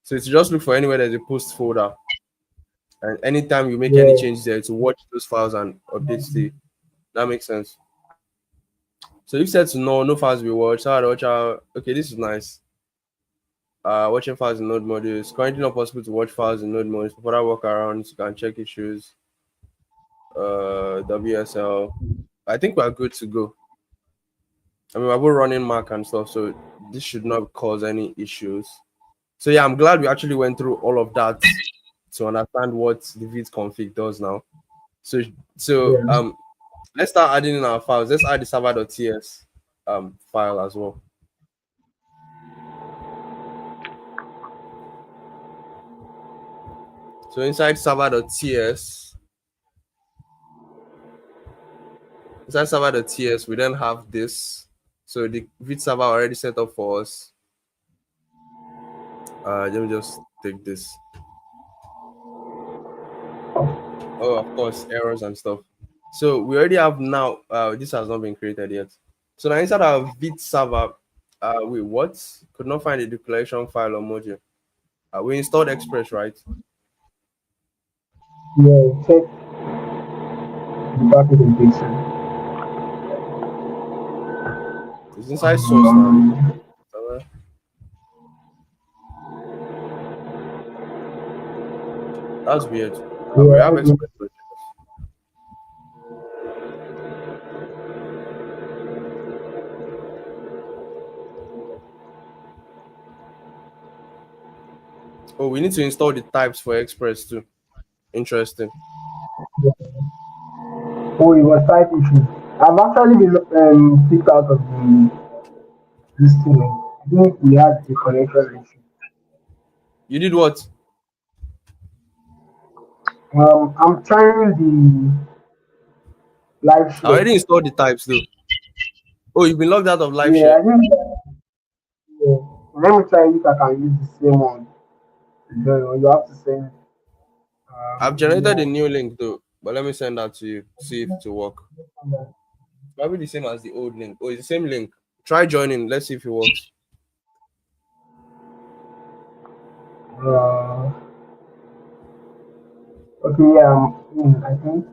So it's just look for anywhere there's a post folder, and anytime you make any Yeah. changes there, to watch those files and update the. That makes sense. So if set to no files will be watched. How to watch out? Okay, this is nice. Watching files in node modules. Currently not possible to watch files in node modules. For further workarounds, you can check issues. WSL. I think we're good to go. I mean, we're both running Mac and stuff, so this should not cause any issues. So yeah, I'm glad we actually went through all of that to understand what the Vite config does now. So so Yeah. um let's start adding in our files. Let's add the server.ts file as well. So inside server.ts, we then have this. So the Vite server already set up for us. Let me just take this. Oh, of course, errors and stuff. So we already have now. This has not been created yet. So now inside our Vite server, wait, what? Could not find the declaration file or module. We installed Express, right? Yeah, check the documentation. It's inside source now. Uh, That's weird. We have Yeah, Express project. Oh, we need to install the types for Express too. Interesting. oh, it was site issue. I've actually been kicked out of the this thing. I think we had a connection issue. You did what? I'm trying the live I already stream. installed the types though. Oh, you've been logged out of live Yeah, share. I think. Yeah. Let me try if I can use the same one. Then you have to send I've a new generated a one. new link though, but let me send that to you. See if it will work. Probably the same as the old link. Oh, it's the same link. Try joining. Let's see if it works. Uh, okay, yeah, I'm in, I think.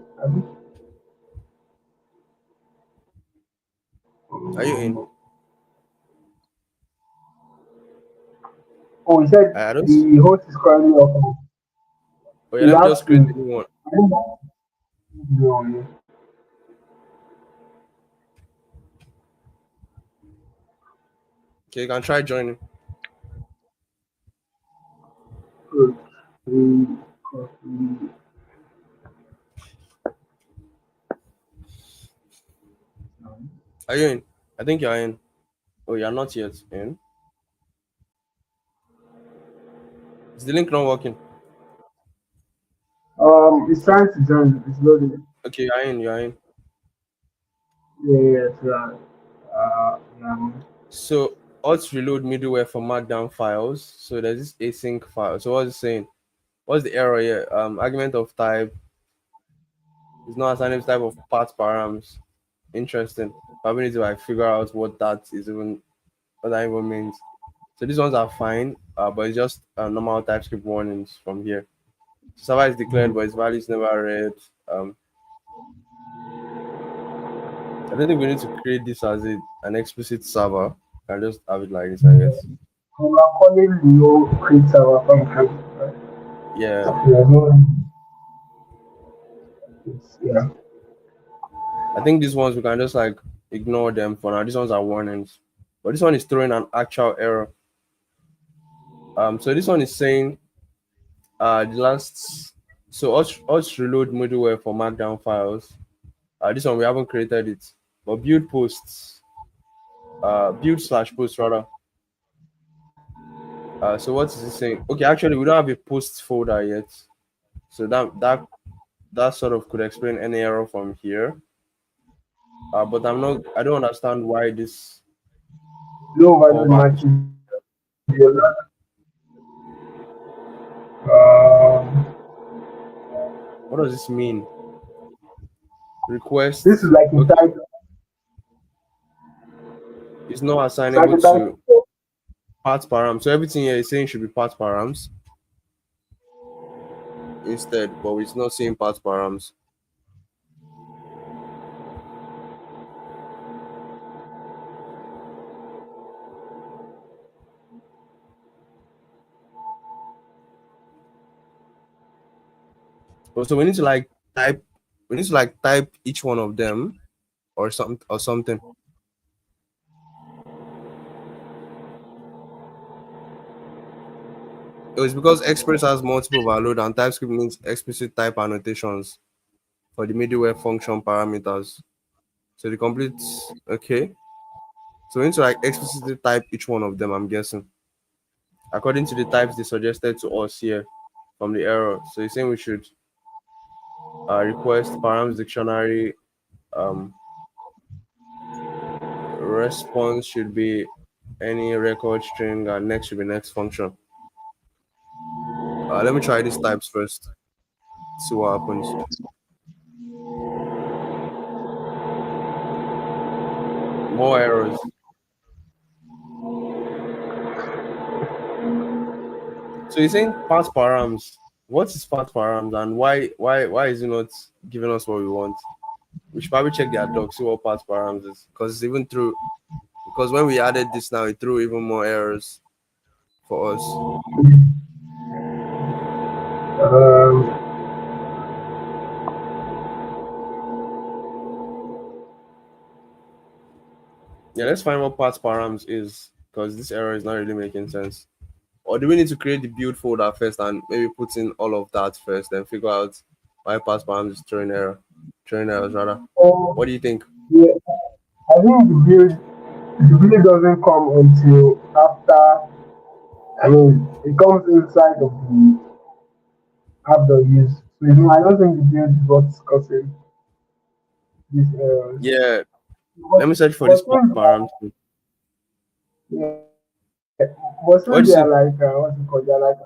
Are you in? Oh, he said I don't. the host is currently open. Oh So yeah, you let me have just create to. a new one. I think that's the video. Okay, you can try joining. Good. Copy. Are you in? I think you're in. Oh, you're not yet in. Is the link not working? It's trying to join. It's loading. Okay, you're in. You're in. Yeah, yeah, it's So let's reload middleware for markdown files. So there's this async file. So what's it saying? What's the error here? Argument of type is not assigned type of part params. Interesting. Probably need to like figure out what that even means. So these ones are fine, but it's just normal TypeScript warnings from here. So server is declared, but its value is never read. Um, I don't think we need to create this as an explicit server. I just have it like this, I guess. we are calling Leo create our function. Right? Yeah, There's no. Yeah. I think these ones we can just like ignore them for now. These ones are warnings, but this one is throwing an actual error. So this one is saying the last. So us reload middleware for markdown files. This one we haven't created it, but build posts, build slash post rather. So what is it saying? Okay, actually we don't have a post folder yet, so that sort of could explain any error from here. But I don't understand why this Low value fallback is. matches your um, What does this mean? this is Request. like a Okay, type. it's not It's like assignable a type. to part params. So everything here is saying should be part params instead, but it's not saying part params. So we need to like type. We need to like type each one of them or something. It was because Express has multiple overload and TypeScript needs explicit type annotations for the middleware function parameters. So the complete okay. So we need to like explicitly type each one of them, I'm guessing. According to the types they suggested to us here from the error. So you're saying we should request params dictionary response should be any record string and next should be next function. Let me try these types first. See what happens. more errors. So you're saying path params. What is path params and why is it not giving us what we want? We should probably check their docs, see what path params is. Because it's even through because when we added this now it threw even more errors for us. Um, Yeah, let's find what path params is because this error is not really making sense. Or do we need to create the build folder first and maybe put in all of that first, then figure out why path params is throwing errors rather? What so do you think? yeah, I think the build doesn't come until after. I mean, it comes inside of the app that you use. So I don't think the build is what's causing these errors. Yeah, But let me search for but this path since params. yeah, but What since do they you are say? like what's it called? They're like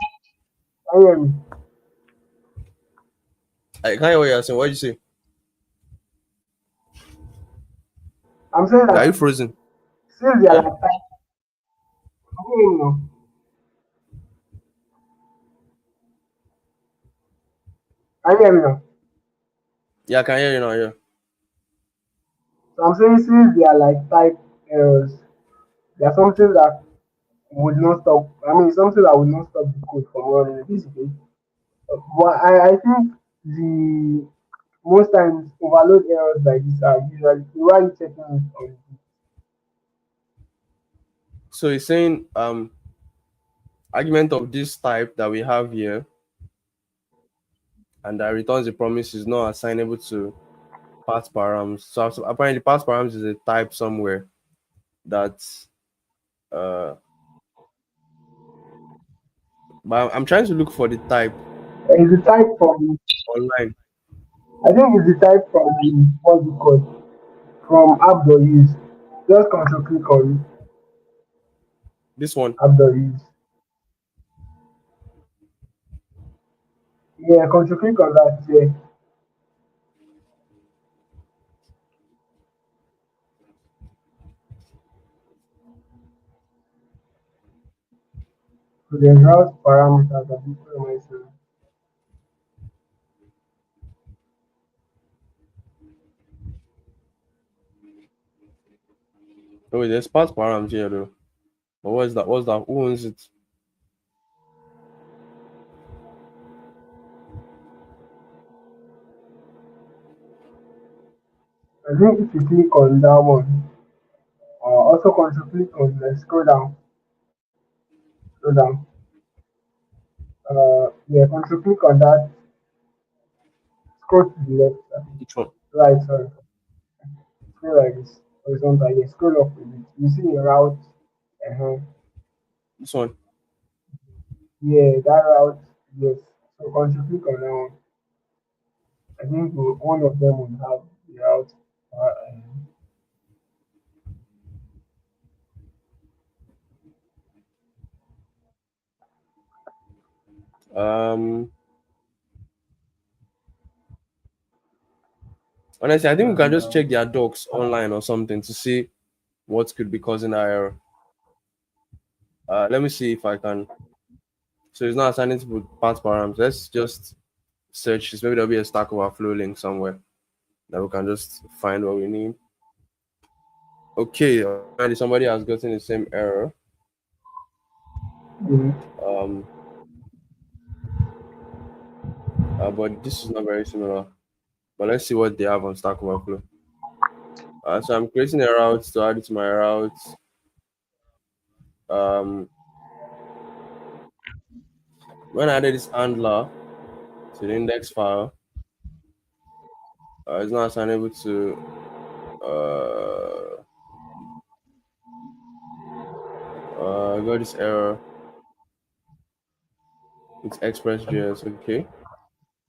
I mean, I can't hear what you're saying. What did you say? I'm saying Are you that frozen? since they are Yeah? like I don't even know. I hear me now. Yeah, I can hear you now. Yeah. So I'm saying since they are like type errors, they are something that would not stop. I mean, something that would not stop the code from running basically. But I think the most times overload errors like this are usually why you checking it on So he's saying argument of this type that we have here and that returns a promise is not assignable to path params. So apparently path params is a type somewhere that uh but I'm trying to look for the type is the type from online. I think it's the type from what's it called from app.use. Just control click on This one. app.use. Yeah, control click on that. Yeah. So there's route parameters that people mention. Oh wait, there's path params here though. But what is that? What's that? Who owns it? I think if you click on that one, also control click on scroll down. Yeah, control click on that. Scroll to the left, Which one? right, sorry. Scroll like this, horizontal. Yeah, scroll up a bit. You see the route. Uh-huh. This one. Yeah, that route. Yes. So control click on that one. I think one of them will have the route. Um Honestly, I think we can And just check their docs online or something to see what could be causing that error. Let me see if I can. So it's not assigning to path params. Let's just search this. Maybe there'll be a Stack Overflow link somewhere that we can just find what we need. Okay, already somebody has gotten the same error. mhm. Um, but this is not very similar. But let's see what they have on Stack Overflow. So I'm creating a route to add it to my route. Um, when I added this handler to the index file, it's not assignable to. I got this error. It's Express.js. Okay.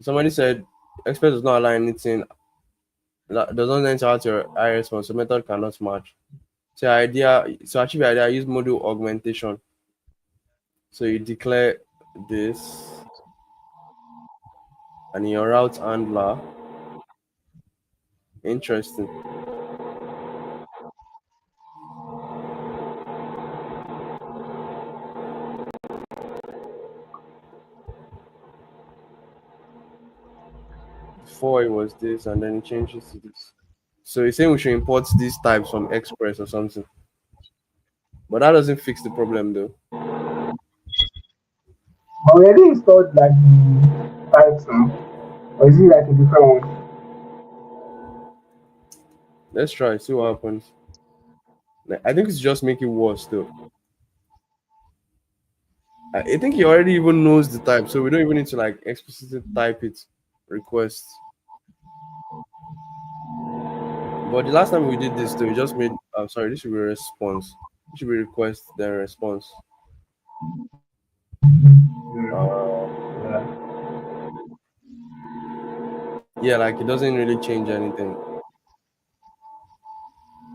Somebody said Express does not allow anything. Does not enter out your iResponse, so method cannot match. So achieve the idea, I use module augmentation. So you declare this, and in your route handler, interesting. before it was this, and then it changes to this. So you're saying we should import these types from Express or something, but that doesn't fix the problem though. Already installed like the types now, or is it like a different one? Let's try, see what happens. Like, I think it's just make it worse though. I think he already even knows the type, so we don't even need to like explicitly type it request. But the last time we did this, though, we just made. I'm sorry, this should be a response. It should be request then response. Uh, Yeah. yeah, like it doesn't really change anything.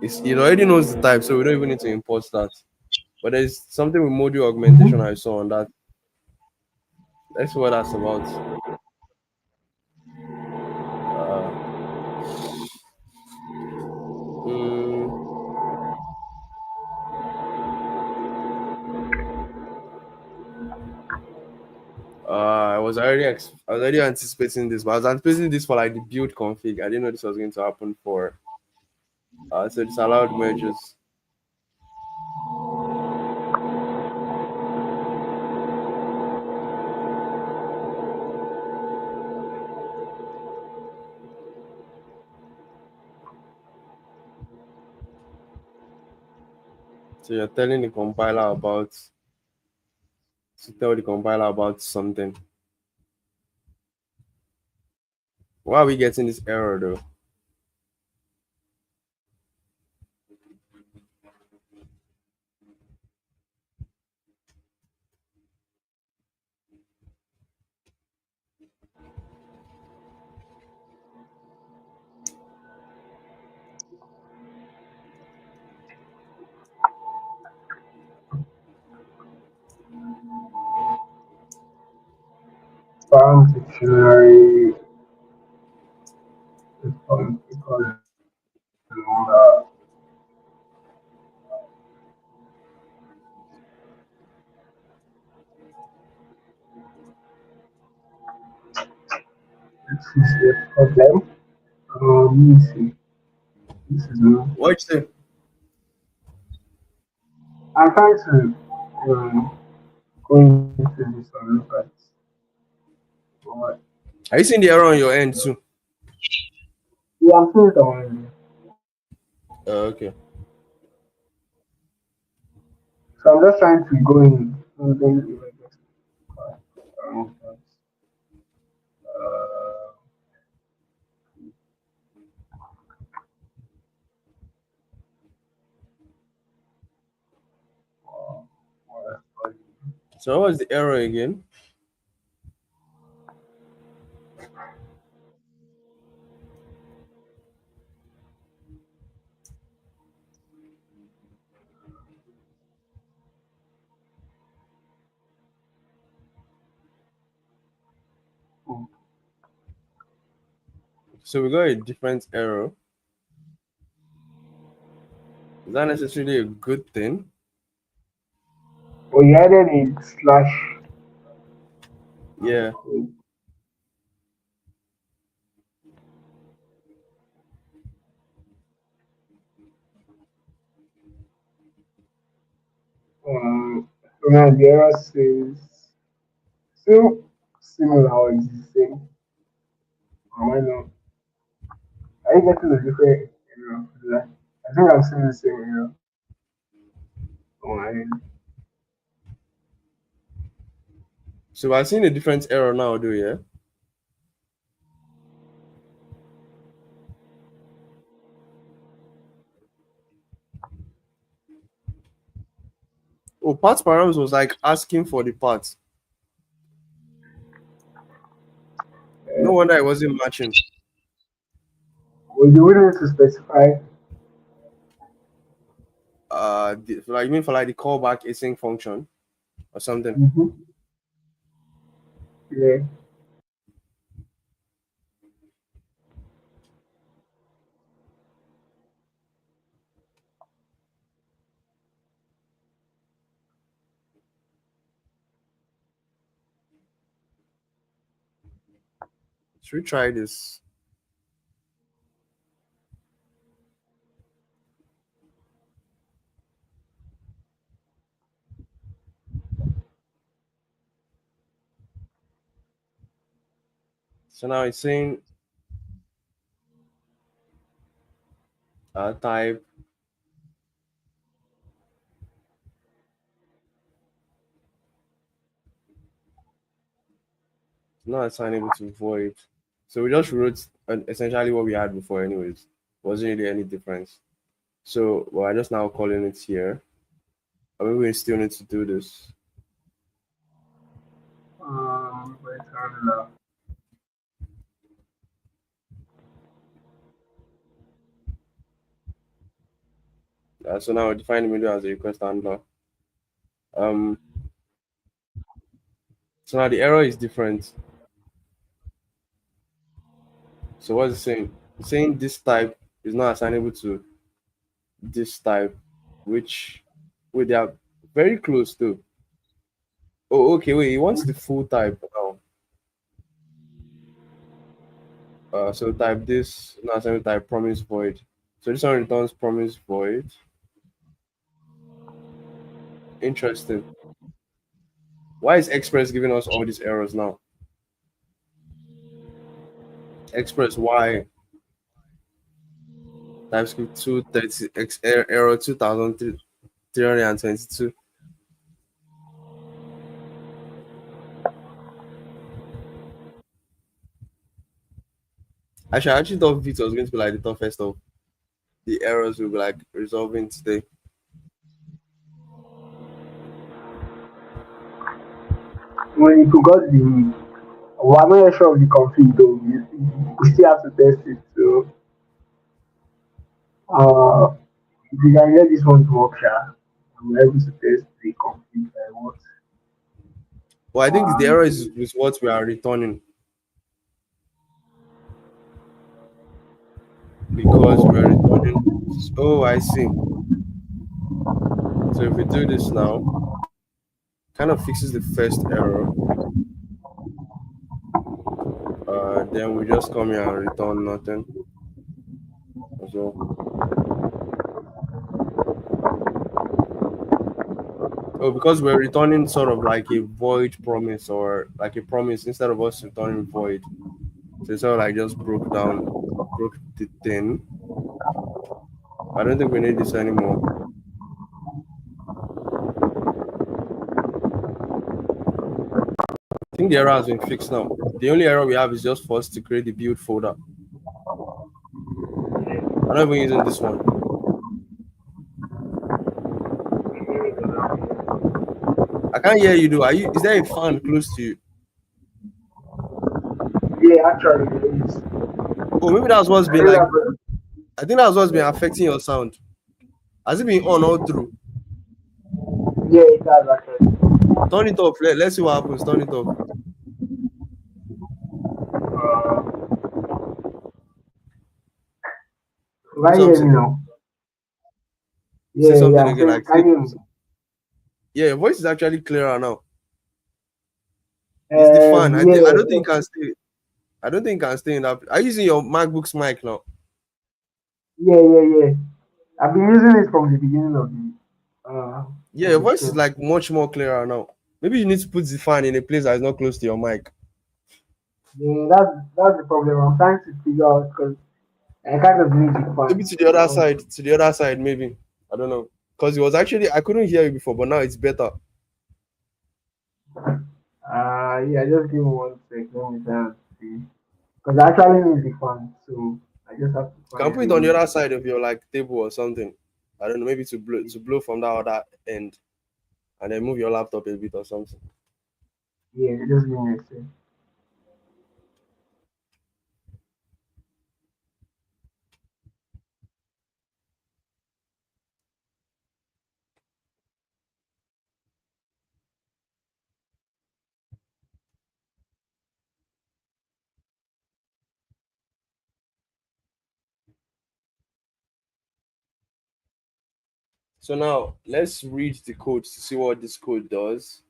It already knows the type, so we don't even need to import that. But there's something with module augmentation I saw on that. That's what that's about. Uh, mm, I was already anticipating this, but I was anticipating this for like the build config. I didn't know this was going to happen for. So it's allowed merges. So you're telling the compiler about to tell the compiler about something. Why are we getting this error though? Farm dictionary response equals number. This is a problem. Let me see. This is not. What you say? I'm trying to go into this and look at what. Are you seeing the error on your end too? Yeah, I'm seeing it on. Okay. So I'm just trying to go in and then if I just uh, what So what was the error again? So we got a different error. Is that necessarily a good thing? well, you added a slash Yeah. so now the error says still similar or is the same. Am I not? Are you getting a different error? Like, I think I'm seeing the same error on my end. So I've seen a different error now, do you? Yeah? Oh, parts params was like asking for the parts. No Uh, wonder it wasn't matching. well, you would need to specify. Like you mean for like the callback async function or something. Mm-hmm. Yeah. Should we try this? So now it's saying type. Not assignable to void. So we just wrote essentially what we had before, anyways. Wasn't really any difference. So well, I just now calling it here. I mean, we still need to do this. Wait, handler. So now we define the middle as a request handler. Um, so now the error is different. So what's it saying? It's saying this type is not assignable to this type, which they are very close to. Oh, okay, wait, he wants the full type now. So type this, not assignable type promise void. So this one returns promise void. Interesting. Why is Express giving us all these errors now? Express Y TypeScript 230 error 2322. Actually, I actually thought Vita was going to be like the toughest of the errors we'll be like resolving today. When you forgot the, well, I'm not sure of the config though. We still have to test it. So, if you can get this one to work, I'm able to test the config I want. Well, I think the And error is what we are returning because we're returning. Oh, I see. So if we do this now, kind of fixes the first error. Then we just come here and return nothing as well. Oh, because we're returning sort of like a void promise or like a promise instead of us returning void. So it's sort of like just broke the thing. I don't think we need this anymore. I think the error has been fixed now. The only error we have is just for us to create the build folder. I'm not even using this one. I can't hear you though. Are you? Is there a fan close to you? yeah, actually, it is. Oh, maybe that's what's I been know like. that, I think that's what's been affecting your sound. Has it been on all through? yeah, it has actually. Turn it off. Let's see what happens. Turn it off. Uh, Do can you hear me something. now? Say Yeah, something yeah. again. So Like can say, you hear me? yeah, your voice is actually clearer now. It's the fan. I don't think Yeah, you can stay. I don't think you can stay in that. Are you using your MacBook's mic now? yeah. I've been using it from the beginning Yeah, of your the voice is stream. like much more clearer now. Maybe you need to put the fan in a place that is not close to your mic. Yeah, that's the problem. I'm trying to figure out because I kind of need the Maybe fun. to the other side. To the other side, maybe. I don't know. Because it was actually I couldn't hear you before, but now it's better. Yeah, just give me one sec. Let me try and see. Because I actually need the fun, so I just have to You can find put a it on way. the other side of your like table or something. I don't know, maybe to blow from that other end and then move your laptop a bit or something. Yeah, just give me a sec. So now let's read the code to see what this code does.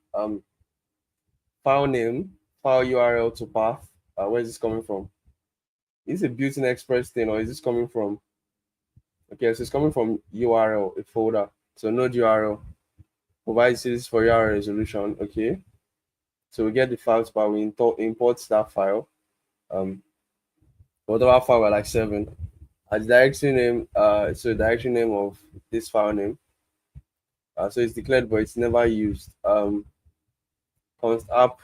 File name, file URL to path. Where is this coming from? Is it a built-in express thing or is this coming from? Okay, so it's coming from URL, a folder. So node URL provides this for URL resolution. Okay, so we get the file path. We import that file. Um, whatever file we're like serving, the directory name, so directory name of this file name, so it's declared but it's never used. Const app,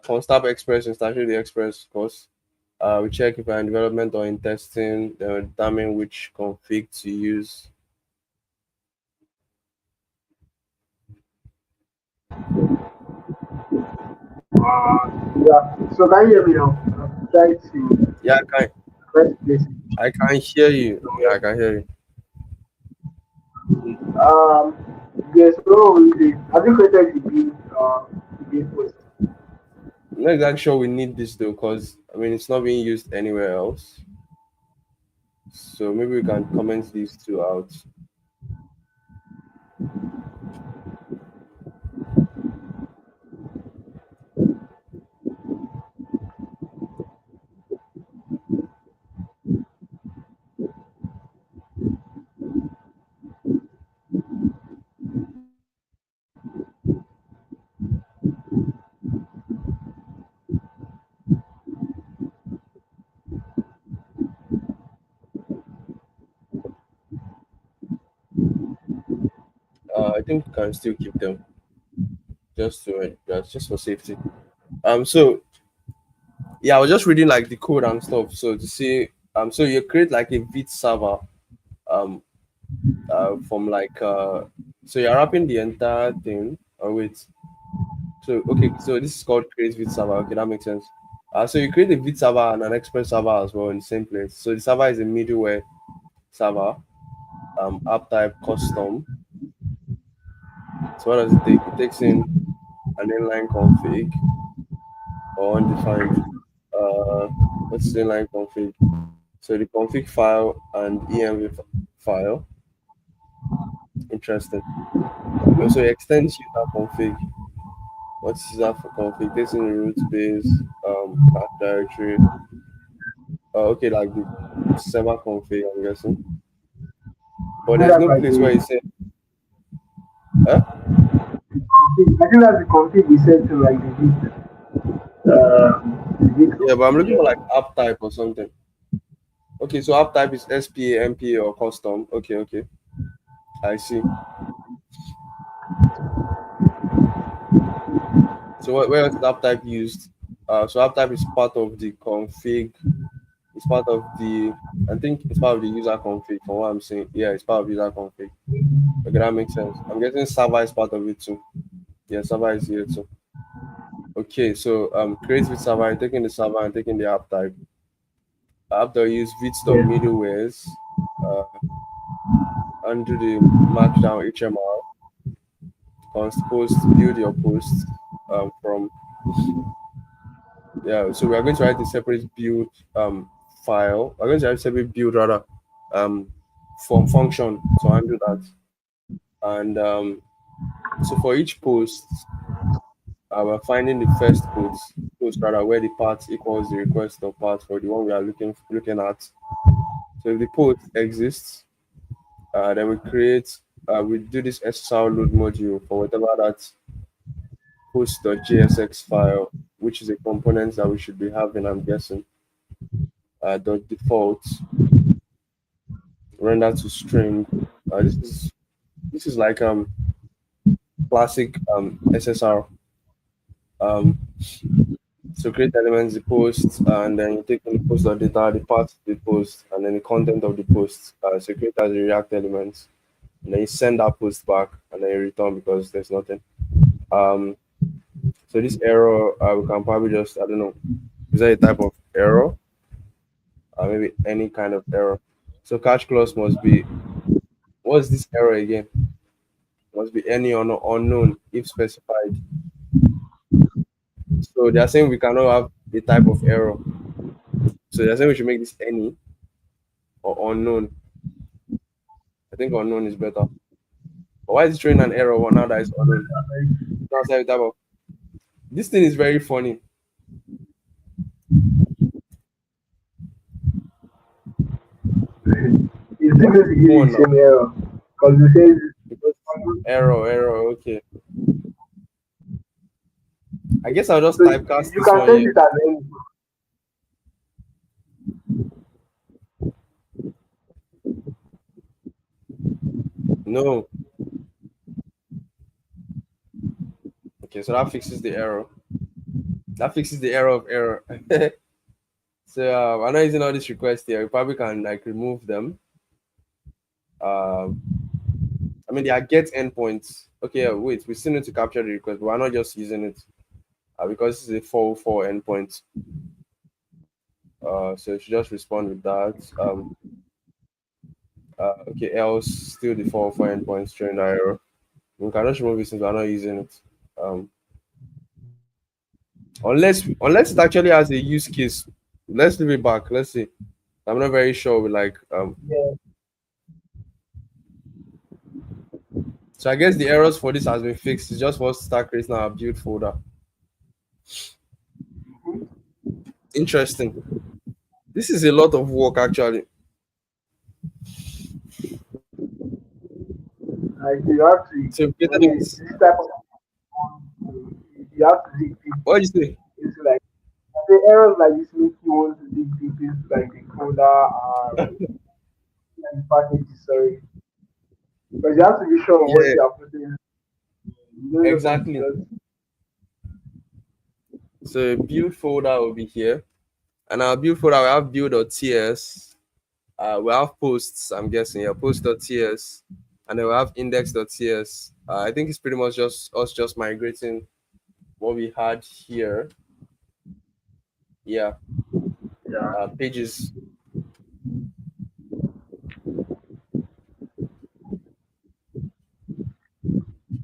const app express instantiate the express, of course. We check if we're in development or in testing, then we determine which config to use. Yeah. So can you hear me now? Yeah, Try to place it. I can hear you. Yeah, I can hear you. Um, yes. So have you created the build post? I'm not exactly sure we need this though, because I mean it's not being used anywhere else. So maybe we can comment these two out. I think we can still keep them just for safety. So yeah, I was just reading like the code and stuff. So to see, so you create like a Vite server, um, from like so you're wrapping the entire thing. Oh wait, so okay, so this is called create Vite server. Okay, that makes sense. So you create a Vite server and an Express server as well in the same place. So the server is a middleware server, app type custom. So what does it take? It takes in an inline config or undefined. What's the inline config? So the config file and env file. Interesting. Also it extends user config. What's user for config? Takes in the root base, path directory. Okay, like the server config, I'm guessing. But I think there's that's no like place where the it says, huh? config. I think that's the config we set to like the bit Yeah, but I'm config. looking for Yeah. like app type or something. Okay, so app type is SPA, MPA, or custom. Okay, okay. I see. So where is app type used? So app type is part of the config. It's part of the. I think it's part of the user config. From what I'm saying, yeah, it's part of user config. Okay, that makes sense. I'm guessing server is part of it too. Yeah, server is here too. Okay, so create with server and taking the server and taking the app type. After use Yeah. vit.middlewares, and do the markdown HTML, const post, build your post from yeah. So we are going to write a separate build file. We're going to write a separate build rather from function to handle that. And so for each post, we're finding the first post rather where the path equals the request of path for the one we are looking at. So if the post exists, then we do this SSR load module for whatever that post.jsx file, which is a component that we should be having, I'm guessing. Dot default render to string. This is like classic SSR. Um, so create elements, the post, and then you take in the post dot data, the part of the post, and then the content of the post. So create as a React element, and then you send that post back, and then you return because there's nothing. Um, so this error, we can probably just I don't know, is that a type of error? Maybe any kind of error. So catch clause must be what's this error again? Must be any or no unknown if specified. So they are saying we cannot have a type of error. So they're saying we should make this any or unknown. I think unknown is better. But why is it showing an error one now that is unknown? That's a type of this thing is very funny. It's still going to give Come you on the now. same error because it says Because error. Okay. I guess I'll just so typecast you this can one set here. it as any. No. Okay, so that fixes the error. That fixes the error of error. So I'm not using all these requests here. We probably can like remove them. Um, I mean, they are get endpoints. Okay, wait, we still need to capture the request, but we're not just using it because it's a 404 endpoint. So you should just respond with that. Okay, else still the 404 endpoints showing the error. We can just remove it since we're not using it. Um, unless it actually has a use case. Let's leave it back. Let's see. I'm not very sure with like Yeah. so I guess the errors for this has been fixed. It's just for us to start creating our build folder. Interesting. This is a lot of work actually. Like you have to So when created you it. this type of you have to dig deep What did you say? into like the errors like this make you want to dig deep into like the folder and the packages, sorry. Because you have to be sure of what Yeah, you are putting. You don't just want to exactly. just So build folder will be here. And our build folder we have build.ts. We have posts, I'm guessing, yeah, post.ts. And then we have index.ts. I think it's pretty much just us just migrating what we had here. Yeah, yeah. pages.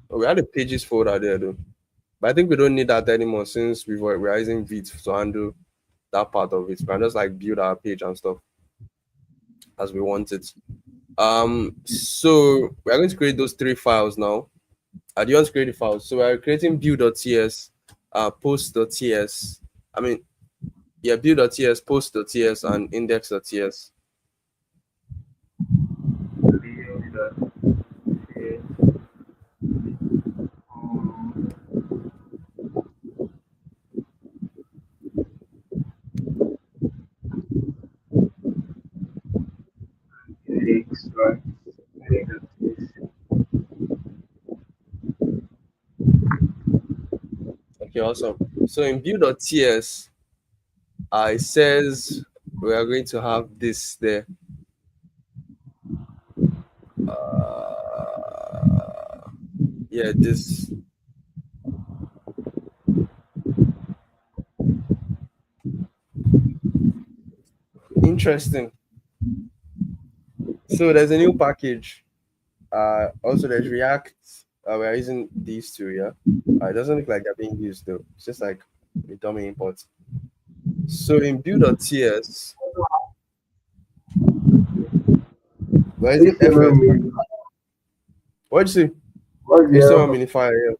Oh, we had a pages folder there though. But I think we don't need that anymore since we're using Vite to handle that part of it. We can just like build our page and stuff as we want it. So we're going to create those three files now. Do you want to create the files? So we're creating build.ts, post.ts. I mean, yeah, build.ts, post.ts, and index.ts. Build okay. Index, right? Index. Okay, awesome. So in build.ts, it says we are going to have this there. Yeah, this interesting. So there's a new package. Also there's React. We're using these two, yeah. It doesn't look like they're being used though. It's just like a dummy import. So in build.ts, we're using HTML FS. mean What'd you say? what's the error HTML for minifier. Yeah.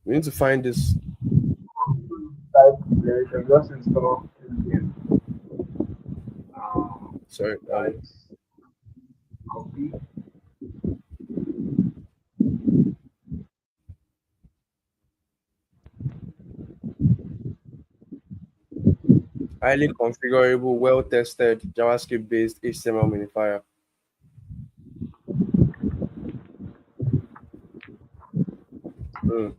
We need to find this. type declaration? Just install npm. Sorry. Right. Copy. Highly configurable, well tested JavaScript based HTML minifier. Hmm.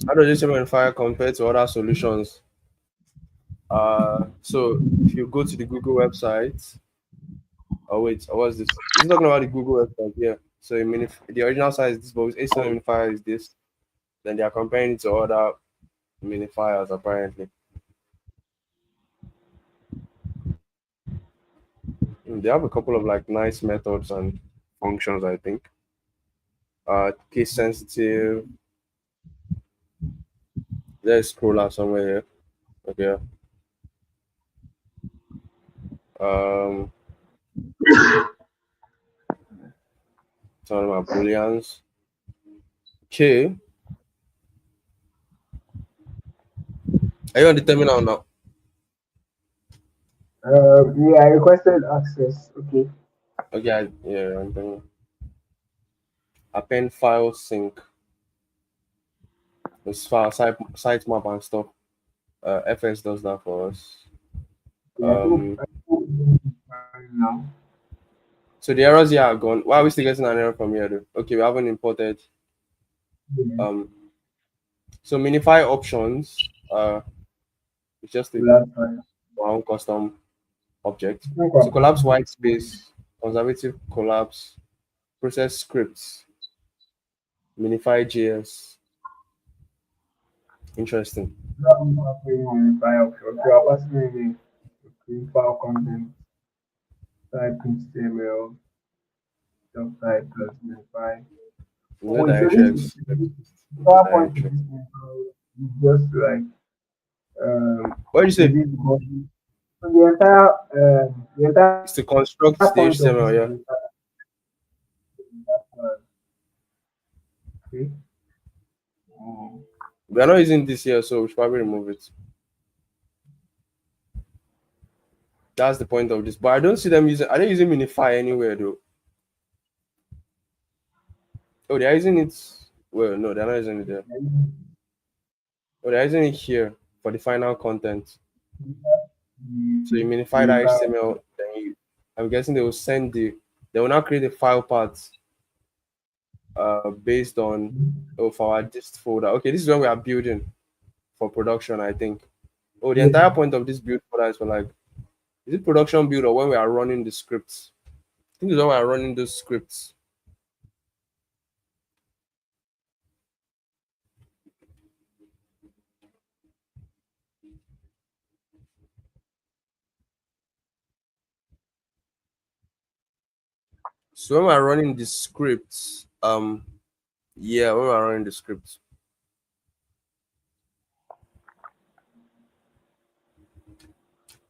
How does HTML minifier compare to other solutions? So if you go to the Google website, oh wait, what's this? This is talking about the Google website here. So the original site is this, but with HTML minifier is this. Then they are comparing it to other minifiers apparently. They have a couple of like nice methods and functions, I think. Case sensitive. Let's scroll out somewhere here. Okay. Um, Talking about booleans. Okay. Are you on the terminal now? Yeah, I requested access. Okay. Okay, yeah, I'm thinking. Append file sync. This file sitemap and stuff. FS does that for us. Yeah, Um, I think it's fine now. so the errors here are gone. Why are we still getting an error from here though? Okay, we haven't imported. Yeah, Um, so minify options. It's just so that's fine. our own custom object. I think So I'm collapse happy white space, conservative collapse, process scripts, minify JS. Interesting. on file. Okay, I'll pass me the file content type HTML type plus minify. No Oh, wait, so directory this is exists. the The PowerPoint to directory. this minify is just like What did you to say? this body. So the entire It's to construct the point of HTML, this yeah. minify is that okay. Um, We are not using this here, so we should probably remove it. That's the point of this. But I don't see them using. Are they using minify anywhere though? Oh, they're using it. Well, no, they're not using it there. Oh, they're using it here for the final content. So you minify the that entire HTML, then I'm guessing they will send they will now create a file path based on for our dist folder. Okay, this is when we are building for production, I think. Oh, the yeah. entire point of this build folder is for like, is it production build or when we are running the scripts? I think it's when we are running those scripts. So when we are running the scripts, yeah, when we are running the scripts.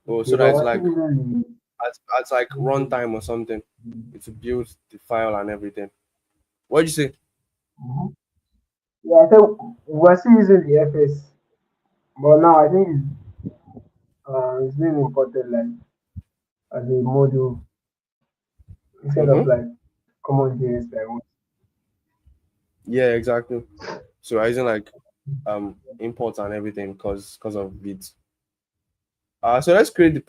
Oh, Okay, so that but is we're like still using at like runtime or something. It's to build the file and everything. What did you say? the yeah, I said we're still using the FS, but now I think it's being imported like as a module instead of Mm-hmm. like common JS like what. Yeah, exactly. So we're using like imports and everything because of it. So let's create the Yeah,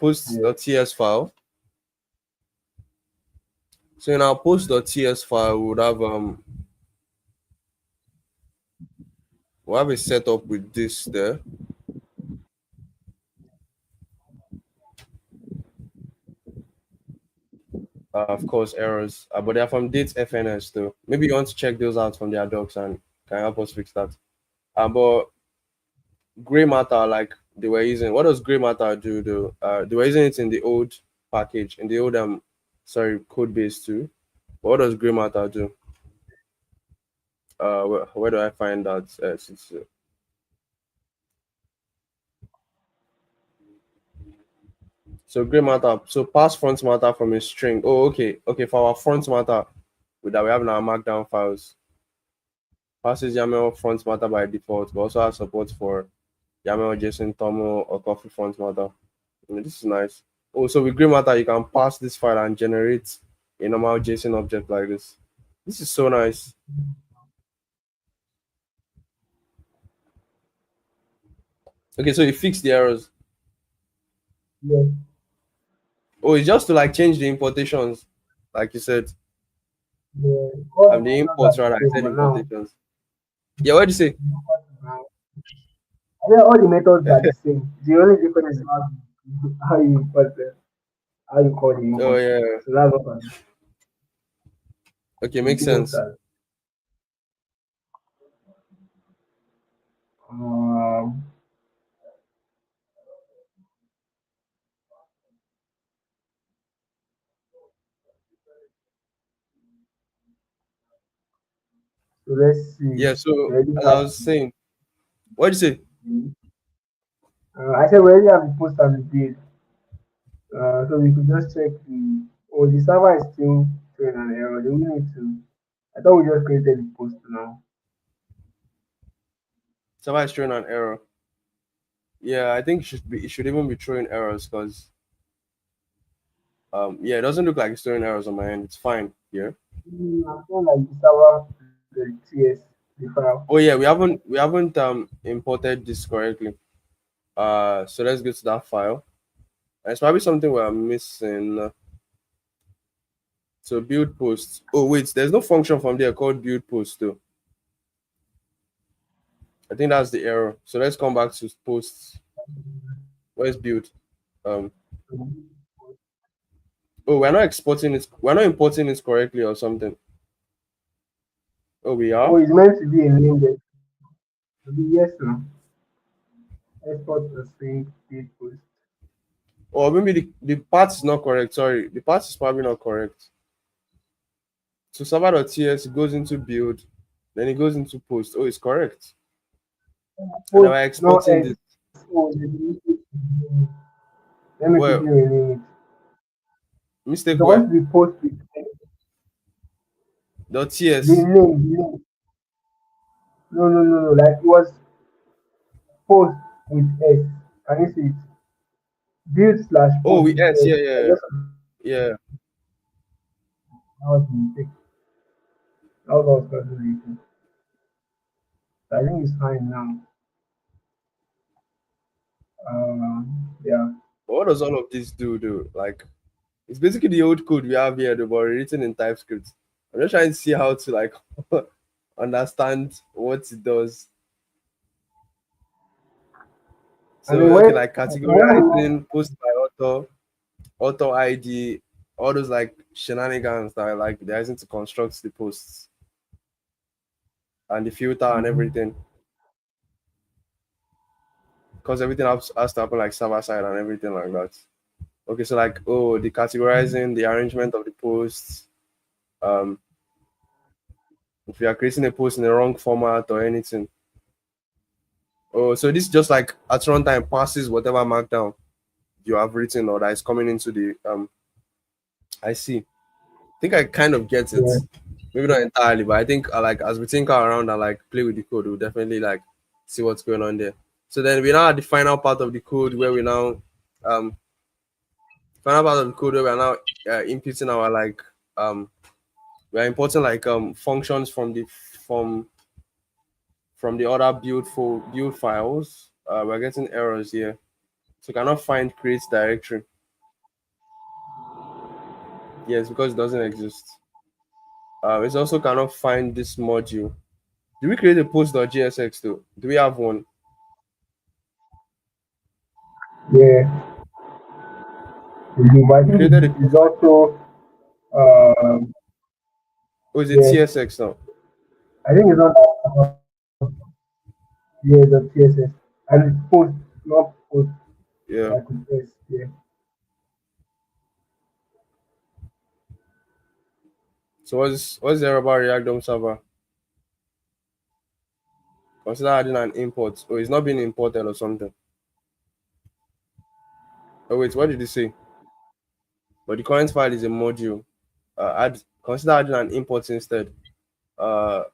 post.ts file. So in our post.ts file, we'll have a setup with this there. Of course, errors, but they're from dates FNS too. Maybe you want to check those out from their docs and can help us fix that. But gray matter, like they were using, what does gray matter do though? They were using it in the old package, in the old sorry, code base too. What does gray matter do? Where do I find that? So gray matter. So pass front matter from a string. Oh, okay, okay. For our front matter, that we have in our markdown files, passes YAML front matter by default, but also has support for YAML, JSON, TOML, or Coffee front matter. This is nice. Oh, so with gray matter, you can pass this file and generate a normal JSON object like this. This is so nice. Okay, so you fix the errors. yeah, Oh, it's just to like change the importations, like you said. yeah. All the The methods imports are the rather. I same, said but now importations. Yeah, what did you say? yeah, all the methods are the same. The only difference is how you import them, how you call the Oh import. yeah. So that's what Okay, the makes both sense. are. Um, so let's see. Yeah, so We already as I have was saying, what did you say? I said we already have the post and the build. So we could just check the server is still showing an error. Do we need to? I thought we just created the post now. Somebody's throwing an error. Yeah, I think it should even be throwing errors because Yeah, it doesn't look like it's throwing errors on my end. It's fine here. I feel like the server, the TS, the file. Oh yeah, we haven't imported this correctly. So let's go to that file. It's probably something we're missing. So build post. Oh wait, there's no function from there called build post too. I think that's the error. So let's come back to posts. Where's build? Um. Oh, we're not exporting it. We're not importing it correctly or something. Oh, we Oh, are. it's meant to be a name that yes, no. Export the string date post. Or maybe the path is not correct. Sorry, the path is probably not correct. So server.ts it goes into build, then it goes into post. Oh, it's correct. And now Post, we're no exporting S. this. Oh, let me quickly Well, rename it. mistake It's supposed where? to be post with S. Dot The .ts. name, the name. No, no, no, no. Like it was post with S. Can you see it? Build slash Oh, post we with yes, S. yeah, I yeah, just yeah. that was the mistake. That was what I was calculating. So I think it's fine now. Yeah. But what does all of this do? Like, it's basically the old code we have here, though, but written in TypeScript. I'm just trying to see how to like understand what it does. I So mean, okay, like when categorizing, post by auto ID, all those like shenanigans that are like they're using to construct the posts and the filter and Mhm. everything. Because everything has to happen like server side and everything like that. Okay, so like the categorizing, the arrangement of the posts, um, if you are creating a post in the wrong format or anything. Oh, so this just like at runtime passes whatever markdown you have written or that is coming into the I see. Think I kind of get it. Yeah. Maybe not entirely, but I think like as we think around and like play with the code, we'll definitely like see what's going on there. So then we now at the final part of the code where we now um final part of the code where we're now inputting our like we're importing like functions from from the other build files. We're getting errors here. So cannot find create directory. Yes, because it doesn't exist. It's also cannot find this module. Do we create a post.jsx too? Do we have one? Yeah. But I We think created a it's post. also um Oh, is it yeah. TSX now? I think it's not yeah the TSS and it's post not post Yeah. like with S. Yeah. So what's there about React DOM server? Consider adding an import. Oh, it's not being imported or something. Oh wait, what did you say? But the current file is a module. Add consider adding an import instead. Uh,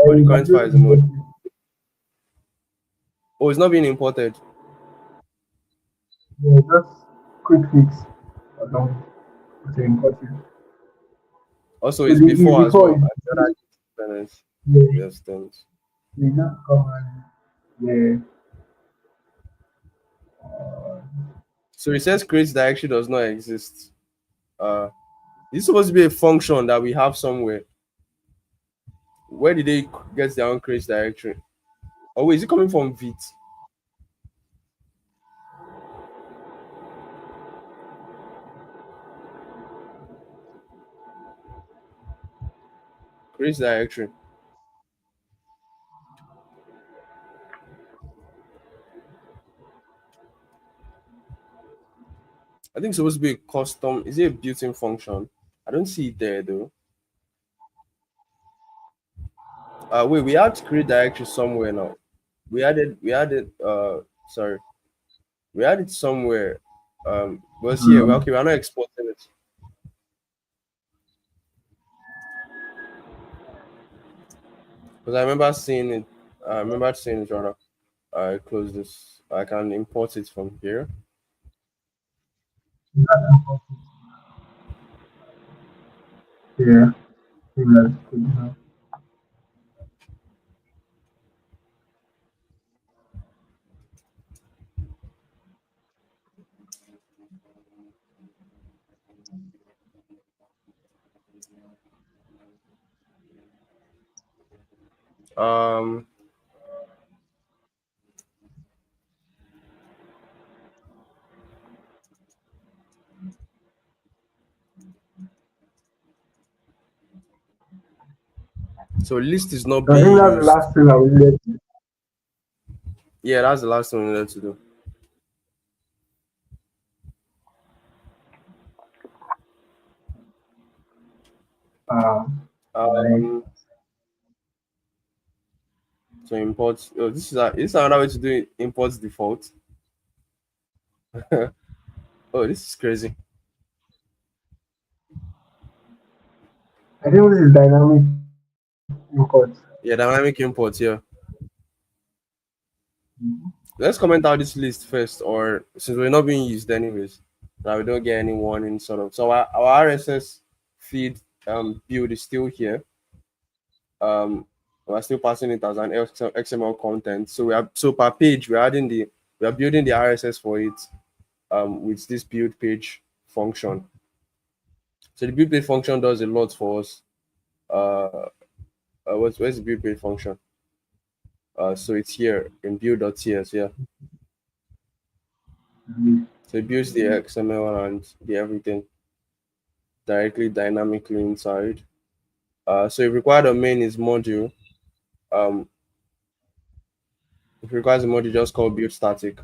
but the And current I'm file going is a to module. get Oh, it's not being imported. yeah, just quick fix. I don't it's important. Also, So it's the before as before well. is Like the other tenants. yeah, Yes, things. they just come and yeah. Uh, So it says create directory does not exist. This is supposed to be a function that we have somewhere. Where did they get their own create directory? Oh, wait, is it coming from Vite? Create directory. I think it's supposed to be a custom. Is it a built-in function? I don't see it there though. Wait, we had create directory somewhere now. We added sorry. We had it somewhere. Was here. Well, okay, we're not exporting it. Because I remember seeing it. I remember seeing it rather. I close this. I can import it from here. Yeah. That's good enough. Um, so list is not So I think being that's the used. last thing I will let you. Yeah, that's the last thing we need to do. Right. Um, so import. Oh, this is another way to do it. Import default. Oh, this is crazy. I think this is dynamic import. Yeah, dynamic import here. Mhm. Let's comment out this list first, or since we're not being used anyways, now we don't get any warning sort of. So our RSS feed build is still here. We're still passing it as an XML content. So we are so per page we are building the RSS for it with this build page function. So the build page function does a lot for us. Uh, where's the build page function? So it's here in build.ts, yeah. Mhm. So it builds the XML and the everything directly dynamically inside. So if required a main is module, um, if it requires a module, just call build static,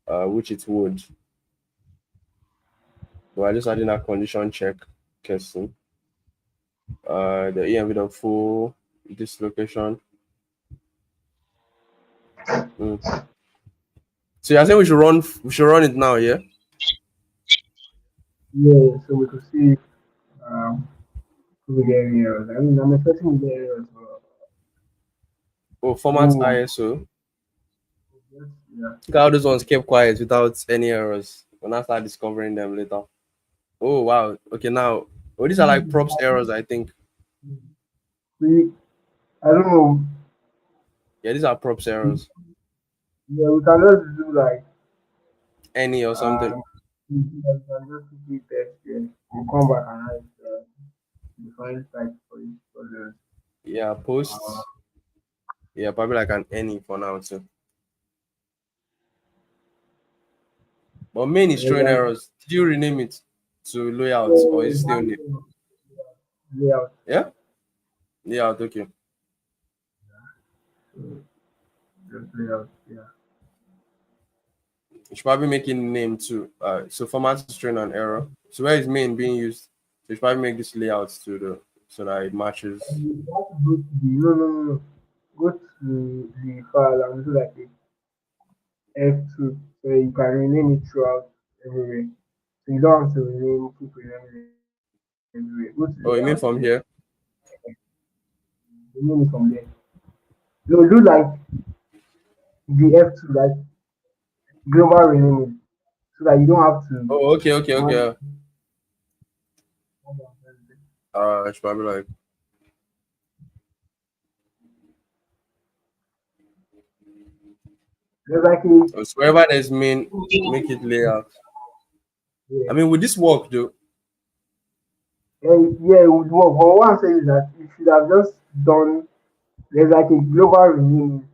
which it would. So I just adding a condition check casing. The env of full this location. Mm. So you're saying we should run it now, yeah? Yeah, so we could see if we get any errors. I mean, I'm expecting to get errors, but Oh, format oh, ISO. yes, yeah. Look how those ones kept quiet without any errors. When I start discovering them later. Oh wow. Okay, now these are like props errors, I think. We, I don't know. Yeah, these are props errors. Yeah, we can just do like Any or something. we can just quickly test here. We'll come back and write define type for each project. Yeah, Uh, posts. Yeah, probably like an any for now too. But main is there's throwing like errors. Did you rename it to layout or is it still one name? layout. Yeah? Layout, okay. So just layout. Yeah. You should probably make it name too. So format is throwing an error. So where is main being used? So you should probably make this layout to the so that it matches. And you have to go to the no. Go to the file and do like a F2 so you can rename it throughout everywhere. So you don't have to rename keep renaming it everywhere. Go to Oh, you mean layout from there. here? Rename it from there. No, do like the F2 like global renaming so that you don't have to Oh, okay, okay, add okay. I should probably like there's like a so wherever there's main, make it layout. I yeah, mean, would this work though? yeah, it would work. But what I'm saying is that you should have just done there's like a global renaming.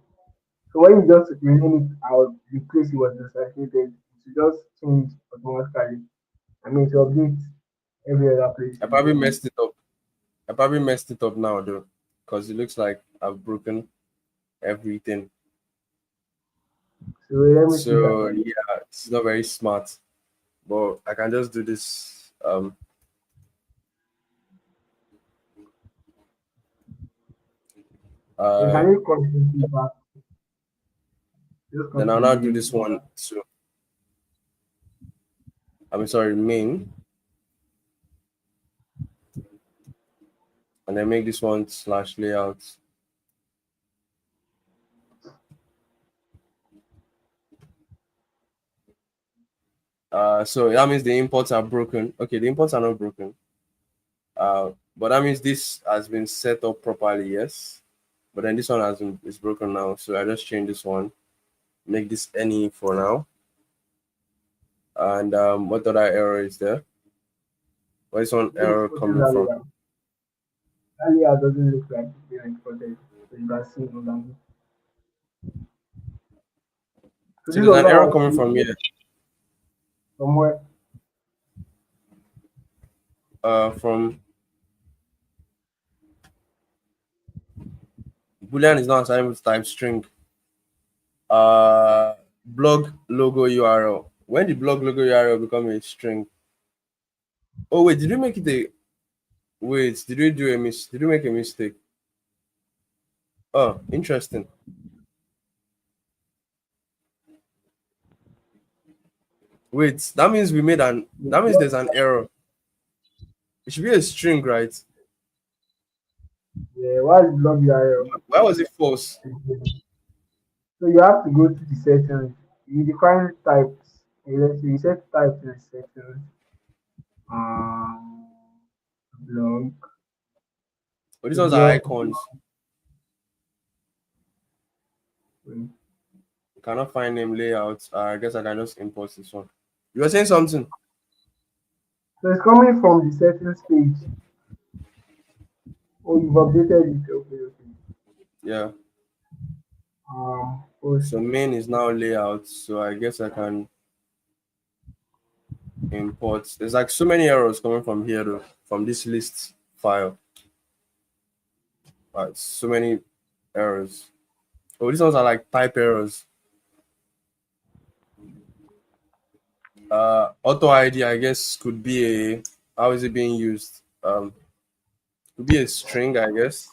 So when you just rename it out, the place it was associated, it should just change automatically. I mean to update every other place I in probably there. messed it up. I probably messed it up now though, because it looks like I've broken everything. So let me see if I So can yeah, it's not very smart, but I can just do this. can Uh, you continue back? Just come then to I'll the now do main. this one. So I'm sorry, main, and then make this one slash layout. So that means the imports are broken. Okay, the imports are not broken. But that means this has been set up properly, yes. But then this one has been is broken now, so I just change this one, make this any for now. And what other error is there? Where is one This is error photos coming from? earlier. Earlier doesn't look like it's been exported. So you can see it underneath. So So this there's was an what I error was coming saying from here, somewhere. from Boolean is not assignable to type string. Blog logo URL. When did blog logo URL become a string? Oh wait, did we make it a wait? Did we do a miss? Did we make a mistake? Oh, interesting. Wait, that means we made an. That means there's an error. It should be a string, right? Yeah, what is blog URL? Why was it false? So you have to go to the settings. You define types. You set types in settings. Um, blog. Oh, these So ones are here, icons. wait. Cannot find name layouts. I guess I can just import this one. You were saying something? So it's coming from the settings page. Oh, you've updated it. Okay, okay. Yeah. Post. So main is now layout. So I guess I can import. There's like so many errors coming from here though, from this list file. So many errors. Oh, these ones are like type errors. Auto ID, I guess, could be a. How is it being used? Could be a string, I guess.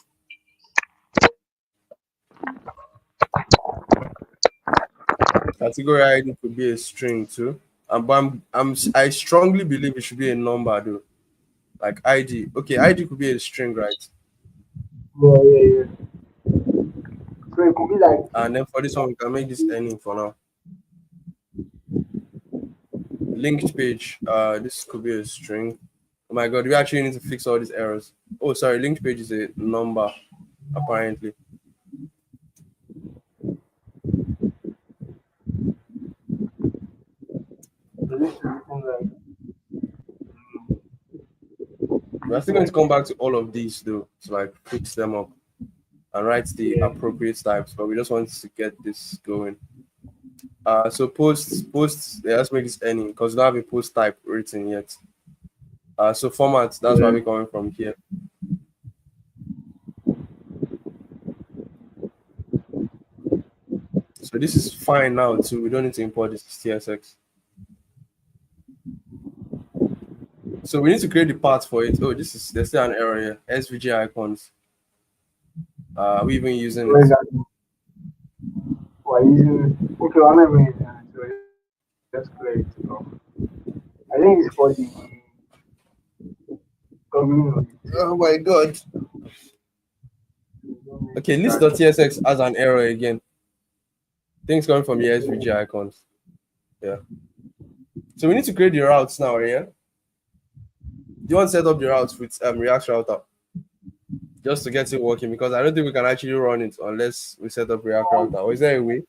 Category ID could be a string too. But I strongly believe it should be a number though. Like ID. Okay, ID could be a string, right? Yeah, yeah, yeah. So it could be like And then for this one, we can make this any for now. Linked page. This could be a string. Oh my god, we actually need to fix all these errors. Oh, sorry, linked page is a number, apparently. this is written like We're still going to come back to all of these though, to like fix them up and write the yeah. appropriate types, but we just want to get this going. So posts, yeah, let's make this any because we don't have a post type written yet. So format, that's Yeah. probably coming from here. So this is fine now too. We don't need to import this TSX. So we need to create the path for it. Oh, there's still an error here. SVG icons. We even using Where is it. that? We're using okay, I'm not even using it, so let's clear it off. I think it's for the community. Oh my god. We don't need Okay, that. list.tsx has an error again. Things coming from the SVG icons. Yeah. So we need to create the routes now, yeah? Do you want to set up the routes with React Router just to get it working? Because I don't think we can actually run it unless we set up React Router. Or is there a way?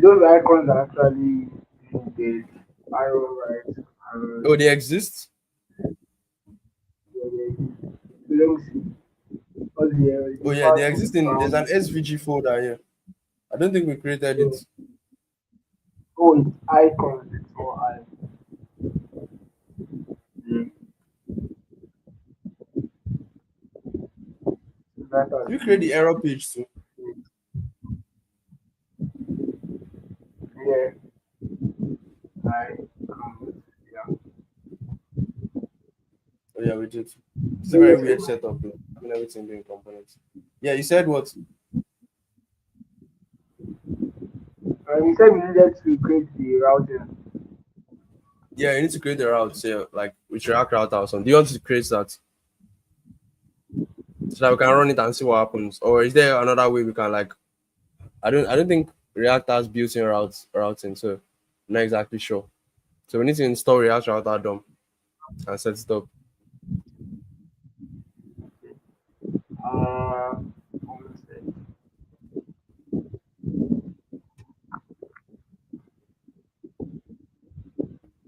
Those icons are actually the arrow right, arrow. Oh, they exist? Yeah, yeah, yeah. So let me see. All Oh the yeah, they path will exist be in there's found. an SVG folder here. I don't think we created So, it. oh, it's icons. It's all icons. Yeah. So that has Did we create been the error page too? yeah. Icons. Yeah. Oh yeah, we did. It's a So very let's weird go. setup though. Having everything being components. Yeah, you said what? We said we needed to create the routing. Yeah, you need to create the routes here, like with React Router or something. Do you want to create that so that we can run it and see what happens? Or is there another way we can like I don't think React has built-in routing, so I'm not exactly sure. So we need to install React Router DOM. and set it up. One sec.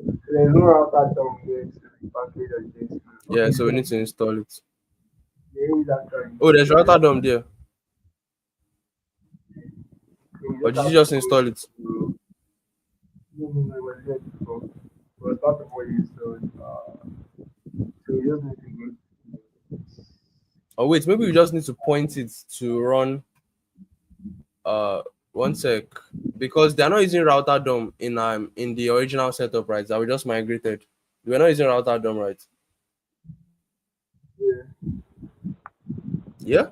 So there's no router down here to the package or this. Yeah, Okay, so we need to install it. there is actually. Oh, there's router DOM there. So we Or just did you have to just go install it? to no, it was there before. We'll start before you so so we just need to go. Oh wait, maybe we just need to point it to run uh one sec. Because they're not using router DOM in the original setup, right? That we just migrated. We're not using router DOM, right? Yeah. Yeah?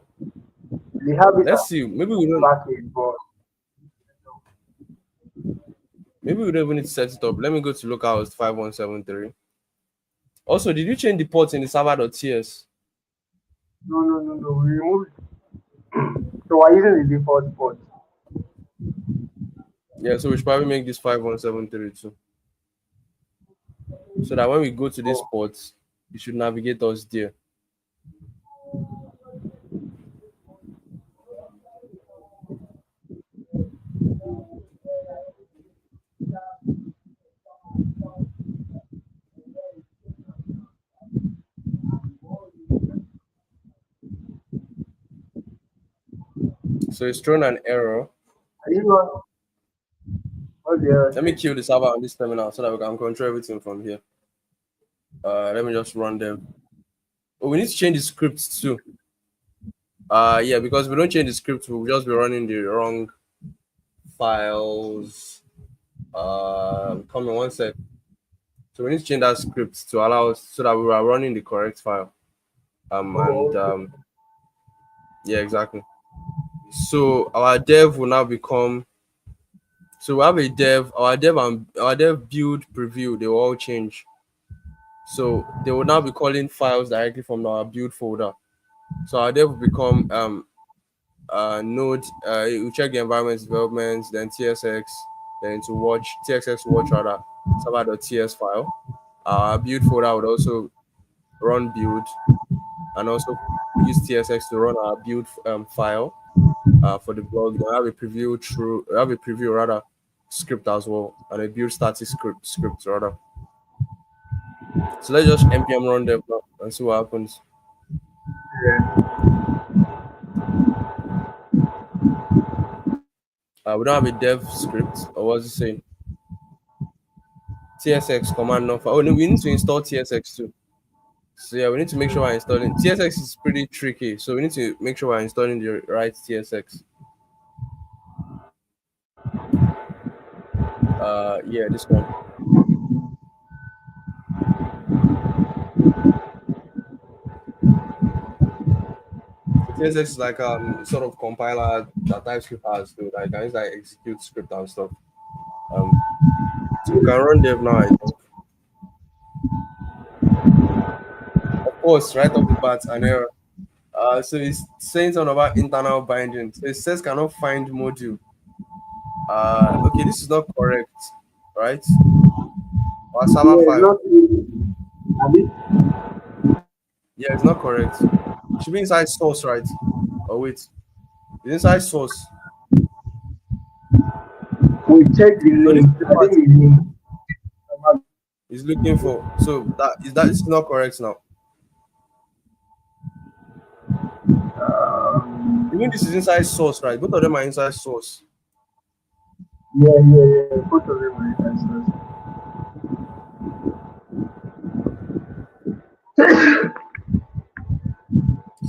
They have it Let's as see. a package, but Maybe we don't even need to set it up. Let me go to localhost 5173. Also, did you change the ports in the server.ts? no. We removed. So we're using the default port. Yeah, so we should probably make this 5173 too. So that when we go to this Oh, port, it should navigate us there. So it's thrown an error. are you not? What's the error Let me saying? kill the server on this terminal so that we can control everything from here. Let me just run them. Oh, we need to change the scripts too. Yeah, because we don't change the script, we'll just be running the wrong files. Come in one sec. So we need to change that script to allow us so that we are running the correct file. And Oh, okay. yeah, exactly. So our dev will now become. So we have a dev, our dev build preview. They will all change. So they will now be calling files directly from our build folder. So our dev will become node. You check the environment development, then TSX, then to watch TXX watch rather server.ts file. Our build folder would also run build and also use TSX to run our build file for the blog. Then have a preview rather script as well, and a build static script rather. So let's just npm run dev now and see what happens. Yeah. We don't have a dev script, or what's it saying? TSX command not found. Oh no, we need to install TSX too. So yeah, we need to make sure we're installing TSX is pretty tricky. So we need to make sure we're installing the right TSX. Yeah, this one. So TSX is like sort of compiler that TypeScript has to like can use like execute script and stuff. Um so we can run dev now, I think. Of course, right off the bat an error. So it's saying something about internal binding. So it says cannot find module. Okay, this is not correct, right? Our server Yeah, it's file. not a bit. Yeah, it's not correct. It should be inside source, right? Oh wait, it's inside source. We check the So this link. is the I part think it's link. he's looking for. So that this is not correct now. Even this is inside source, right? Both of them are inside source. Yeah. Both of them are answers.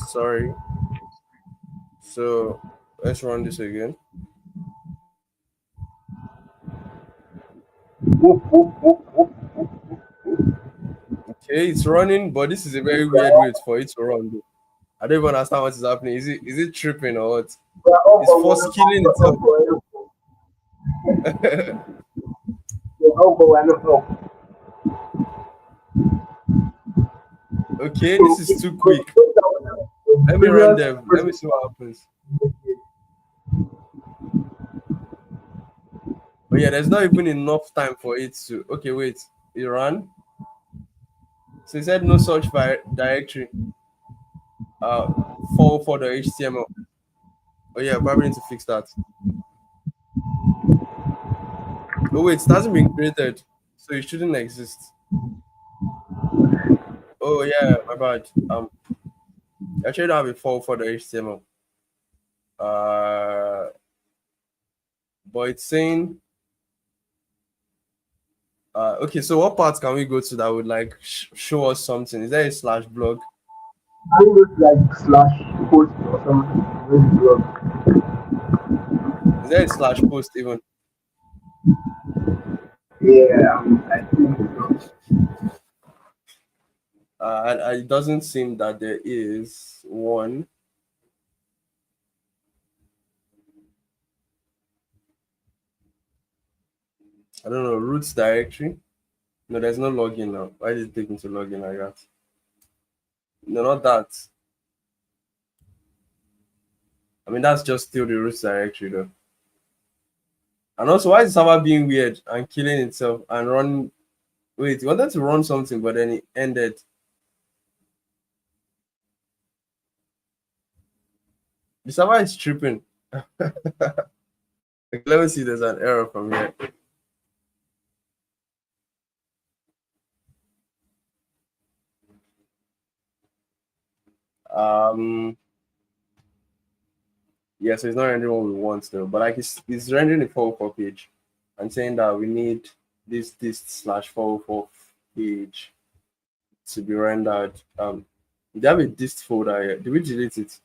Sorry. So let's run this again. Okay, it's running, but this is a very weird way for it to run. Though. I don't even understand what is happening. Is it tripping or what? We are up It's for for killing itself. we're up for we're not up. Okay, this So is it's too but quick. those are Let me run previous them. Let me process. see what happens. But yeah, there's not even enough time for it to. Okay, wait. It ran. So he said no such directory. Uh, for the HTML. Oh yeah, probably need to fix that. Oh wait, it hasn't been created, so it shouldn't exist. Oh yeah, my bad. I actually don't have a for the HTML. Uh, but it's saying okay. So what parts can we go to that would like show us something? Is there a slash blog? I think it's like slash post or something. Maybe blog. Is there a slash post even? Yeah, I think so. It doesn't seem that there is one. I don't know, roots directory. No, there's no login now. Why did it take me to login like that? No, not that. I mean, that's just still the roots directory though. And also, why is the server being weird and killing itself and run? Wait, it wanted to run something, but then it ended. The server is tripping. Like, let me see, there's an error from here. Um, yeah, so it's not rendering what we want though, but like it's rendering the 404 page and saying that we need this slash 404 page to be rendered. They have a dist folder here. Did we delete it?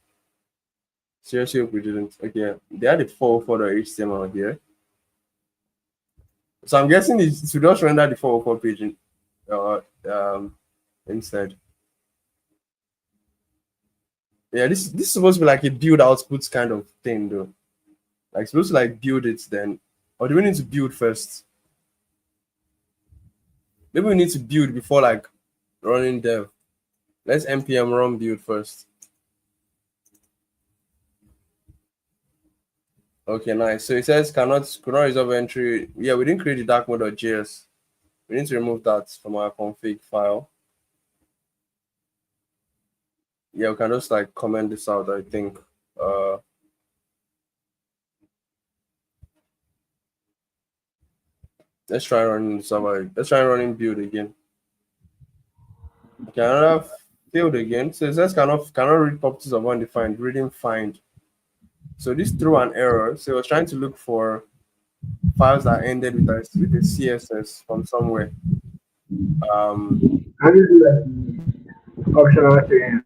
Seriously, hope we didn't. Okay, they had a 404 HTML here. So I'm guessing it should just render the 404 page uh, um, instead. Yeah, this is supposed to be like a build outputs kind of thing though. Like supposed to like build it then. Or do we need to build first? Maybe we need to build before like running dev. Let's npm run build first. Okay, nice. So it says could not resolve entry. Yeah, we didn't create the dark mode.js. We need to remove that from our config file. Yeah, we can just like comment this out, I think. Let's try running the server. Let's try running build again. Okay, another failed again. So it says cannot read properties of undefined, reading find. So this threw an error. So it was trying to look for files that ended with a CSS from somewhere. Can you do like the optional thing?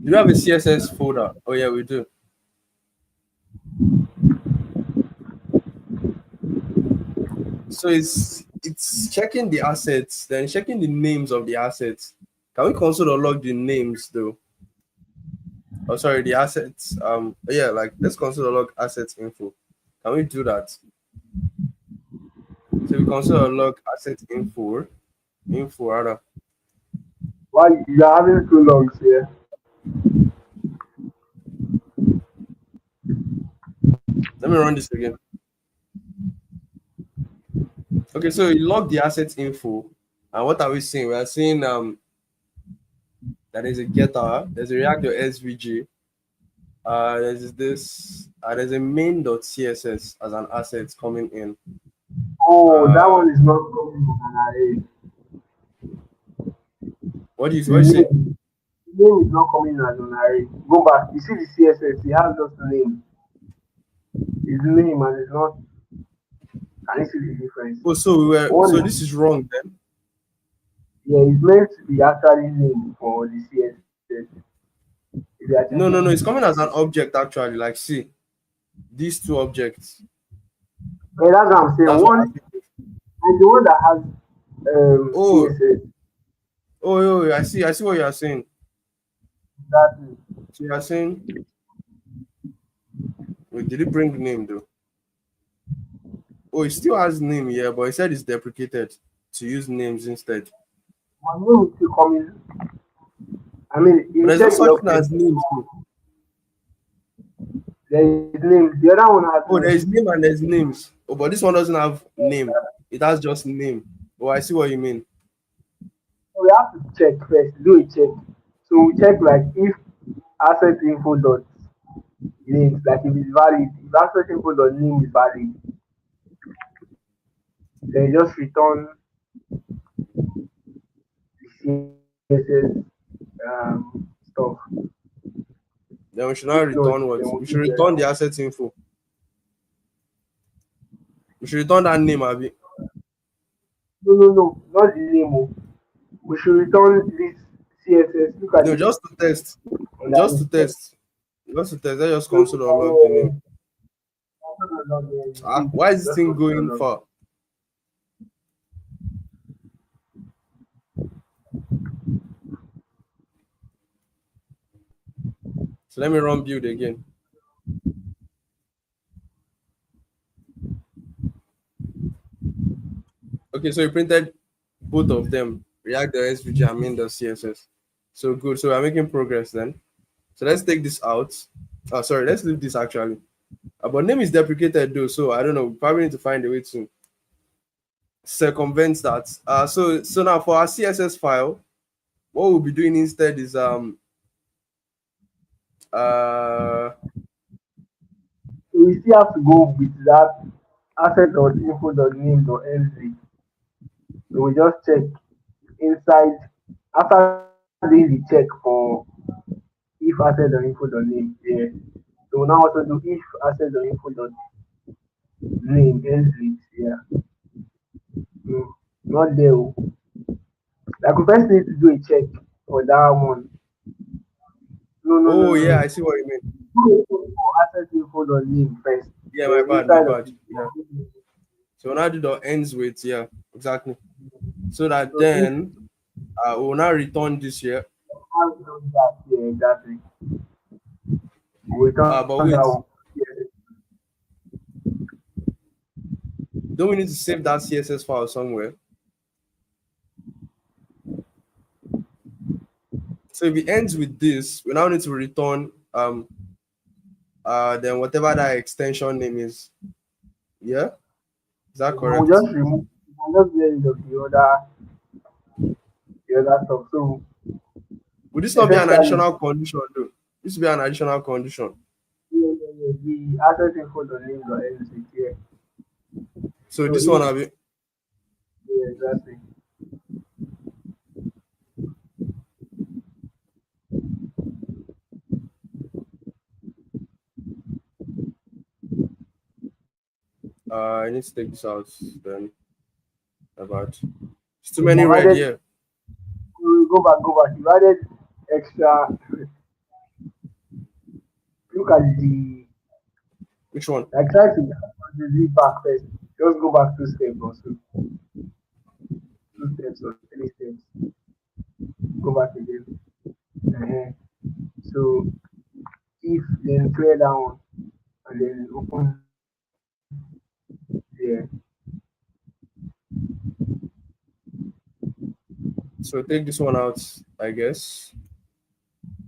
Do you have a CSS folder? Oh yeah, we do. So it's checking the assets, then checking the names of the assets. Can we console or log the names though? Oh sorry, the assets. Yeah, like let's console or log assets info. Can we do that? So we console or log assets info rather. Why you are having two logs here? Let me run this again. Okay, so you log the assets info, and what are we seeing? We are seeing that there's a getter, there's a Reactor SVG, there's a main.css as an asset coming in. Oh, that Uh, one is not coming as an array. what do you say? The name is not coming as an array. Go back. You see the CSS, it has just a name. His name and it's not. Can you see the difference? Oh, One so is, this is wrong then. yeah, it's meant to be actually name for the CSS. If you are No, it's checking, coming as an object actually. Like, see these two objects. well, that's what I'm saying. That's what One happened. and the one that has Oh, CSS. I see what you are saying. Exactly. So you are saying, wait, did it bring the name though? Oh, it still has name, yeah, but it said it's deprecated to use names instead. My name is still coming. I mean, if But you there's no check the such thing object, as names though. there is name. The other one has Oh, there name. is name and there's names. Oh, but this one doesn't have name. It has just name. Oh, I see what you mean. So we have to check first, do a check. So we check like if asset info dot names, like if it's valid, if asset info dot name is valid, then just return the CSS stuff. Then we should not If not, return what? then we'll We do should the return error. the asset info. We should return that name, Abby. No, no, no, not the name. Oh. We should return this CSS. Look at No, it just to test. Just to underneath. test. Just to test. Let's just So, console or log the name. Ah, see, why is this just thing go to going log. far? So let me run build again. Okay, so you printed both of them, React the SVG and main the CSS. So good. So we're making progress then. So let's take this out. Oh, sorry, let's leave this actually. But name is deprecated though, so I don't know. We probably need to find a way to circumvent that. So now for our CSS file, what we'll be doing instead is uh So we still have to go with that asset dot info dot name dot nz. So we just check inside after doing the check for if asset dot info dot name. Yeah. So we now also do if asset dot info dot name nz. Yeah. No, not there. Oh. Like we first need to do a check for that one. No, no, no, oh no, yeah, no. I see what you mean. Do a check for asset info dot name first. Yeah, my Then bad, my inside of bad. it. Yeah. So now do the ends with yeah, exactly. So that So if then we'll now return this here. how we do that, yeah, exactly. We turn But that wait, one. Yeah. don't we need to save that CSS file somewhere? So if it ends with this, we now need to return then whatever that extension name is. Yeah, is that We'll correct? just remove, we'll just get rid of the other stuff. So Would this not be an essentially, additional condition though? This would be an additional condition. yeah, yeah, yeah, the asset info dot name dot nz here. So So this one if I'll be yeah, exactly. I need to take this out then about it's too So many you red added, here. we'll go back. You added extra. Look at the Which one? like try to read back first. Just go back 2 steps or so, 2 steps or 3 steps. Go back again. uh So if then clear that one and then open there. So take this one out, I guess,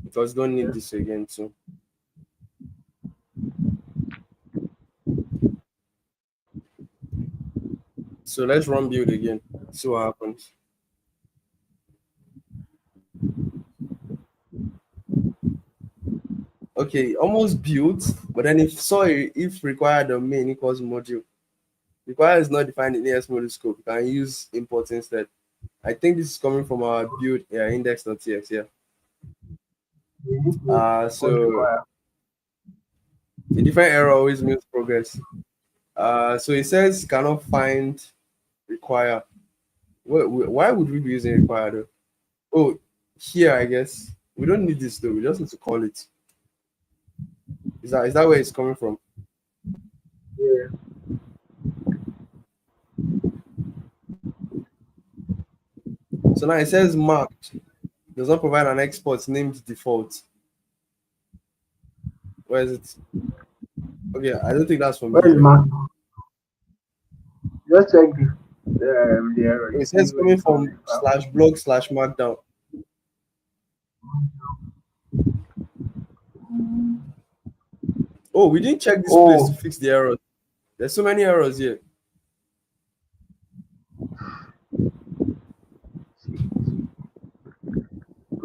because don't need Yeah. this again too. So let's run build again. See what happens. Okay, almost built, but then if required the main equals module. Require is not defined in AS module scope. You can use import instead. I think this is coming from our build index.txt here. We need to import So require. a different error always means progress. So it says cannot find require. Why would we be using require though? Oh, here I guess we don't need this though. We just need to call it. Is that where it's coming from? Yeah. So now it says marked does not provide an export named default. Where is it? Okay, I don't think that's from Where is here. mark? Just check the error. You It see says where coming it's from from the file. /blog/markdown. Oh, we didn't check this place to Oh, fix the errors. There's so many errors here.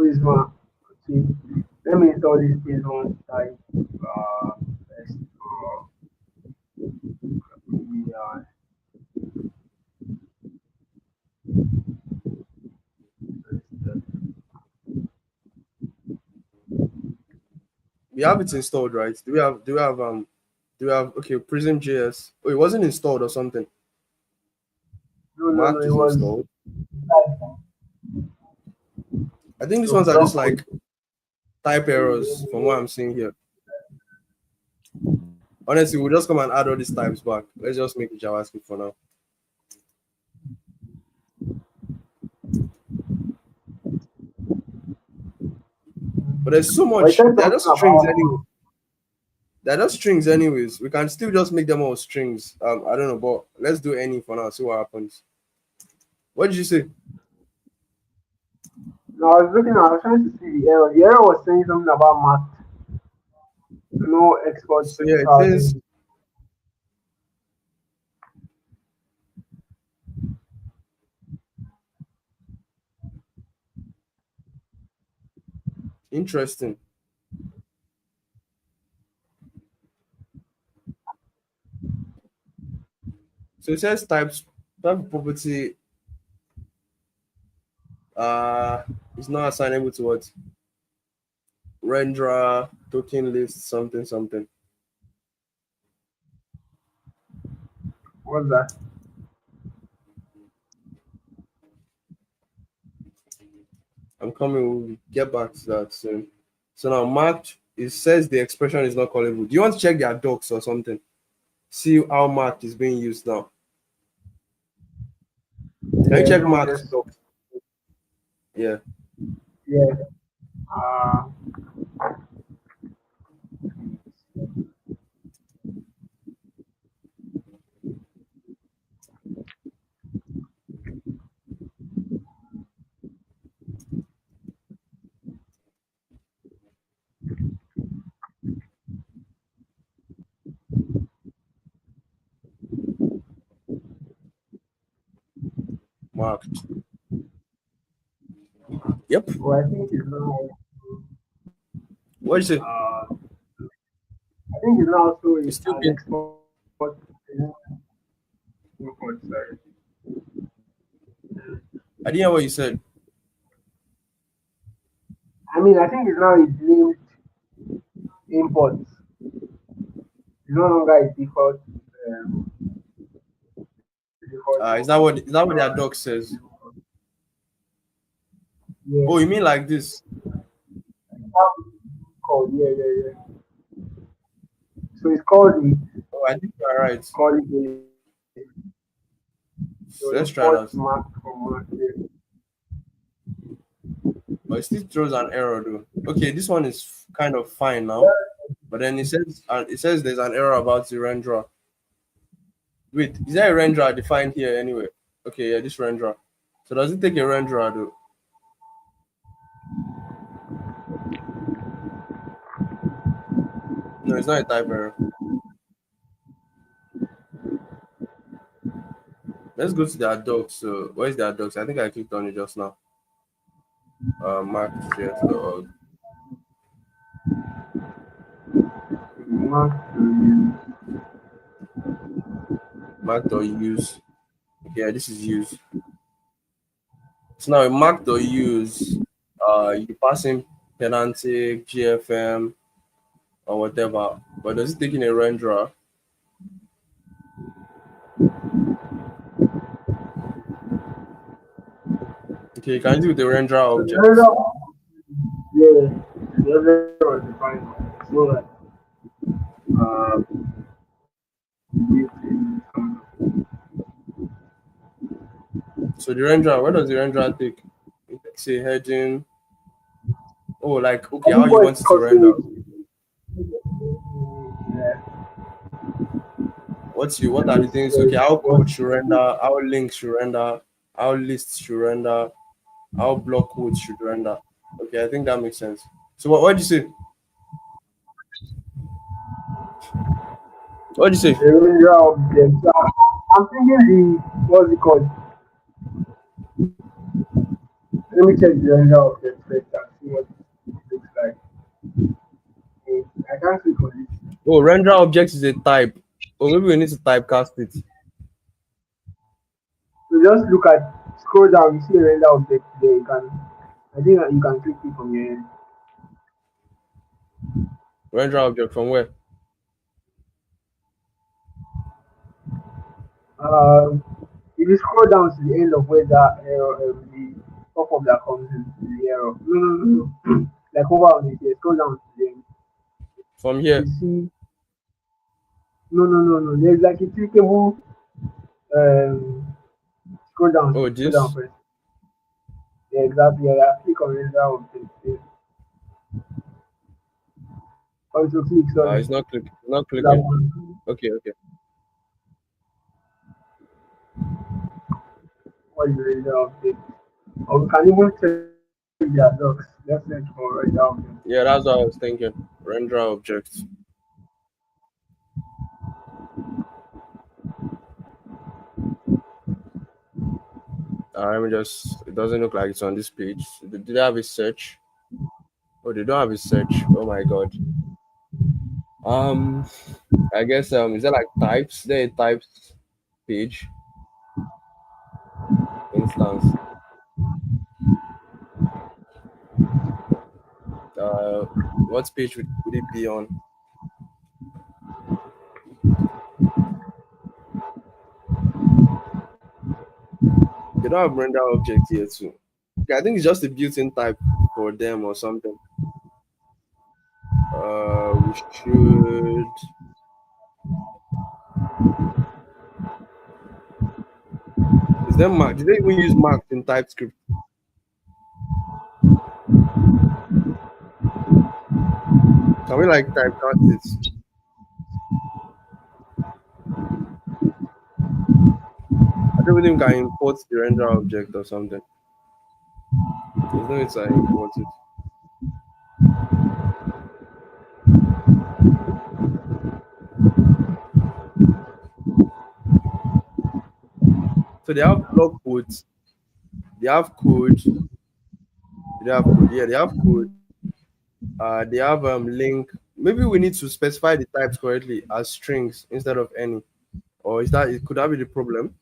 Prisma. Okay, let me install this Prisma type first. Yeah, We have it installed, right? Do we have okay, Prism JS? Oh, it wasn't installed or something. no, no, no, Marked it is was installed. type I think these so ones are just block code. like type errors from what I'm seeing here. Honestly, we'll just come and add all these types back. Let's just make it JavaScript for now. But there's so But it much. said They're something just strings about anyway. They're just strings anyways. We can still just make them all strings. I don't know, but let's do any for now. See what happens. What did you say? no, I was looking I was trying to see the error. The error was saying something about math, no export So yeah, it says target. interesting. So it says type property uh is not assignable to what renderer token list something something. What's that? I'm coming. We'll get back to that soon. So now marked. It says the expression is not callable. Do you want to check their docs or something? See how marked is being used now. Can you Yeah, check let me marked just docs? Yeah, yeah. Uh marked. Yep. well, I think it's now What is it? I think it's now also It's still an being. export import, sorry. I didn't hear what you said. I mean I think it's now a named import. It's no longer a default default Is that what import. is that It's what now their an doc says? yeah. Oh, you mean like this? Called yeah. So it's called the Oh, I think you're right. called the so Let's try import that. mark from mark here. But it still throws an error though. Okay, this one is kind of fine now. But then it says there's an error about the renderer. Wait, is there a renderer defined here anyway? Okay, yeah, this renderer. So does it take a renderer though? No, it's not a type error. Let's go to their docs. So where's their docs? I think I clicked on it just now. Marked.js.org. Mark to use. Mark.use. Okay, yeah, this is use. So now in mark.use, you pass in pedantic, GFM, or whatever. But does it take in a renderer? Okay, you can do the renderer So the object. other yeah, the other was defined. So like uh built in some So the renderer, where does the renderer take? It takes a heading. Oh, like I okay, how think you what want it's it to costing render? is yeah, What are the things? Okay, how code should render, how links should render, how lists should render, how block quotes should render. Okay, I think that makes sense. So what did you say? What did you say? the render object. So I'm thinking the what's it called? Let me check the render object first and see I can't click on it. Oh, render object is a type. Or maybe we need to typecast it. So just look at, scroll down, you see a render object there. You can, I think that you can click it from your end. Render object from where? Uh, if you scroll down to the end of where that error, the pop-up that comes into the error. No, no, no, no. Like over on it, here, scroll down to the end. From You here. see, no, no, no, no. There's like a clickable. Um, Oh, scroll down this. first. Yeah, exactly. Yeah, yeah. Click on render object. Yeah. Also click. Sorry, It's not click. Not that clicking. one. Okay, okay. What is render object? Or we can even check their docs. Let's search for render object. Yeah, that's what I was thinking. Render object. Let me just. It doesn't look like it's on this page. Do they have a search? Oh, they don't have a search. Oh my god. Um, I guess is there like types? There a types page instance. Uh, what page would it be on? They don't have render object here too. Okay, I think it's just a built-in type for them or something. We should. Is them mark? Did they even use marked in TypeScript? Can we like typecast it? I don't think we can import the render object or something. There's no need to import it. So they have blog quotes. They have code. They have code. Yeah, they have code. They have link. Maybe we need to specify the types correctly as strings instead of any. Or is that it? Could that be the problem?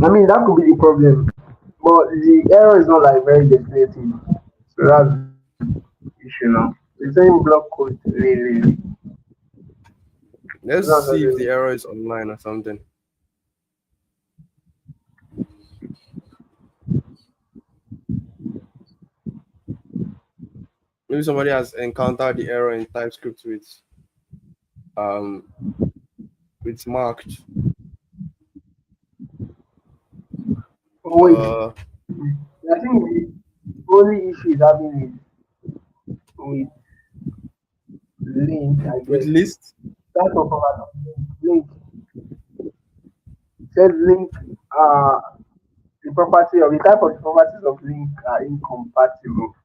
I mean, that could be the problem. But the error is not like very definitive. So that's the issue now. The same block code, really. Let's That's see if really. the error is online or something. Maybe somebody has encountered the error in TypeScript um with marked. Oh, wait. Uh, I think the only issue is having with link, I with guess. list. That's of our link. Said link, the property of the type of the properties of link are incompatible.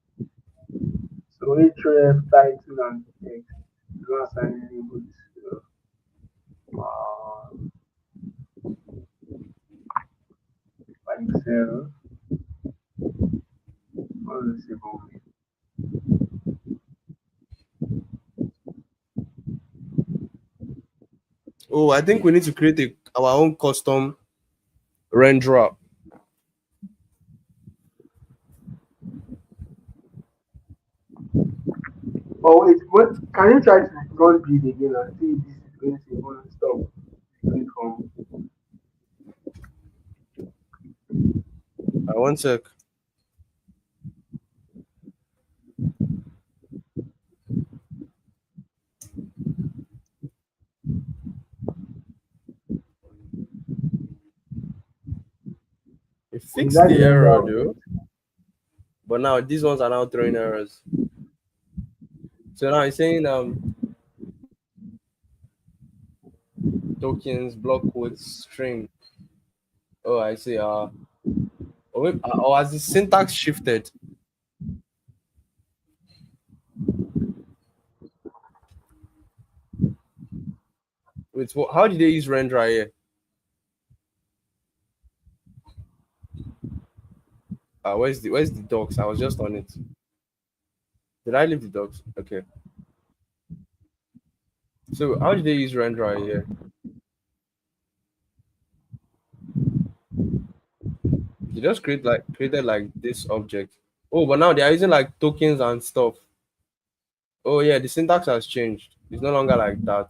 So href, title, and text do not assign labels by Excel or the civil. Oh, I think we need to create our own custom renderer. Oh wait, what can you try to run build again and see if this is going to even stop doing from. One sec. It Is fixed that the the render error object? though, but now these ones are now throwing errors. So now it's saying tokens, block quotes, string. Oh, I see. Or has the syntax shifted? How did they use renderer here? Where's the docs? I was just on it. Did I leave the docs? Okay. So how did they use renderer here? They just created like this object. Oh, but now they are using like tokens and stuff. Oh yeah, the syntax has changed. It's no longer like that.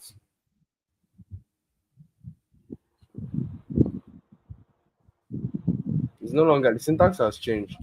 It's no longer the syntax has changed.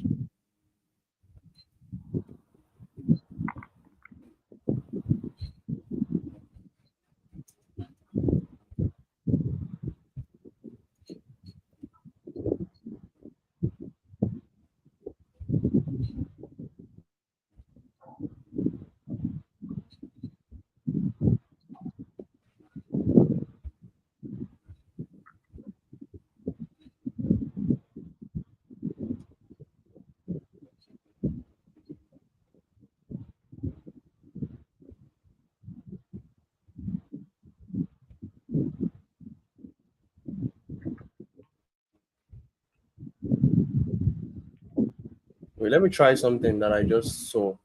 Wait, let me try something that I just saw.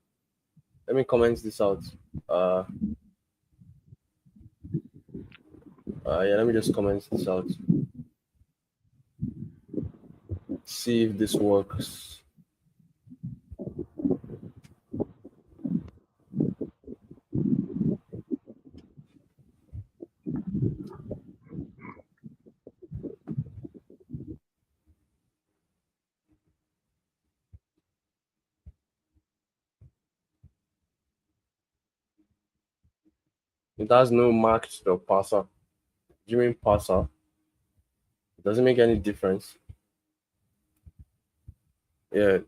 Let me comment this out. Uh, yeah, let me just comment this out. See if this works. It has no marked or parser. Do you mean parser? It doesn't make any difference. Yeah, is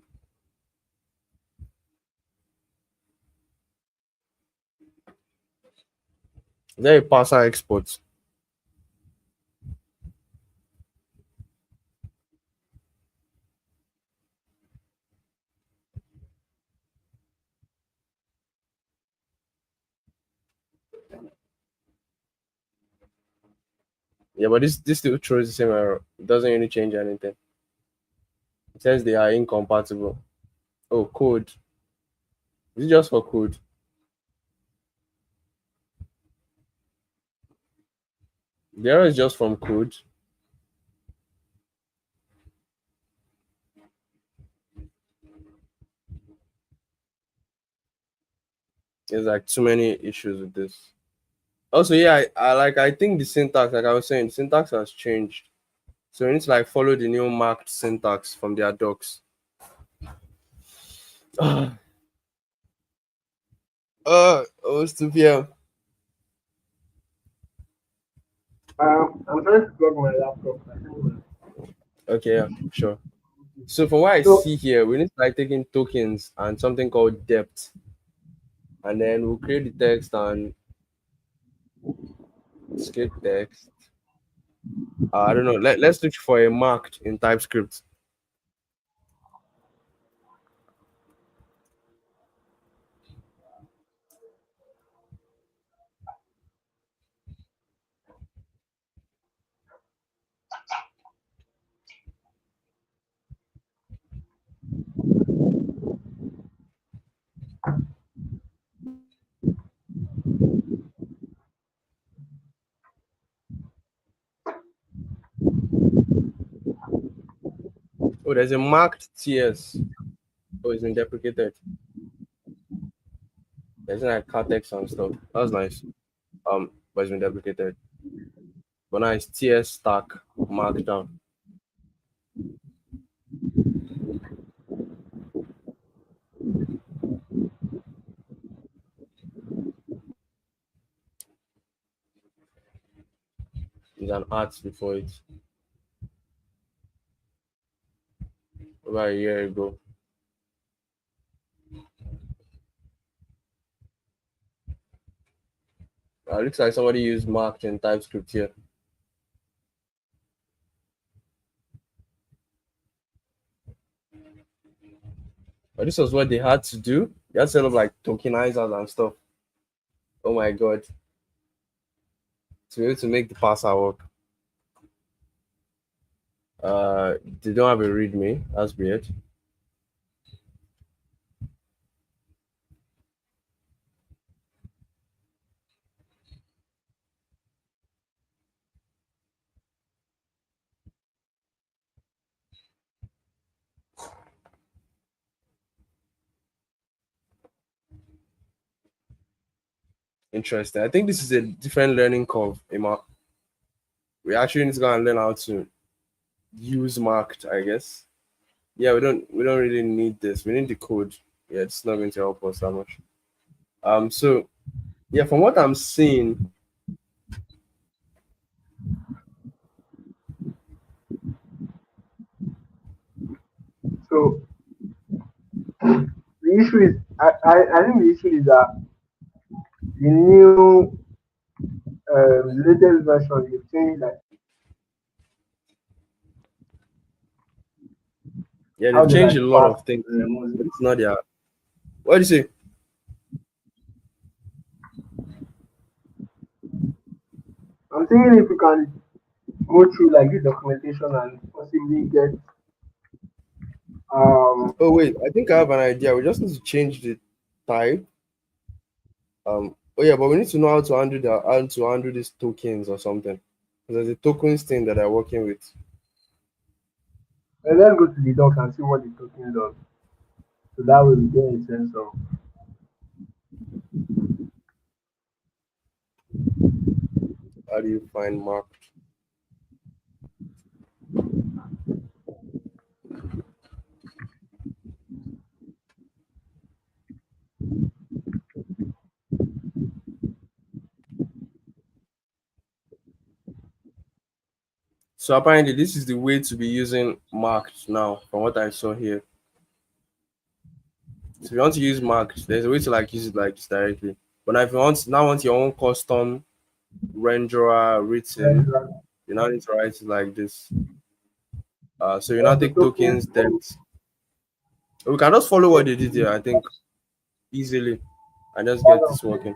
there a parser export? Yeah, but this still throws the same error. It doesn't really change anything. It says they are incompatible. Oh, code. Is it just for code? The error is just from code. There's like too many issues with this. Also, yeah, I think the syntax, like I was saying, syntax has changed. So you need to like follow the new marked syntax from their docs. Oh, it's 2 p.m. I'm trying to plug my laptop. I think. Okay, yeah, sure. So from what I So see here, we need to like taking tokens and something called depth, and then we'll create the text and script text. I don't know. Let's look for a marked in TypeScript. Oh, there's a marked TS. Oh, it's been deprecated. There's like text and stuff. That's nice. But it's been deprecated. But now it's TS stack markdown. There's an art before it over a year ago. It looks like somebody used marked in TypeScript here. But this was what they had to do. They had to set up like tokenizers and stuff. Oh my god. To be able to make the parser work. They don't have a readme. That's weird. Interesting. I think this is a different learning curve, Emma. We actually need to go and learn how to use marked, I guess. Yeah, we don't really need this. We need the code. Yeah, it's not going to help us that much. So yeah, from what I'm seeing, So the issue is, I think the issue is that the new latest version you changed like yeah, how they've they changed like a lot pass of things, but music. it's not their. What do you say? I'm thinking if we can go through like the documentation and possibly get um Oh wait, I think I have an idea. We just need to change the type. Oh yeah, but we need to know how to handle these tokens or something. 'Cause there's a tokens thing that I'm working with. let's go to the docs and see what the token does. So that way we get a sense of How do you find mark? So apparently this is the way to be using marked now, from what I saw here. So if you want to use marked, there's a way to like use it like this directly. But now if you want your own custom renderer written, render. you now need to write it like this. So you now Also take tokens tokens depth. We can just follow what they did here, I think, easily, and just get this working.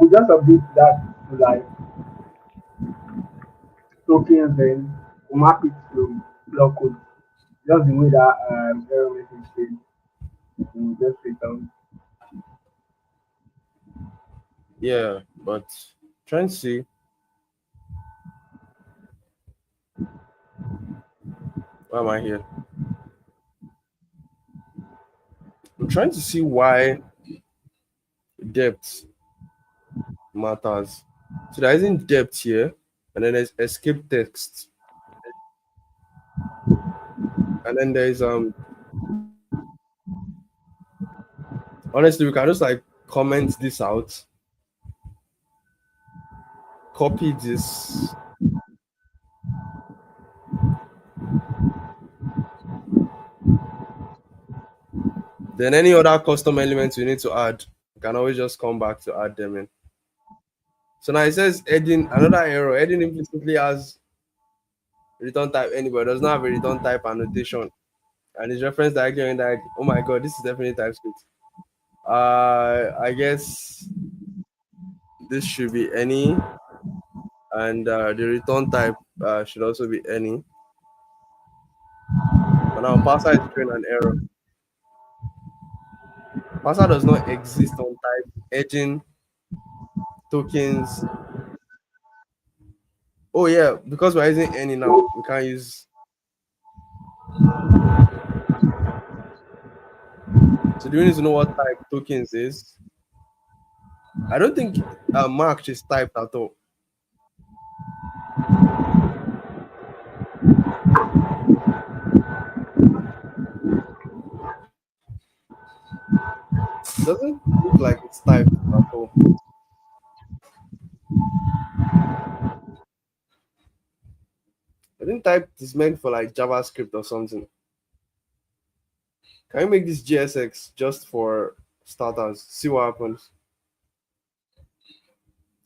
we just update that to like tokens then we map it to block code. Just the way that error message says we just return. Yeah, but trying to see why am I here? I'm trying to see why depth matters. So there isn't depth here, and then there's escape text, and then there's honestly we can just like comment this out, copy this, then any other custom elements we need to add, we can always just come back to add them in. So now it says adding another error. Adding implicitly has return type any, but does not have a return type annotation, and it's referenced directly or indirectly. Oh my god, this is definitely TypeScript. I guess this should be any, and the return type should also be any. But now parser is showing an error. Parser does not exist on type edging tokens. Oh yeah, because we're using any now, we can't use. So do we need to know what type tokens is? I don't think marked is typed at all. It doesn't look like it's typed at all. I think typed is meant for like JavaScript or something. Can you make this JSX just for starters? See what happens.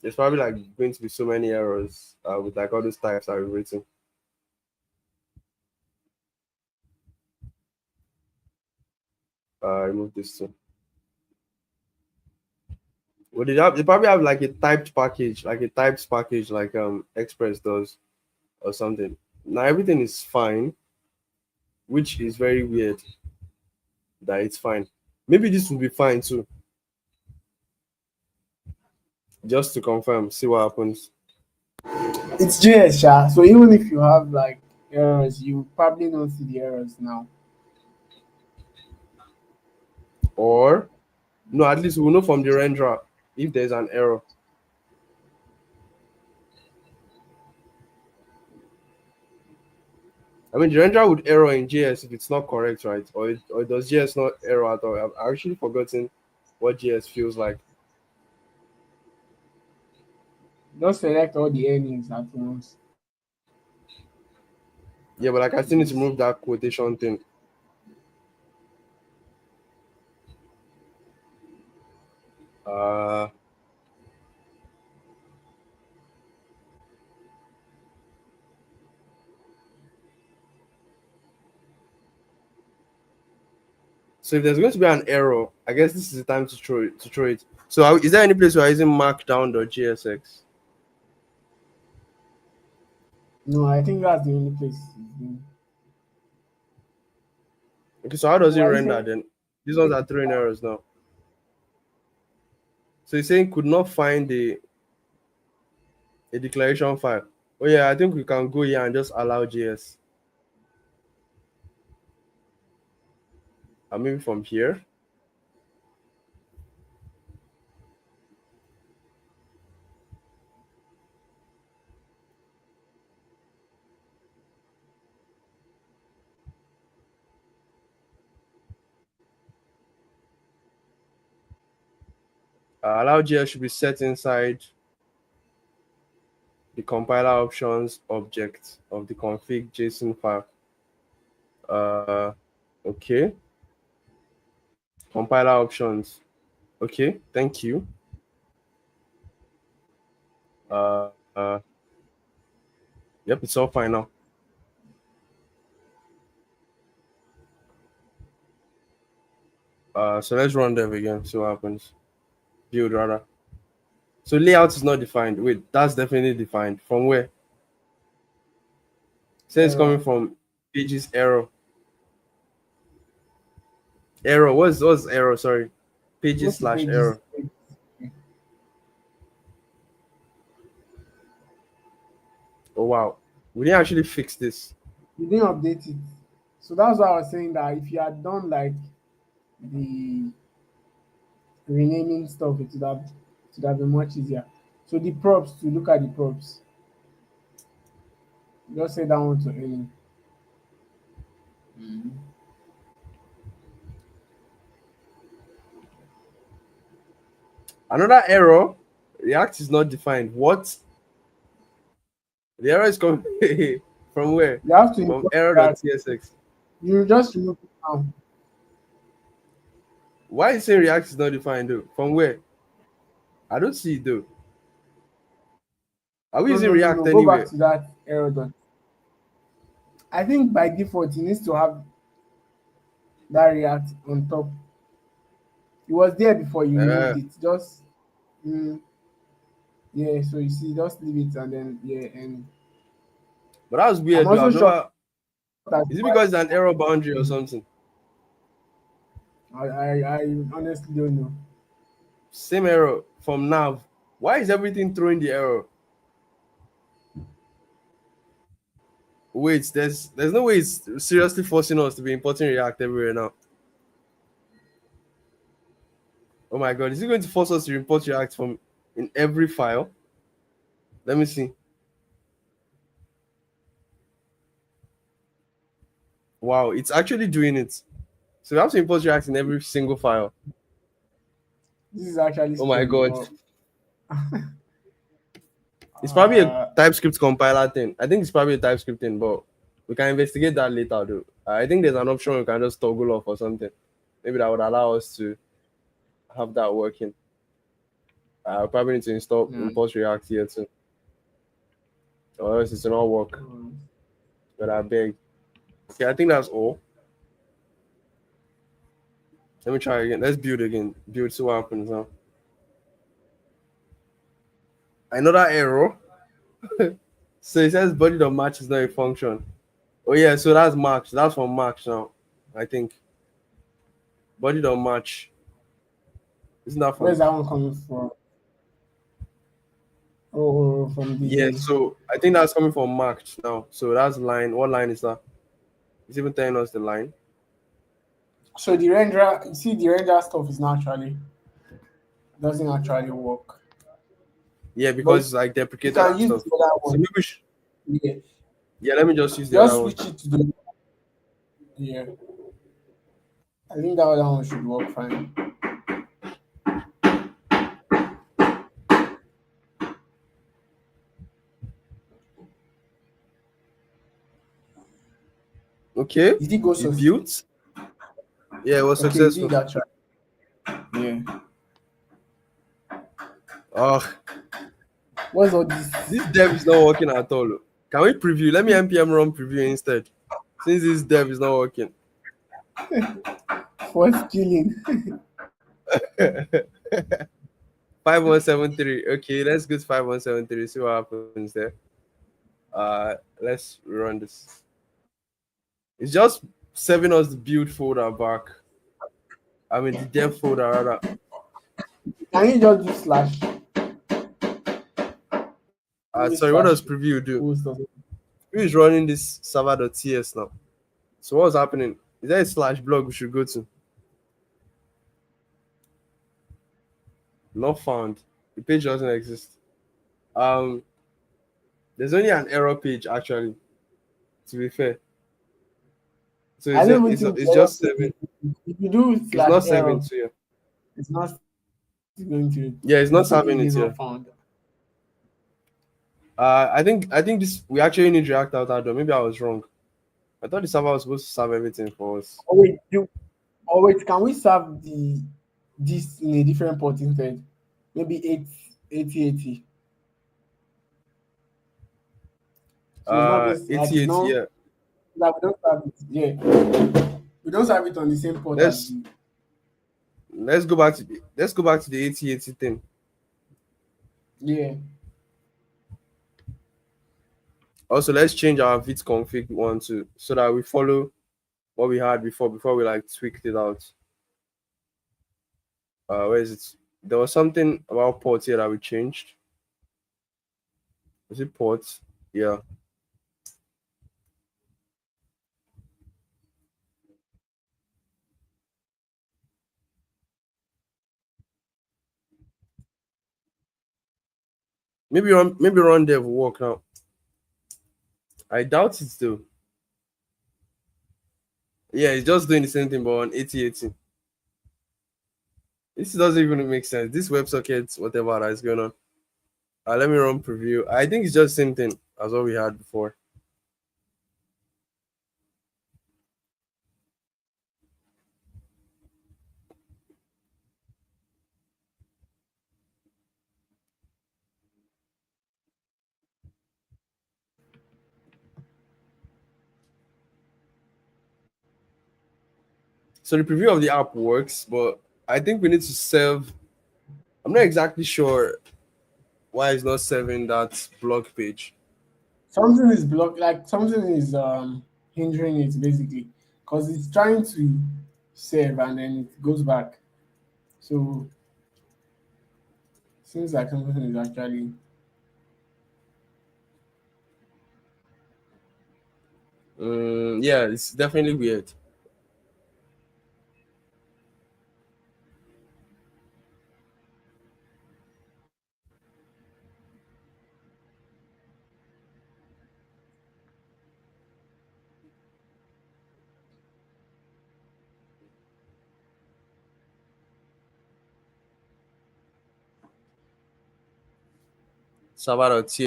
There's probably like going to be so many errors with like all those types I've written. Remove this too. Well, they probably have like a typed package, like a typed package, like Express does or something. Now everything is fine, which is very weird that it's fine. Maybe this will be fine too, just to confirm. See what happens. It's JS, sha. So even if you have like errors, you probably don't see the errors now. Or no, at least we'll know from the renderer. if there's an error. I mean, the renderer would error in JS if it's not correct, right? Or does JS not error at all? I've actually forgotten what JS feels like. Just select all the earnings at once. Yeah, but like I still need to Yes. remove that quotation thing. Uh, so if there's going to be an error, I guess this is the time to throw it. So is there any place where I'm using markdown.jsx? No, I think that's the only place. Okay, so how does it Why is render it? then? These ones are throwing errors now. So you're saying could not find a declaration file. Oh yeah, I think we can go here and just allow JS. Maybe from here. Allow JS should be set inside the compiler options object of the config JSON file. Okay. Compiler options. Okay, thank you. Uh, uh, yep, it's all fine now. So let's run dev again, see what happens. Build rather. So layout is not defined. Wait, that's definitely defined. From where? Say it's coming Error. from pages error. Error. What's error? Sorry. Go Pages to slash pages. error. Oh wow. We didn't actually fix this. You didn't update it. So that's why I was saying that if you had done like the renaming stuff, it would have been much easier. So the props, to look at the props, just say that one to Ellen. Another error. React is not defined. What? The error is coming from where? You have to From import that. error.tsx. You just remove it now. Why is saying React is not defined though? From where? I don't see it though. Are we No, using no, no, React no. Go back anywhere? to that error dot. I think by default it needs to have that React on top. It was there before you removed Uh, it. Just yeah. So you see, just leave it and then yeah. And but that was I'm weird though. also I've sure never. that Is it because it's an error boundary or Mm. something? I honestly don't know. Same error from nav. Why is everything throwing the error? Wait, there's no way it's seriously forcing us to be importing React everywhere now. Oh my god, is it going to force us to import React from in every file? Let me see. Wow, it's actually doing it. So we have to import React in every single file. This is actually Oh my strange, god. but It's probably a uh, TypeScript compiler thing. I think it's probably a TypeScript thing, but we can investigate that later though. I think there's an option we can just toggle off or something. Maybe that would allow us to have that working. I probably need to install import React here too. Or else it's not work. But I beg. Okay, I think that's all. Let me try again. Let's build again. Build, see what happens now. Another error. So it says body.match is not a function. Oh yeah, so that's match. That's from match now. I think. Body.match. Isn't that where's from? that one coming from? Oh, from Yeah, the so I think that's coming from match now. So that's line. What line is that? It's even telling us the line. so the renderer. You see, the render stuff is naturally. doesn't actually work. Yeah, But because it's like you deprecated can and use stuff. the other So one. maybe Yeah. yeah, let me just use the Just other one. switch it to the yeah. I think that other one should work fine. Okay, Did it go it success? built. Yeah, it was Okay, you successful. did actually. Yeah. Oh, What's all this? this dev is not working at all. Can we preview? Let me npm run preview instead. Since this dev is not working. What's killing? 5173. Okay, let's go to 5173. See what happens there. Let's run this. It's just saving us the build folder back. I mean the dev folder rather. Can you just do slash? Sorry, Maybe what does slash preview do? post or something. Preview is running this server.ts now. So what's happening? Is there a slash blog we should go to? Not found. The page doesn't exist. Um, there's only an error page actually. To be fair, so I don't even it's think it's the error just page saving. if you do It's slash not saving error, to you. it's not going to Yeah, it's the not page saving is it not here. found. I think this we actually need React out though. Maybe I was wrong. I thought the server was supposed to serve everything for us. Oh wait, can we serve the this in a different port instead? Maybe 8080. So it's not this like it's 88. not Yeah. like we don't have it. Yeah. We don't have it on the same port as Let's the let's go back to the 8080 thing. yeah. Also, let's change our vit config one too, so that we follow what we had before we like tweaked it out. Where is it? There was something about ports here that we changed. Is it ports? Yeah. Maybe run dev will work now. I doubt it though. Yeah, it's just doing the same thing but on 8080. This doesn't even make sense. This WebSocket, whatever that is going on. Let me run preview. I think it's just the same thing as what we had before. So the preview of the app works, but I think we need to save. I'm not exactly sure why it's not saving that blog page. Something is blocked like something is hindering it basically because it's trying to save and then it goes back. So seems like something is actually Yeah, it's definitely weird.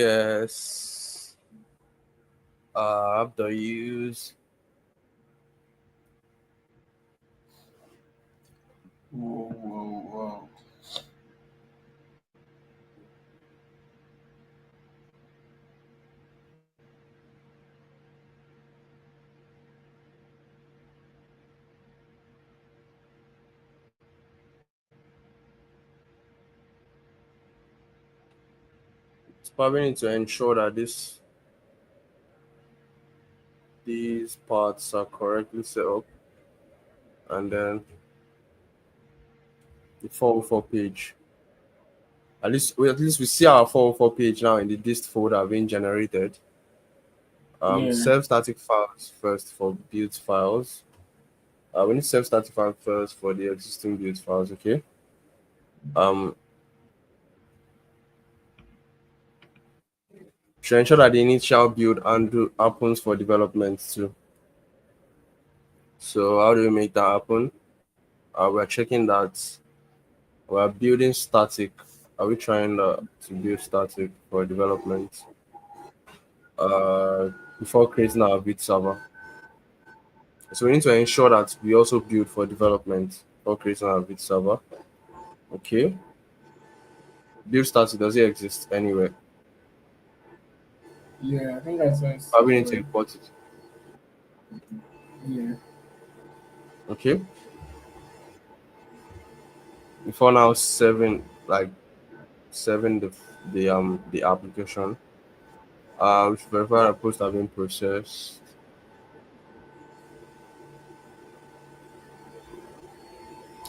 Server.ts app use. whoa. It's probably need to ensure that these parts are correctly set up, and then the 404 page. At least we see our 404 page now in the dist folder being generated. Yeah. Save static files first for build files. We need save static file first for the existing build files. Okay. to ensure that the initial build undo happens for development too. So how do we make that happen? We're checking that we're building static. Are we trying to build static for development before creating our Vite server? So we need to ensure that we also build for development before creating our Vite server. Okay. Build static, does it exist anywhere? Yeah, I think I saw it We need to somewhere. import it. Yeah. Okay. Before now saving the application. We should verify that posts have been processed.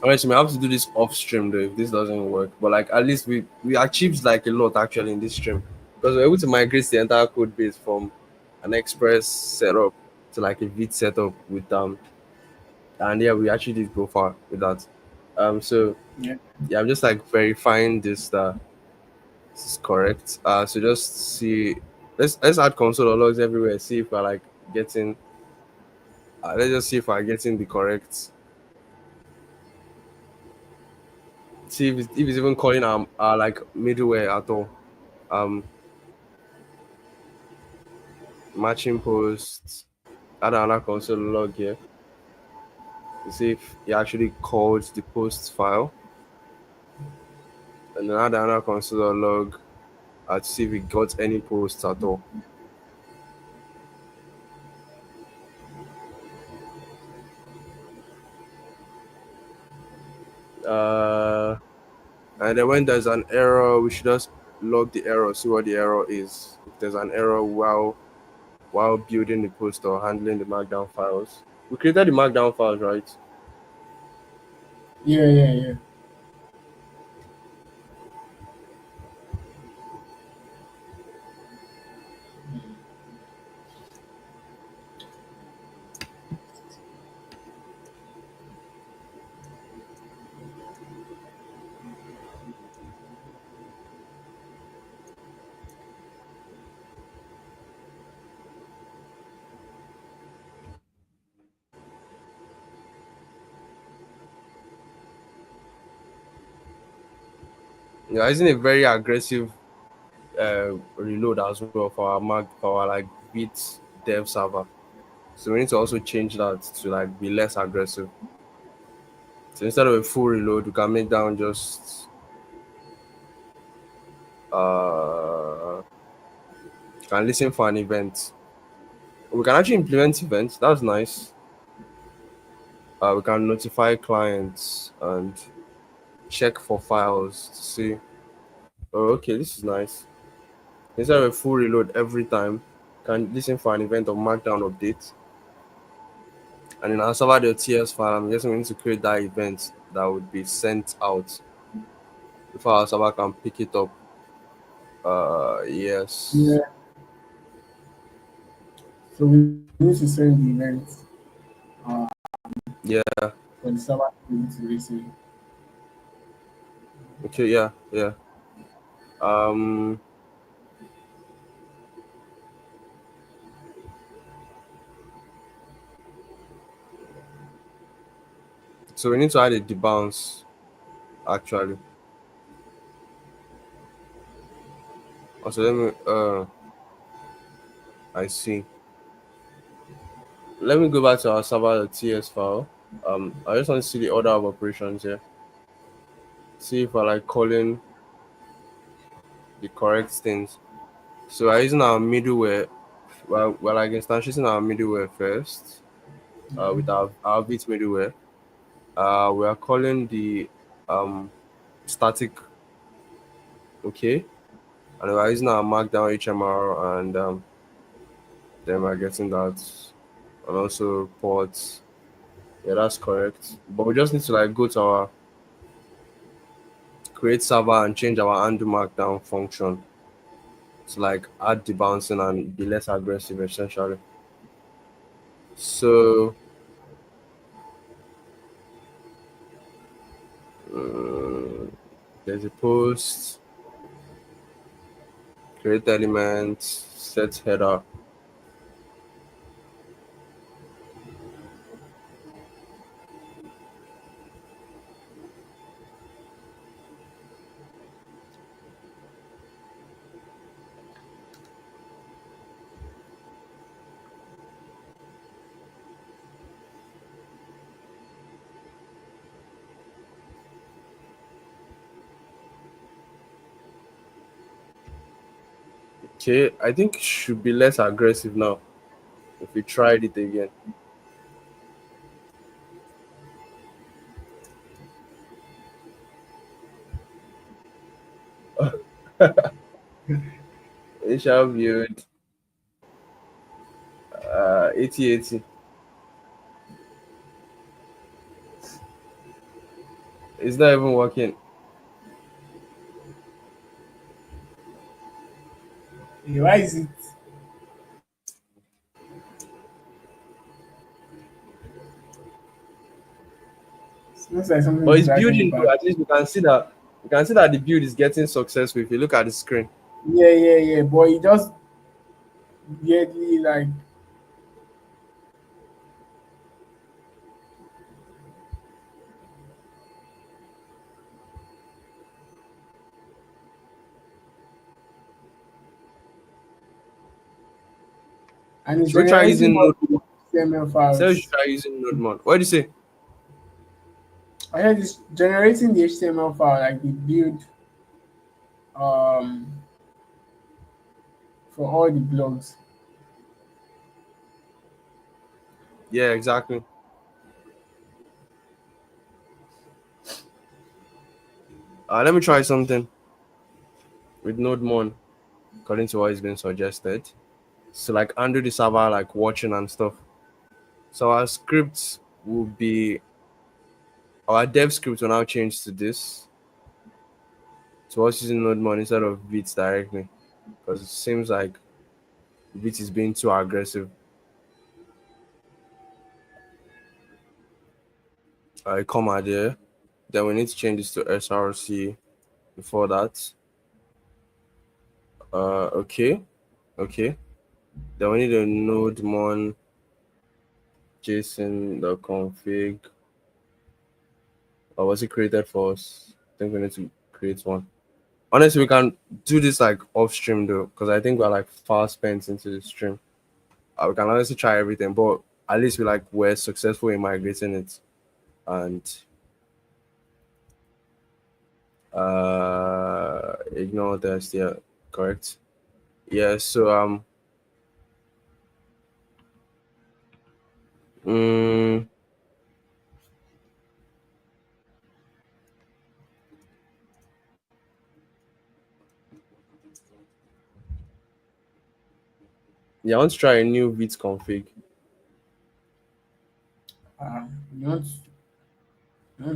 Honestly, we have to do this off stream though if this doesn't work. But like at least we achieved like a lot actually in this stream because we're able to migrate the entire code base from an Express setup to like a Vite setup with and yeah we actually did go far with that. So Yeah. yeah I'm just like verifying this is correct. So just see let's add console logs everywhere. See if we're like getting let's just see if we're getting the correct. See if it's even calling like middleware at all. Um, Matching posts. Add another console log here to see if it actually calls the post file, and then add another console log to see if it got any posts at all. Uh, and then when there's an error, we should just log the error, see what the error is. If there's an error while building the post or handling the markdown files, we created the markdown files, right? Yeah, yeah, yeah. Yeah, isn't it very aggressive reload as well for our Mac for our like Vite dev server. So we need to also change that to like be less aggressive. So instead of a full reload, we can make down just uh can listen for an event. We can actually implement events. That's nice. We can notify clients and check for files to see. Oh, okay, this is nice. Instead of a full reload every time, can listen for an event or markdown update. And in our server.ts file, I'm guessing we need to create that event that would be sent out before our server can pick it up. Yes. Yeah. So we need to send the event uh, Yeah. for the server to be able to receive. Okay. Yeah. Yeah. Um. So we need to add a debounce actually. Also, let me. I see. Let me go back to our server.ts file. I just want to see the order of operations here. See if we're like calling the correct things. So we're using our middleware. Well, we're like instantiating our middleware first. With our Vite middleware. We are calling the um static, okay, and we're using our markdown HMR, and then we're getting that, and also ports. Yeah, that's correct. But we just need to like go to our create server and change our undo markdown function to like add the bouncing and be less aggressive essentially. So uh, there's a post, create element, set header. Okay, I think it should be less aggressive now if we tried it again. It shall build 8080. It's not even working. Why is it? It looks like something But is it's dragging building back. though. At least we can see that the build is getting successful if you look at the screen. Yeah, yeah, yeah. But it just weirdly like, and it's Should we try generating using all Node? the HTML So we files. should try using NodeMon. What do you say? I heard it's generating the HTML file, like the build um for all the blogs. Yeah, exactly. Let me try something with NodeMon according to what has been suggested. So like under the server, like watching and stuff. So our scripts will be our dev script will now change to this. To us using NodeMon instead of Vite directly. Because it seems like Vite is being too aggressive. Comma there. Then we need to change this to SRC before that. Okay. Okay. Then we need a NodeMon JSON the config. Or was it created for us? I think we need to create one. Honestly, we can do this like off stream though, because I think we're like far spent into the stream. We can honestly try everything, but at least we're successful in migrating it. And ignore this, yeah, correct. Yeah, so mm, yeah, I want to try a new Vite config. You want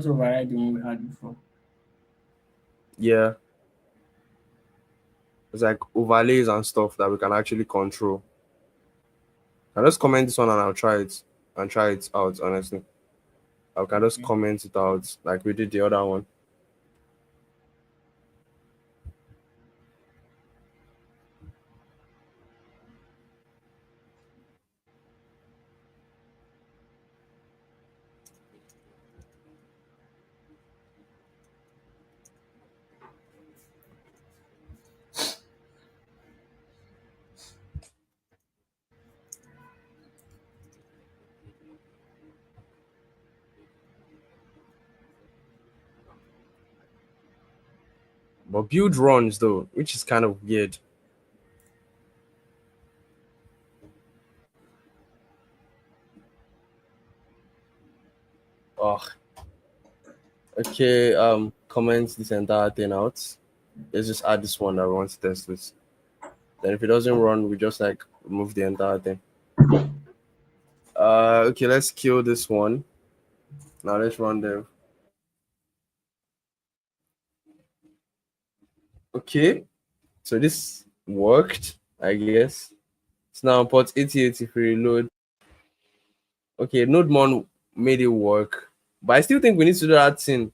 to override the one we had before. Yeah, it's like overlays and stuff that we can actually control. I'll just comment this one and I'll try it and try it out, honestly. I can just Okay. comment it out like we did the other one. But build runs though, which is kind of weird. Oh, okay. Comment this entire thing out. Let's just add this one that we want to test with. Then if it doesn't run, we just like remove the entire thing. Okay, let's kill this one. Now let's run them. Okay, so this worked, I guess. It's now port 8080 for reload. Okay, NodeMon made it work, but I still think we need to do that thing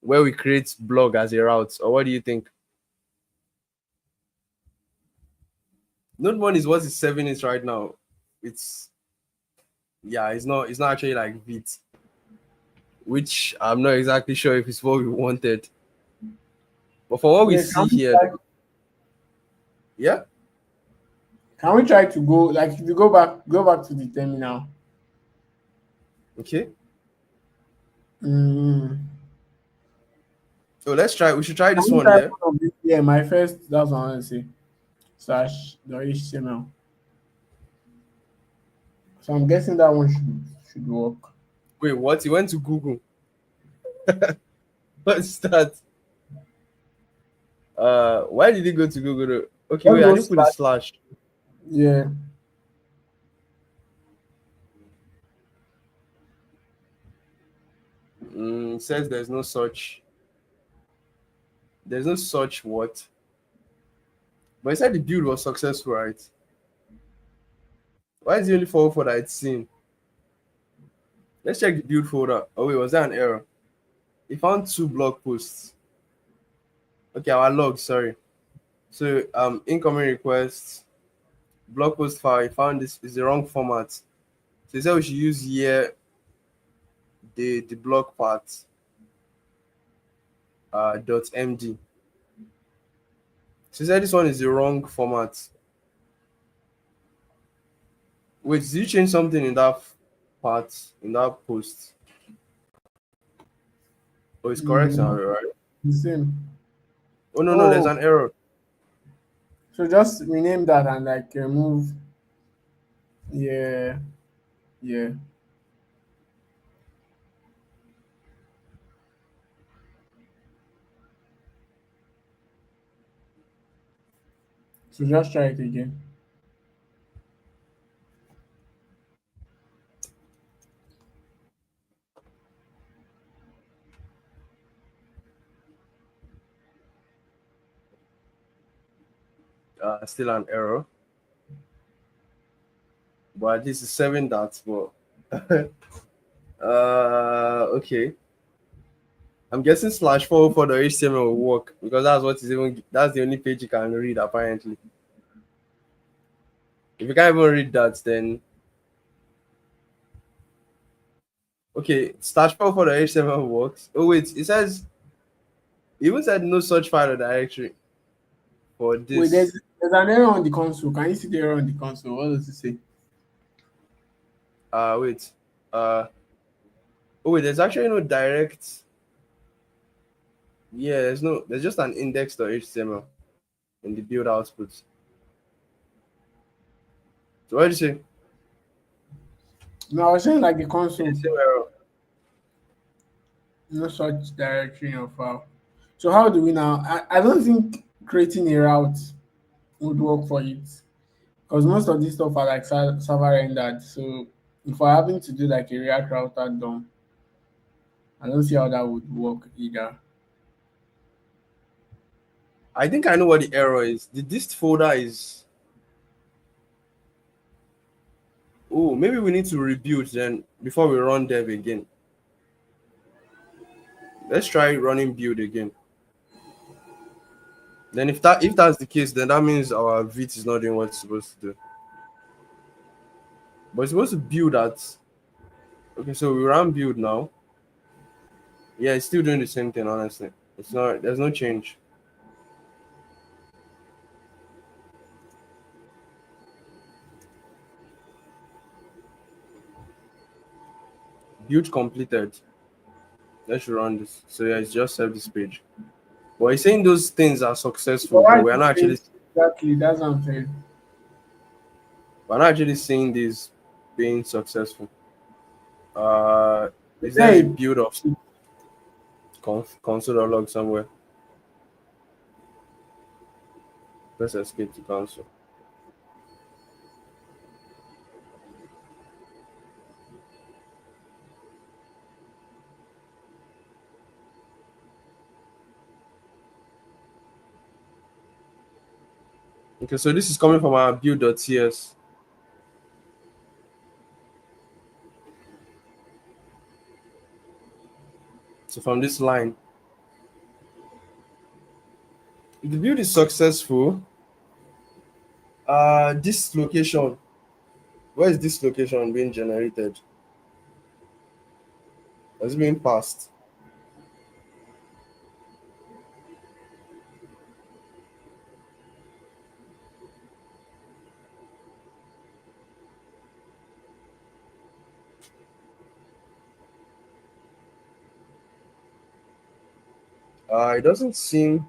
where we create blog as a route. Or what do you think? Node 1 is what is serving it right now. It's yeah, it's not actually like Vite, which I'm not exactly sure if it's what we wanted. But for what we Wait, see here, yeah, can we try to go like if you go back to the terminal? okay. Mm. So let's try. We should try Can this we one try here. one of this? Yeah, my first. That's what I want to say. Slash the HTML. So I'm guessing that one should work. Wait, what? He went to Google. What's that? Why did he go to Google? Okay, Let's wait, I go didn't put a slash. slash. Yeah. Says there's no such. There's no such what. But it said the build was successful, right? Why is the only folder that it's seen? Let's check the build folder. Oh wait, was that an error? He found 2 blog posts. Okay, our log, sorry. So incoming requests, blog post file, he found this is the wrong format. So he said we should use here the blog part .md. So he said this one is the wrong format. Wait, did you change something in that part in that post? Oh, it's correct now, Mm, right? the same. Oh no, there's Oh, an error. so just rename that and like remove. Yeah, yeah. So just try it again. Still an error. But at least it's 7 dots. But okay. I'm guessing /4 for the HTML will work because that's the only page you can read apparently. If you can't even read that, then okay, /4 for the HTML works. Oh wait, it even said no such file or directory for Wait, there's this. there's an error on the console. Can you see the error on the console? What does it say? Wait. Oh wait, there's actually no direct. Yeah, there's just an index.html in the build output. So what did you say? No, I was saying like the Yeah, console, same error. no such directory or file. So how do we now? I don't think creating a route would work for it because most of these stuff are like server rendered. So if we're having to do like a React router DOM, I don't see how that would work either. I think I know what the error is. The dist folder is. Oh, maybe we need to rebuild then before we run dev again. Let's try running build again. Then if that's the case, then that means our Vite is not doing what it's supposed to do. But it's supposed to build at. Okay, so we run build now. Yeah, it's still doing the same thing. Honestly, it's not. There's no change. Build completed. Let's run this. So yeah, it's just save this page. But it's saying those things are But successful, but why is we're it not saying actually exactly? That's what I'm saying. we're not actually seeing this being successful. Uh, is there a Hey, build of console log somewhere? Press escape to console. Okay, so this is coming from our build.ts. So from this line, if the build is successful, This location. Where is this location being generated? Has it been passed? It doesn't seem.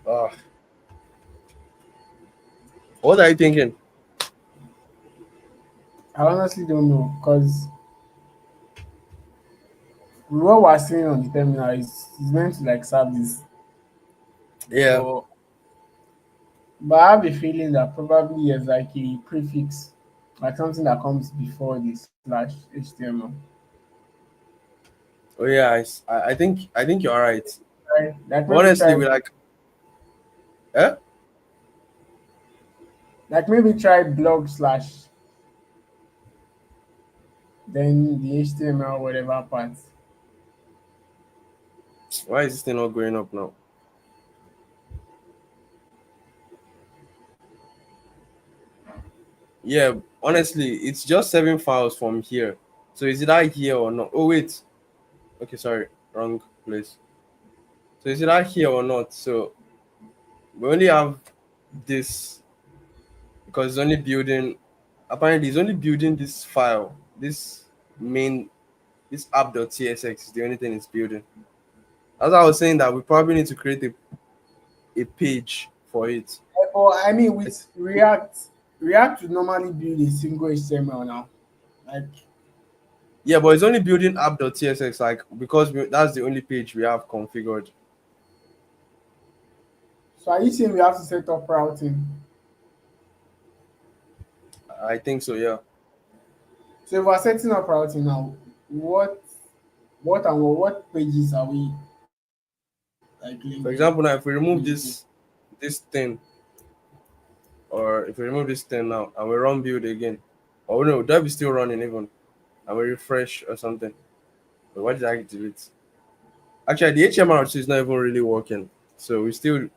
Uh, what are you thinking? I honestly don't know because what we're seeing on the terminal is meant to like serve this, Yeah. but I have a feeling that probably there's like a prefix, like something that comes before the slash HTML. Oh yeah. I think you're right. Right? Like maybe Honestly, try we like. Eh? blog slash then the HTML whatever part. Why is this thing not going up now? Yeah. Honestly, it's just 7 files from here. So is it that here or not? Oh wait. Okay, sorry, wrong place. So is it that here or not? So we only have this because it's only building. Apparently, it's only building this file. This main this app.tsx is the only thing it's building. As I was saying that we probably need to create a page for it. Or I mean with React would normally build a single HTML now. Like Yeah, but it's only building app.tsx like because that's the only page we have configured. so are you saying we have to set up routing? I think so. Yeah. So if we're setting up routing now, what what pages are we like For linking example, now if we remove basically? this thing, or if we remove this thing now and we run build again, oh no, that be still running even, and we refresh or something. But what did I delete? Actually, the HMR2 is not even really working. So we still,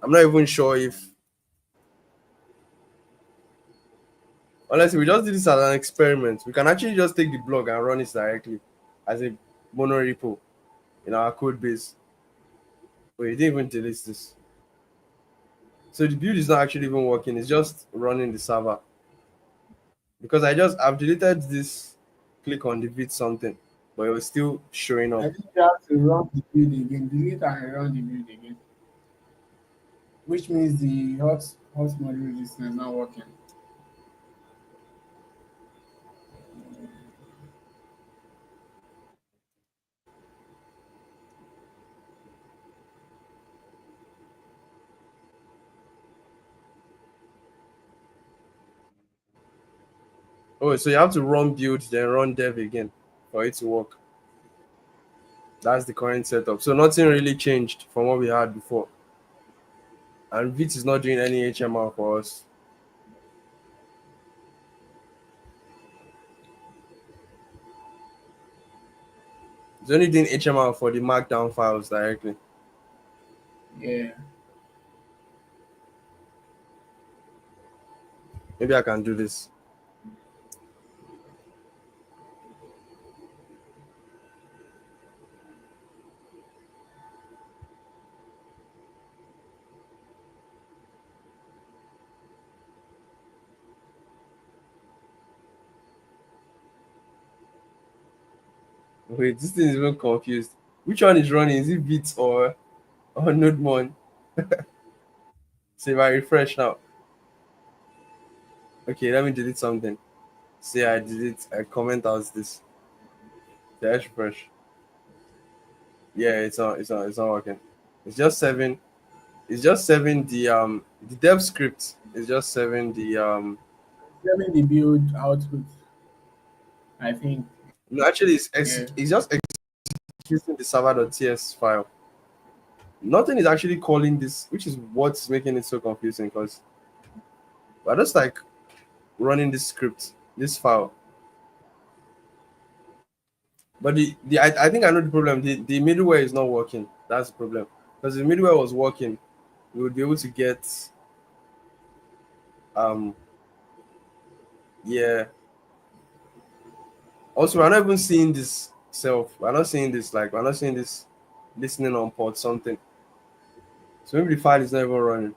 I'm not even sure if, honestly, we just did this as an experiment. We can actually just take the blog and run it directly as a mono repo in our code base. But you didn't even delete this. So the build is not actually even working. It's just running the server. Because I've deleted this click on the vid something, but it was still showing I up. think you have to run the build again, delete and run the build again, which means the hot module is not working. Oh, so you have to run build, then run dev again for it to work. That's the current setup. So nothing really changed from what we had before. And Vit is not doing any HMR for us. It's only doing HMR for the markdown files directly. Yeah. Maybe I can do this. Wait, this thing is even confused. Which one is running? Is it Vit or NodeMon? So if I refresh now, okay, let me delete something. Say I delete, I comment out this. Dash refresh. Yeah, it's not working. It's just seven. It's just saving the dev script is just saving the Saving the build output, I think. no, actually Yeah. it's just executing the server.ts file. Nothing is actually calling this, which is what's making it so confusing because we're just like running this script, this file. But I think I know the problem. The middleware is not working. That's the problem. Because if the middleware was working, we would be able to get Um, yeah. Also, we're not even seeing this self. We're not seeing this like we're not seeing this listening on port something. So maybe the file is not even running.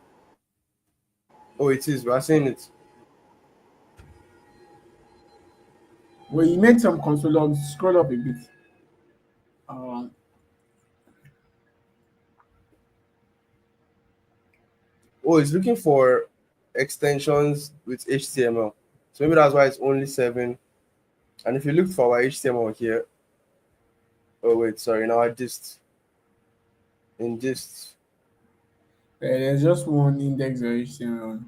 Oh, it is. We're seeing it. Well, you made some console logs. Scroll up a bit. Um, Oh, it's looking for extensions with HTML. So maybe that's why it's only 7. And if you look for our HTML here, oh wait, sorry, now I just in this, there's just one index of HTML.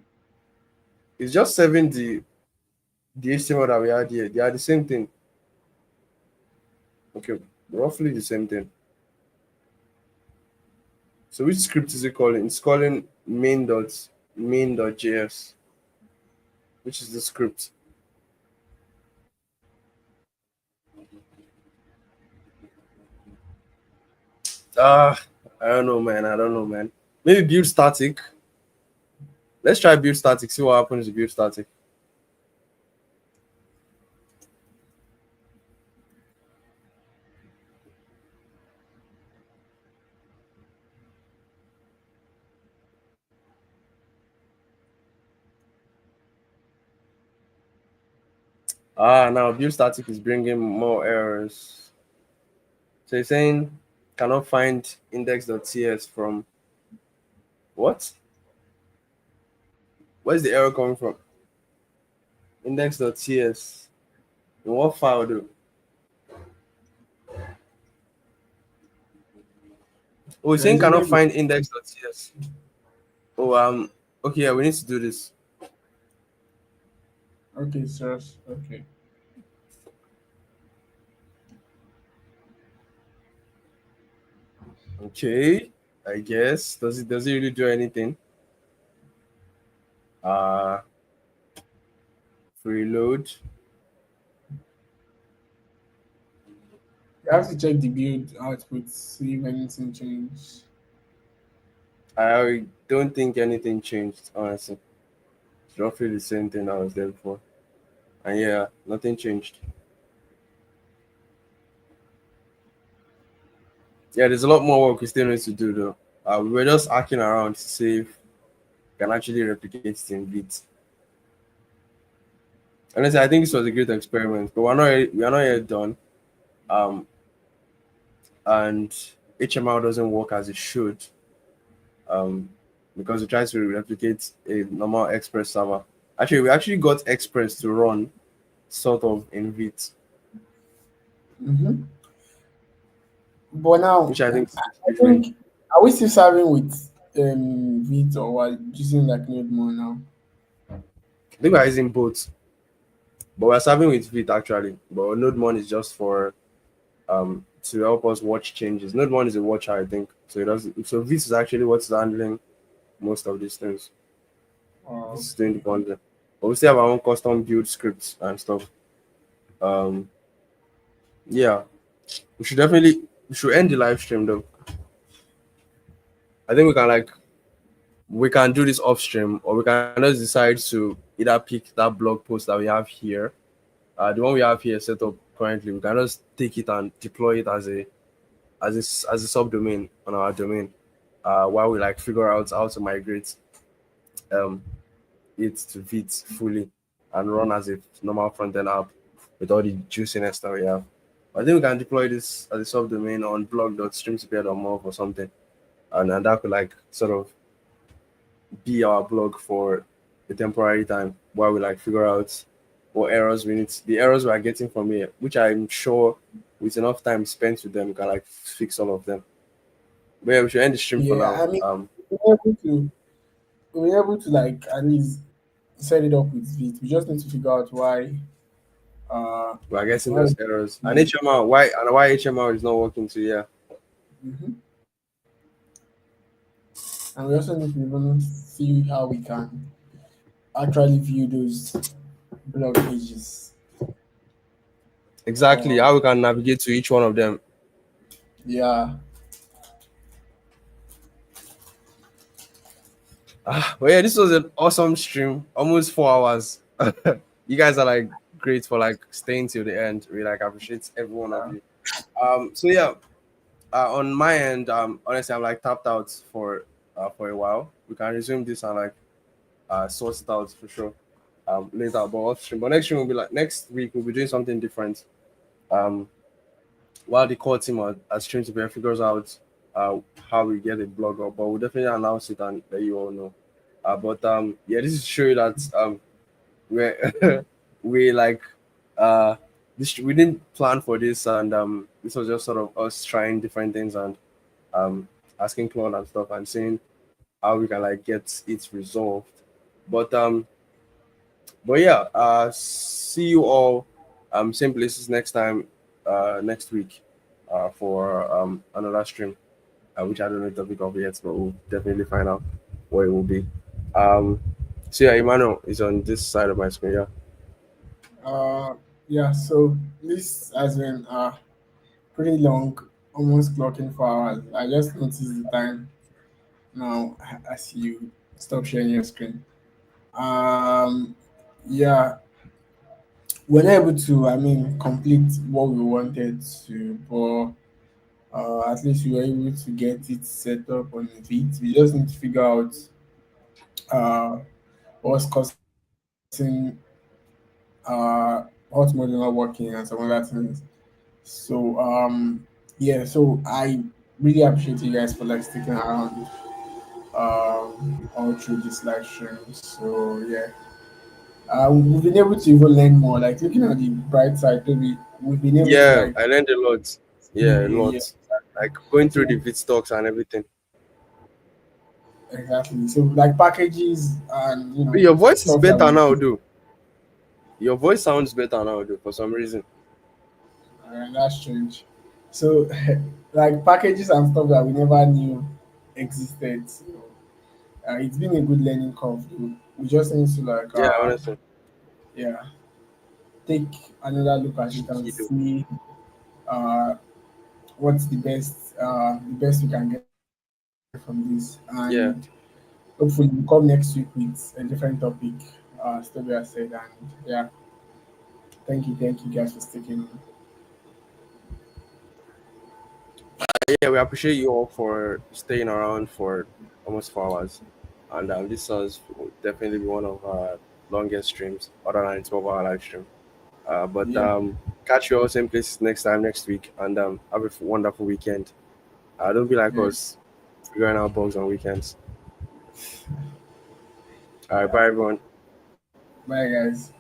it's just 7 the HTML that we had here. They are the same thing. Okay, roughly the same thing. So which script is it calling? It's calling main.js, which is the script. Ah, I don't know, man. I don't know, man. Maybe build static. Let's try build static. See what happens to build static. Ah, now build static is bringing more errors. So it's saying cannot find index.ts from what? Where's the error coming from? Index.ts. In what file though? Oh, it's saying There's cannot index. find index.ts. Oh, okay, yeah, we need to do this. Okay, sirs. Okay. Okay, I guess. Does it really do anything? Uh Reload. You have to check the build output, see if anything changed. I don't think anything changed, honestly. It's roughly the same thing I was there before. And yeah, nothing changed. Yeah, there's a lot more work we still need to do though. We were just hacking around to see if we can actually replicate it in Vite. Honestly, I think this was a great experiment, but we are not yet done. Um, and HML doesn't work as it should. Um, because we tried to replicate a normal Express server. Actually, we actually got Express to run sort of in Vite, Mm-hmm. But now, which I think is I different. think, are we still serving with Vite or what? Using like Node more now? I think we're using both, but we're serving with Vite actually. But Node1 is just for to help us watch changes. Node1 is a watcher, I think. So it does. So Vite is actually what's handling most of these things. Oh, This is doing the content. But we still have our own custom build scripts and stuff. Um, yeah, we should end the live stream though. I think we can do this off stream, or we can just decide to either pick that blog post that we have here, the one we have here set up currently. We can just take it and deploy it as a subdomain on our domain, while we like figure out how to migrate um it to Vite fully and run as a normal front end app with all the juiciness that we have. I think we can deploy this as a subdomain on blog.stream2peer.mob or something, and that could like sort of be our blog for a temporary time while we like figure out what errors we need, the errors we are getting from here, which I'm sure with enough time spent with them, we can like fix all of them. But yeah, we should end the stream for yeah. now. I mean, we're able to like at least set it up with Vite. We just need to figure out We are getting why. those errors. And HMR, why HMR is not working too, yeah. Mm-hmm. And we also need to even see how we can actually view those blog pages. Exactly. Um, How we can navigate to each one of them. yeah. But yeah, this was an awesome stream. Almost 4 hours. You guys are like great for like staying till the end. We like appreciate every one of Yeah. you. So yeah, on my end, honestly, I'm like tapped out for a while. We can resume this and like sort it out for sure. Later, but off stream. But next stream will be like next week. We'll be doing something different. Um, while the core team at Stream to Bear figures out how we get a blog up, but we'll definitely announce it and let you all know. But yeah, this is to show you that we we like this we didn't plan for this, and this was just sort of us trying different things and um asking Claude and stuff and seeing how we can like get it resolved. But yeah, see you all same places next time next week for another stream, which I don't know the topic of yet, but we'll definitely find out what it will be. Um, so yeah, Emmanuel is on this side of my screen. Yeah, Uh, yeah. So this has been pretty long, almost clocking 4 hours. I just noticed the time now as you stop sharing your screen. Um, yeah, we're not able to, I mean, complete what we wanted to, but at least we were able to get it set up on it. We just need to figure out uh, what's causing what model not working and some other things. Yeah, so I really appreciate you guys for like sticking around all through this live stream. So yeah, we've been able to even learn more. Like looking at the bright side, we've been able to yeah, like I learned a lot. Yeah, a see, yeah, lot. Like going to through the like vid stocks and everything. exactly. So like packages and Your voice is stuff that better we now, though. Your voice sounds better now, though, for some reason. that's strange. So like packages and stuff that we never knew existed. So, it's been a good learning curve. We just need to like Yeah, honestly. yeah take another look at it and Kido. see uh what's the best we can get from this, and Yeah. hopefully we'll come next week with a different topic. Still I said, and yeah, thank you guys for sticking on. Yeah, we appreciate you all for staying around for almost 4 hours. And this was definitely one of our longest streams, other than 12-hour live stream. But Yeah, catch you all same places next time next week, and have a wonderful weekend. Don't be like yeah, us, figuring out bugs on weekends. All right, yeah. bye everyone. Bye guys.